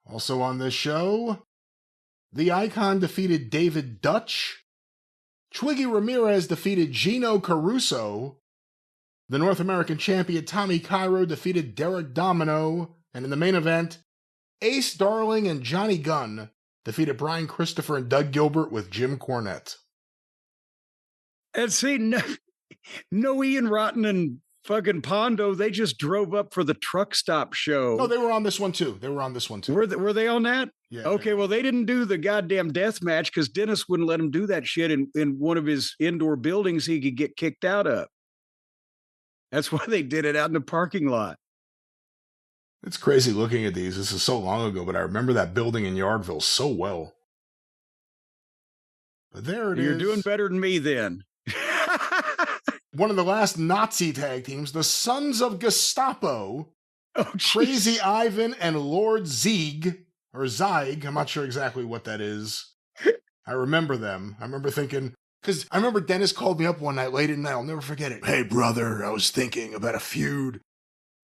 Also on this show, the Icon defeated David Dutch. Twiggy Ramirez defeated Gino Caruso. The North American champion Tommy Cairo defeated Derek Domino. And in the main event, Ace Darling and Johnny Gunn defeated Brian Christopher and Doug Gilbert with Jim Cornette. And see, no Ian Rotten and fucking Pondo, they just drove up for the truck stop show. No, they were on this one too. Were they on that? Yeah. Okay, well, they didn't do the goddamn death match because Dennis wouldn't let him do that shit in one of his indoor buildings he could get kicked out of. That's why they did it out in the parking lot. It's crazy looking at these. This is so long ago, but I remember that building in Yardville so well. But there it is. You're doing better than me then. One of the last Nazi tag teams, the Sons of Gestapo, Oh, Crazy Ivan and Lord Zieg, or Zeig, I'm not sure exactly what that is. I remember them. I remember thinking, because I remember Dennis called me up one night late at night, I'll never forget it. Hey, brother, I was thinking about a feud.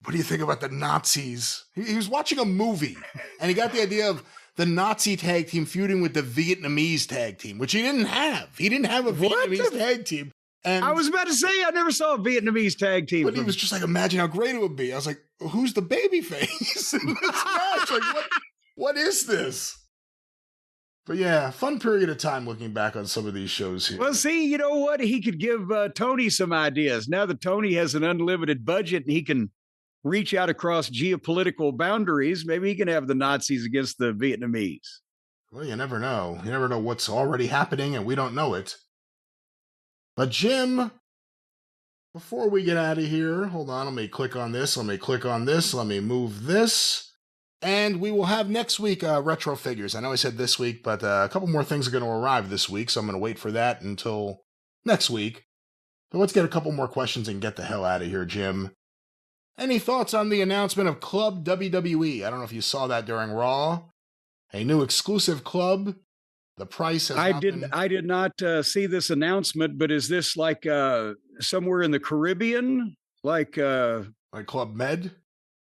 What do you think about the Nazis? He was watching a movie, and he got the idea of the Nazi tag team feuding with the Vietnamese tag team, which he didn't have. He didn't have a Vietnamese tag team. And I was about to say, I never saw a Vietnamese tag team. But he was just like, imagine how great it would be. I was like, who's the baby face in this match? Like, what is this? But yeah, fun period of time looking back on some of these shows here. Well, see, you know what? He could give Tony some ideas. Now that Tony has an unlimited budget and he can reach out across geopolitical boundaries, maybe he can have the Nazis against the Vietnamese. Well, you never know. You never know what's already happening and we don't know it. But Jim, before we get out of here, hold on, let me click on this, let me move this, and we will have next week retro figures. I know I said this week, but a couple more things are going to arrive this week, so I'm going to wait for that until next week. But let's get a couple more questions and get the hell out of here, Jim. Any thoughts on the announcement of Club WWE? I don't know if you saw that during Raw. A new exclusive club. The price has I did not see this announcement, but is this like somewhere in the Caribbean, like Club Med?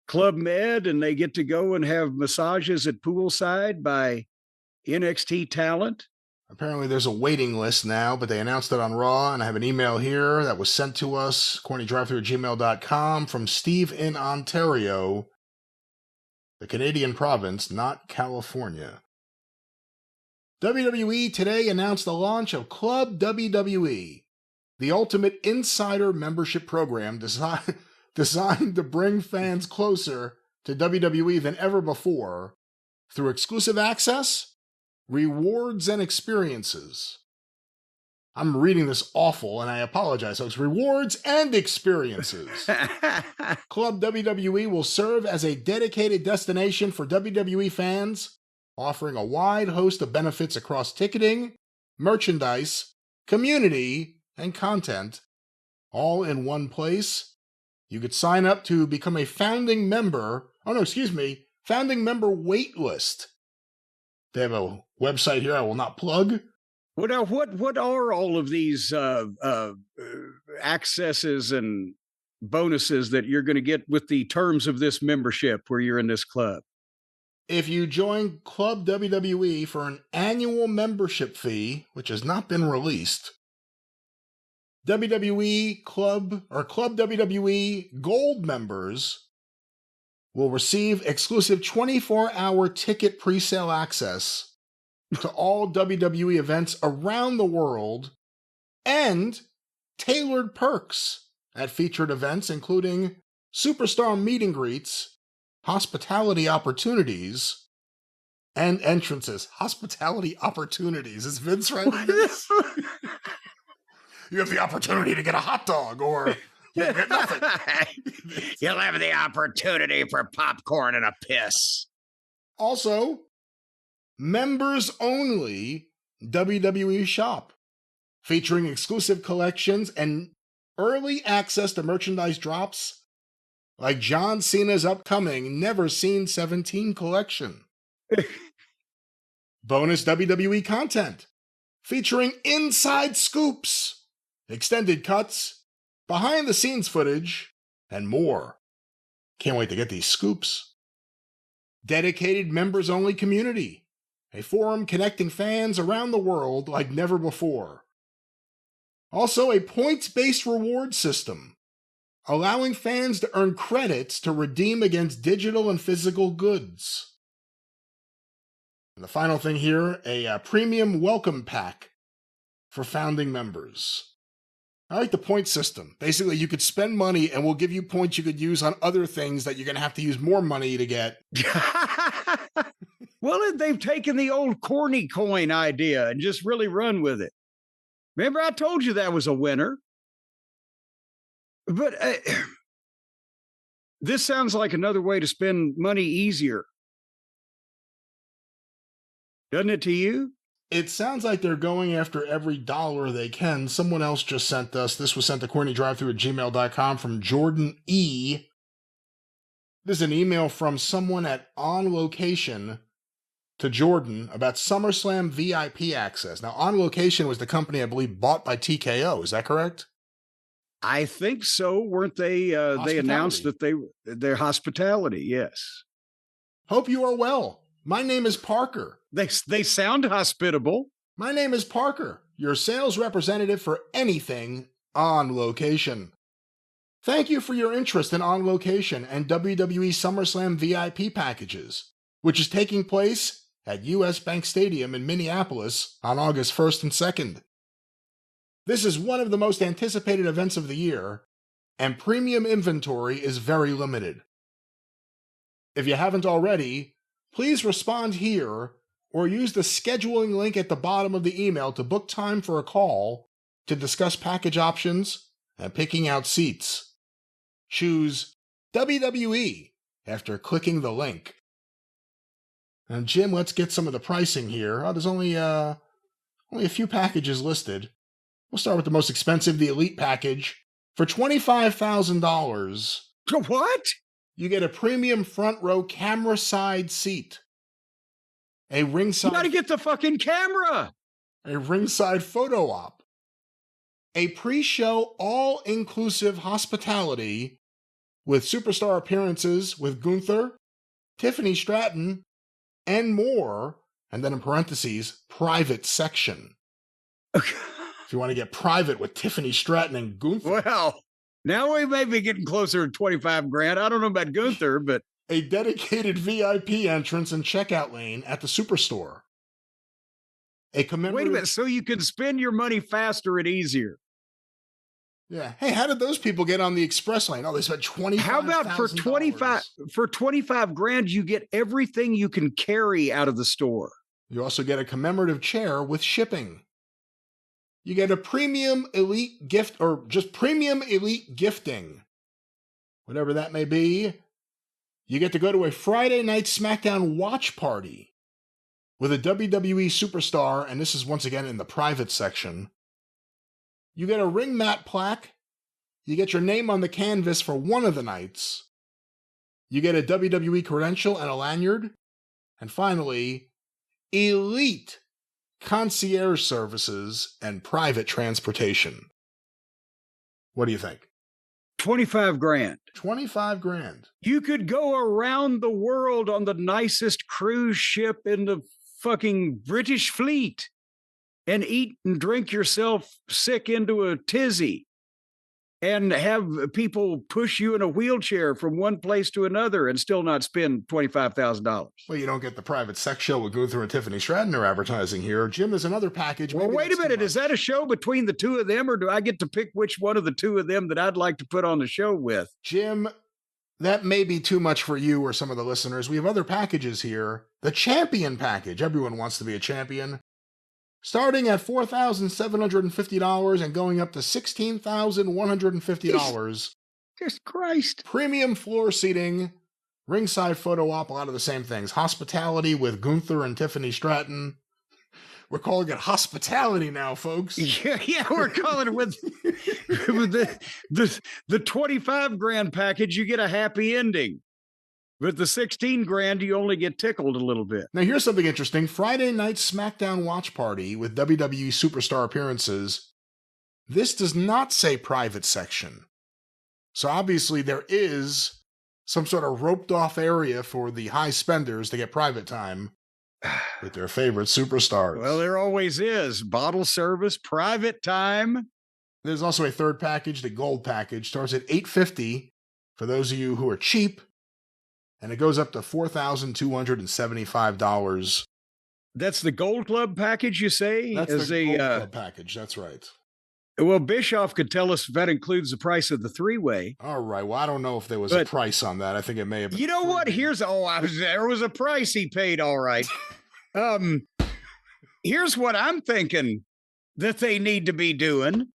Club Med, and they get to go and have massages at poolside by NXT talent? Apparently there's a waiting list now, but they announced it on Raw, and I have an email here that was sent to us, CornyDriveThru@gmail.com, from Steve in Ontario, the Canadian province, not California. WWE today announced the launch of Club WWE, the ultimate insider membership program designed to bring fans closer to WWE than ever before through exclusive access, rewards and experiences. I'm reading this awful, and I apologize, folks. Rewards and experiences. Club WWE will serve as a dedicated destination for WWE fans, offering a wide host of benefits across ticketing, merchandise, community, and content, all in one place. You could sign up to become a founding member. Founding member waitlist. They have a website here I will not plug. What are all of these accesses and bonuses that you're going to get with the terms of this membership where you're in this club? If you join Club WWE for an annual membership fee, which has not been released, WWE Club or Club WWE Gold members will receive exclusive 24-hour ticket pre-sale access to all WWE events around the world and tailored perks at featured events, including superstar meet and greets, hospitality opportunities, and entrances. Hospitality opportunities. Is Vince writing this? You have the opportunity to get a hot dog or get nothing. You'll have the opportunity for popcorn and a piss. Also, members only WWE shop, featuring exclusive collections and early access to merchandise drops like John Cena's upcoming Never Seen 17 collection. Bonus WWE content featuring inside scoops, extended cuts, behind the scenes footage, and more. Can't wait to get these scoops. Dedicated members only community. A forum connecting fans around the world like never before. Also, a points-based reward system, allowing fans to earn credits to redeem against digital and physical goods. And the final thing here, a premium welcome pack for founding members. I like the point system. Basically, you could spend money and we'll give you points you could use on other things that you're going to have to use more money to get. Well, they've taken the old corny coin idea and just really run with it. Remember, I told you that was a winner. But this sounds like another way to spend money easier. Doesn't it to you? It sounds like they're going after every dollar they can. Someone else just sent us. This was sent to CornyDriveThru@gmail.com from Jordan E. This is an email from someone at On Location to Jordan about SummerSlam VIP access. Now, On Location was the company, I believe, bought by TKO. Is that correct? I think so. Weren't they? They announced that their hospitality. Yes. Hope you are well. My name is Parker. They sound hospitable. My name is Parker, your sales representative for anything On Location. Thank you for your interest in On Location and WWE SummerSlam VIP packages, which is taking place at US Bank Stadium in Minneapolis on August 1st and 2nd. This is one of the most anticipated events of the year, and premium inventory is very limited. If you haven't already, please respond here or use the scheduling link at the bottom of the email to book time for a call to discuss package options and picking out seats. Choose WWE after clicking the link. And Jim, let's get some of the pricing here. Oh, there's only a few packages listed. We'll start with the most expensive, the Elite package. For $25,000. What? You get a premium front row camera side seat. A ringside. You gotta get the fucking camera. A ringside photo op. A pre-show all-inclusive hospitality with superstar appearances with Gunther, Tiffany Stratton, and more. And then in parentheses, private section. If you want to get private with Tiffany Stratton and Gunther. Well, now we may be getting closer to 25 grand. I don't know about Gunther, but a dedicated VIP entrance and checkout lane at the Superstore. A commemorative... Wait a minute, so you can spend your money faster and easier. Yeah. Hey, how did those people get on the express lane? Oh, they spent $25,000. How about for 25 grand, you get everything you can carry out of the store. You also get a commemorative chair with shipping. You get a premium elite gift, or just premium elite gifting, whatever that may be. You get to go to a Friday night SmackDown watch party with a WWE superstar, and this is once again in the private section. You get a ring mat plaque. You get your name on the canvas for one of the nights. You get a WWE credential and a lanyard. And finally, elite concierge services and private transportation. What do you think? 25 grand. 25 grand. You could go around the world on the nicest cruise ship in the fucking British fleet and eat and drink yourself sick into a tizzy and have people push you in a wheelchair from one place to another and still not spend $25,000. Well, you don't get the private sex show with Gunther and Tiffany Stratton they're advertising here. Jim, there's another package. Well, wait a minute. Is that a show between the two of them, or do I get to pick which one of the two of them that I'd like to put on the show with? Jim, that may be too much for you or some of the listeners. We have other packages here. The champion package. Everyone wants to be a champion. Starting at $4,750 and going up to $16,150. Jesus Christ. Premium floor seating, ringside photo op, a lot of the same things. Hospitality with Gunther and Tiffany Stratton. We're calling it hospitality now, folks. Yeah, we're calling it with the 25 grand package, you get a happy ending. With the 16 grand, you only get tickled a little bit. Now, here's something interesting. Friday night SmackDown watch party with WWE superstar appearances. This does not say private section. So obviously there is some sort of roped off area for the high spenders to get private time with their favorite superstars. Well, there always is. Bottle service, private time. There's also a third package, the gold package. Starts at $850 for those of you who are cheap. And it goes up to $4,275. That's the Gold Club package, you say? That's the Gold Club package. That's right. Well, Bischoff could tell us if that includes the price of the three-way. All right. Well, I don't know if there was a price on that. I think it may have been. You know what? There was a price he paid, all right. Here's what I'm thinking that they need to be doing.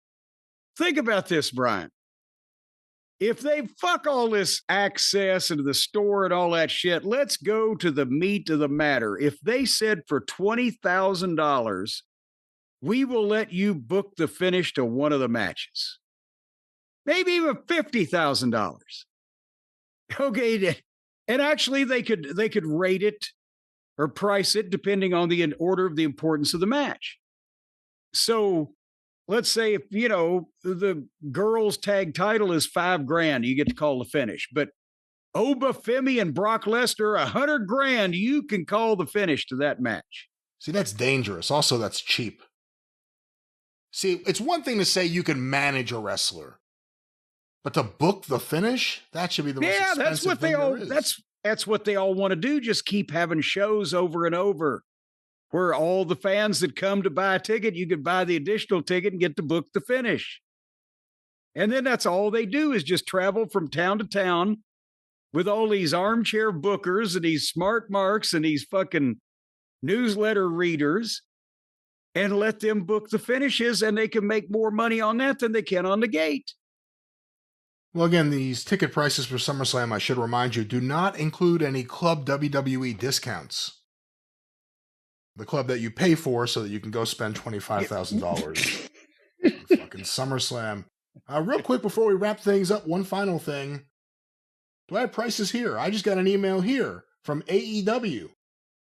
Think about this, Brian. If they fuck all this access into the store and all that shit, let's go to the meat of the matter. If they said for $20,000, we will let you book the finish to one of the matches. Maybe even $50,000. Okay, and actually they could rate it or price it depending on the order of the importance of the match. So let's say if, the girls' tag title is $5 grand, you get to call the finish. But Oba Femi and Brock Lesnar, $100 grand, you can call the finish to that match. See, that's dangerous. Also, that's cheap. See, it's one thing to say you can manage a wrestler, but to book the finish, that should be the most expensive that's what thing they all. there is. That's what they all want to do. Just keep having shows over and over. Where all the fans that come to buy a ticket, you could buy the additional ticket and get to book the finish. And then that's all they do is just travel from town to town with all these armchair bookers and these smart marks and these fucking newsletter readers and let them book the finishes, and they can make more money on that than they can on the gate. Well, again, these ticket prices for SummerSlam, I should remind you, do not include any Club WWE discounts. The club that you pay for so that you can go spend $25,000 on fucking SummerSlam. Real quick before we wrap things up, one final thing. Do I have prices here? I just got an email here from AEW.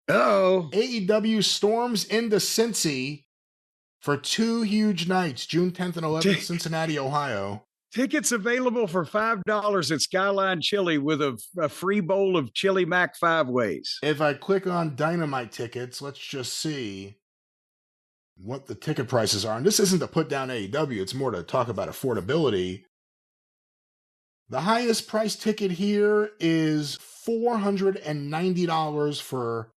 Uh-oh. AEW storms into Cincy for 2 huge nights, June 10th and 11th, Cincinnati, Ohio. Tickets available for $5 at Skyline Chili with a free bowl of Chili Mac 5-Ways. If I click on Dynamite tickets, let's just see what the ticket prices are. And this isn't to put down AEW, it's more to talk about affordability. The highest price ticket here is $490 for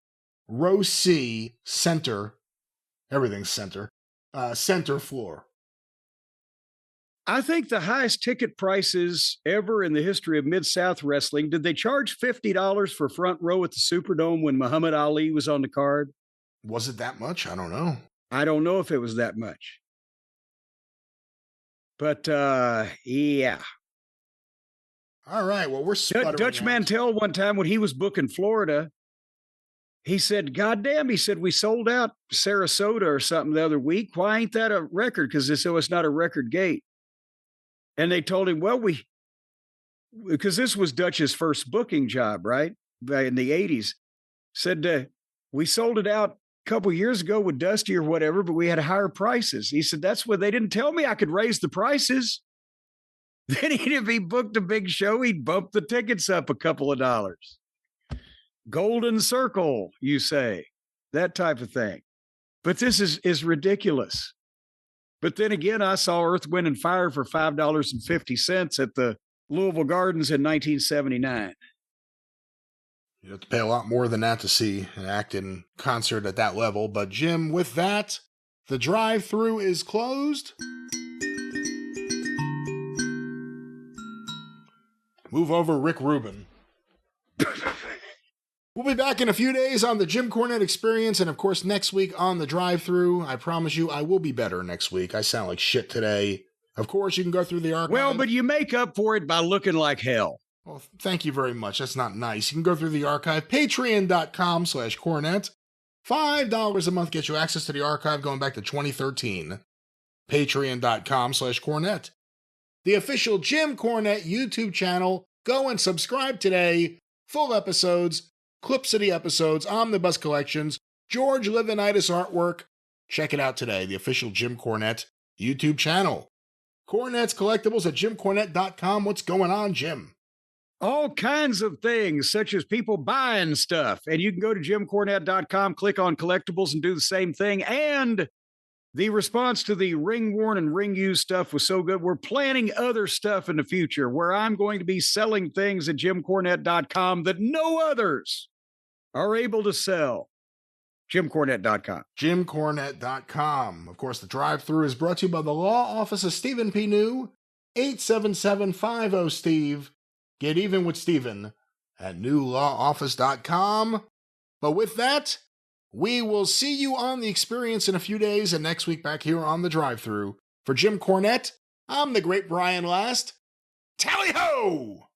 row C, center. Everything's center. Center floor. I think the highest ticket prices ever in the history of Mid-South Wrestling. Did they charge $50 for front row at the Superdome when Muhammad Ali was on the card? Was it that much? I don't know. I don't know if it was that much. But, yeah. All right. Well, we're sputtering Dutch out. Mantell one time when he was booking Florida, he said, God damn, he said, we sold out Sarasota or something the other week. Why ain't that a record? Because it's not a record gate. And they told him, well, because this was Dutch's first booking job, right? In the 80s. Said, we sold it out a couple years ago with Dusty or whatever, but we had higher prices. He said, that's what they didn't tell me I could raise the prices. Then if he booked a big show, he'd bump the tickets up a couple of dollars. Golden circle, you say, that type of thing. But this is ridiculous. But then again, I saw Earth, Wind, and Fire for $5.50 at the Louisville Gardens in 1979. You have to pay a lot more than that to see an act in concert at that level. But Jim, with that, the drive-thru is closed. Move over, Rick Rubin. We'll be back in a few days on the Jim Cornette Experience, and of course next week on the drive-thru. I promise you I will be better next week. I sound like shit today. Of course, you can go through the archive. Well, but you make up for it by looking like hell. Well, thank you very much. That's not nice. You can go through the archive, patreon.com/Cornette. $5 a month gets you access to the archive going back to 2013. Patreon.com/Cornette. The official Jim Cornette YouTube channel. Go and subscribe today. Full episodes, clips of the episodes, omnibus collections, George Livinitis artwork. Check it out today. The official Jim Cornette YouTube channel. Cornette's Collectibles at JimCornette.com. What's going on, Jim? All kinds of things, such as people buying stuff. And you can go to JimCornette.com, click on collectibles, and do the same thing. And the response to the ring-worn and ring-used stuff was so good. We're planning other stuff in the future where I'm going to be selling things at JimCornette.com that no others are able to sell. JimCornette.com. JimCornette.com. Of course, the drive-thru is brought to you by the law office of Stephen P. New, 877-50-STEVE. Get even with Stephen at newlawoffice.com. But with that, we will see you on the experience in a few days and next week back here on the drive-thru. For Jim Cornette, I'm the great Brian Last. Tally-ho!